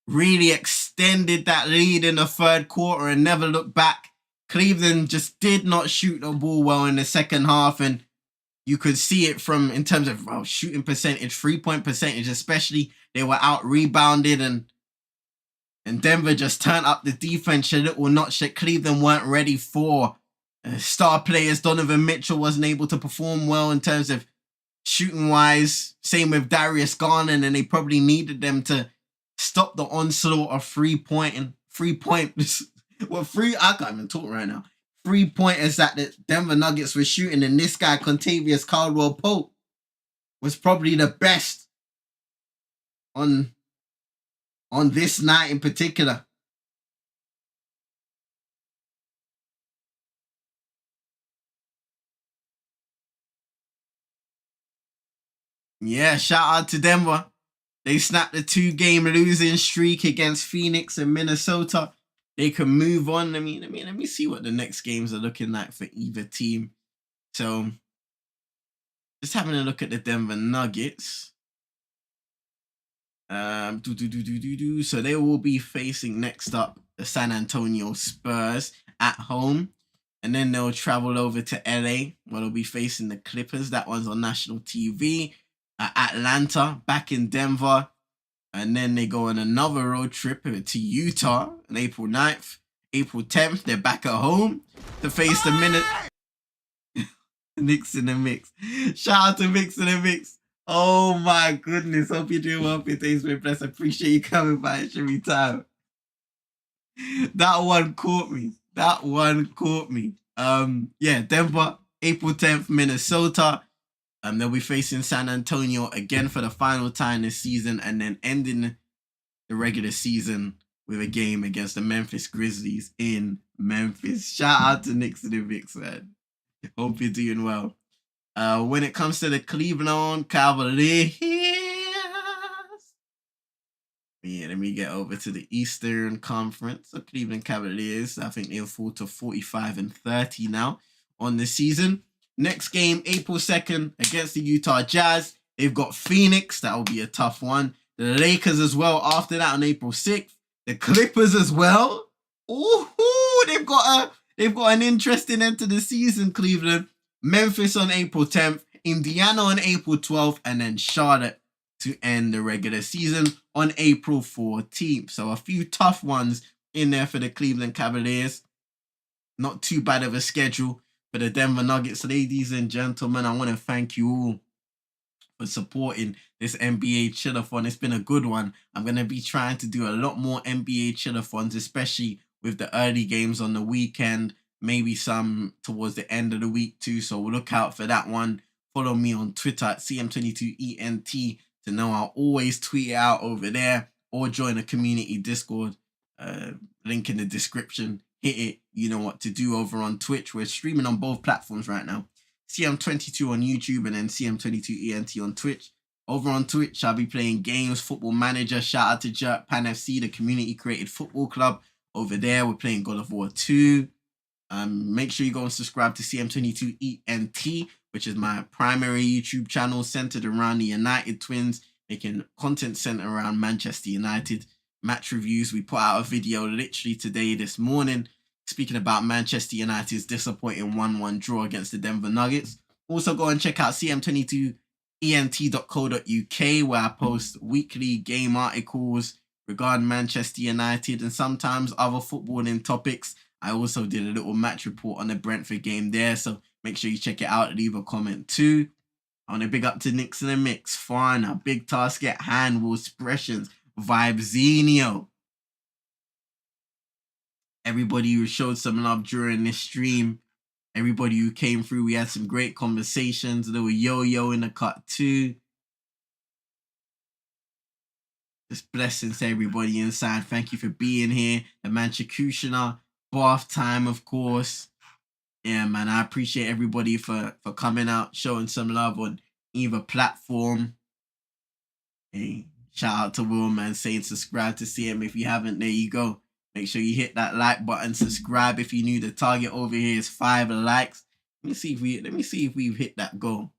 Really extended that lead in the 3rd quarter and never looked back. Cleveland just did not shoot the ball well in the 2nd half, and you could see it from in terms of shooting percentage, 3-point percentage, especially. They were out rebounded, and Denver just turned up the defense a little notch that Cleveland weren't ready for. Star players, Donovan Mitchell wasn't able to perform well in terms of shooting wise. Same with Darius Garland, and they probably needed them to stop the onslaught of 3-pointers. Well, I can't even talk right now. 3-pointers that the Denver Nuggets were shooting, and this guy, Contavious Caldwell-Pope, was probably the best on this night in particular. Yeah, shout out to Denver. They snapped a 2-game losing streak against Phoenix and Minnesota. They can move on. Let me see what the next games are looking like for either team. So, just having a look at the Denver Nuggets. So they will be facing next up the San Antonio Spurs at home. And then they'll travel over to LA, where they'll be facing the Clippers. That one's on national TV. Atlanta, back in Denver. And then they go on another road trip to Utah on April 9th. April 10th, they're back at home to face the Knicks in the Mix. Shout out to Mix in the Mix. Oh my goodness. Hope you're doing well. Your day's been blessed. Appreciate you coming by every time. That one caught me. Yeah, Denver, April 10th, Minnesota. They'll be facing San Antonio again for the final time this season, and then ending the regular season with a game against the Memphis Grizzlies in Memphis. Shout out to Knicks in the Mix, man. Hope you're doing well. When it comes to the Cleveland Cavaliers, let me get over to the Eastern Conference. The Cleveland Cavaliers, I think they'll fall to 45-30 now on the season. Next game, April 2nd, against the Utah Jazz. They've got Phoenix. That will be a tough one. The Lakers as well after that on April 6th. The Clippers as well. Ooh, they've got an interesting end to the season, Cleveland. Memphis on April 10th. Indiana on April 12th. And then Charlotte to end the regular season on April 14th. So a few tough ones in there for the Cleveland Cavaliers. Not too bad of a schedule for the Denver Nuggets. Ladies and gentlemen, I want to thank you all for supporting this NBA Chillathon. It's been a good one. I'm going to be trying to do a lot more NBA Chillathons, especially with the early games on the weekend, maybe some towards the end of the week too. So we'll look out for that one. Follow me on Twitter at CM22ENT to know I'll always tweet it out over there, or join a community Discord. Link in the description. Hit it. You know what to do over on Twitch. We're streaming on both platforms right now. CM22 on YouTube and then CM22ENT on Twitch. Over on Twitch, I'll be playing games, Football Manager. Shout out to Jerk Pan FC, the community created football club. Over there, we're playing God of War 2. Make sure you go and subscribe to CM22ENT, which is my primary YouTube channel centered around the United Twins, making content centered around Manchester United. Match reviews. We put out a video literally today, this morning, speaking about Manchester United's disappointing 1-1 draw against the Denver Nuggets. Also go and check out cm22ent.co.uk, where I post weekly game articles regarding Manchester United and sometimes other footballing topics. I also did a little match report on the Brentford game there, so make sure you check it out. Leave a comment too. I want to big up to Knicks in the Mix, Foreigner, Big Task at Hand, Will Expressions, Vibezinho. Everybody who showed some love during this stream. Everybody who came through. We had some great conversations. There were Yo-Yo in the cut too. Just blessings to everybody inside. Thank you for being here. The Manchacutioner, bath time, of course. Yeah, man, I appreciate everybody for coming out, showing some love on either platform. Hey, shout out to Will, man, saying subscribe to see him. If you haven't, there you go. Make sure you hit that like button, subscribe if you knew the target over here is 5 likes. Let me see if we've hit that goal.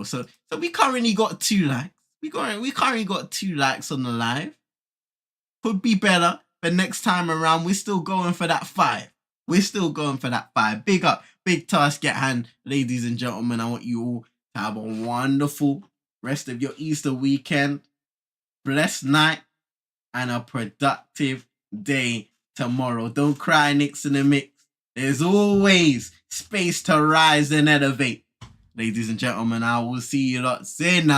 So we currently got 2 likes. We currently got 2 likes on the live. Could be better, but next time around we're still going for that 5. Big up, big task at hand, ladies and gentlemen. I want you all to have a wonderful rest of your Easter weekend, blessed night, and a productive day tomorrow. Don't cry, Knicks in the mix. There's always space to rise and elevate. Ladies and gentlemen, I will see you lot soon.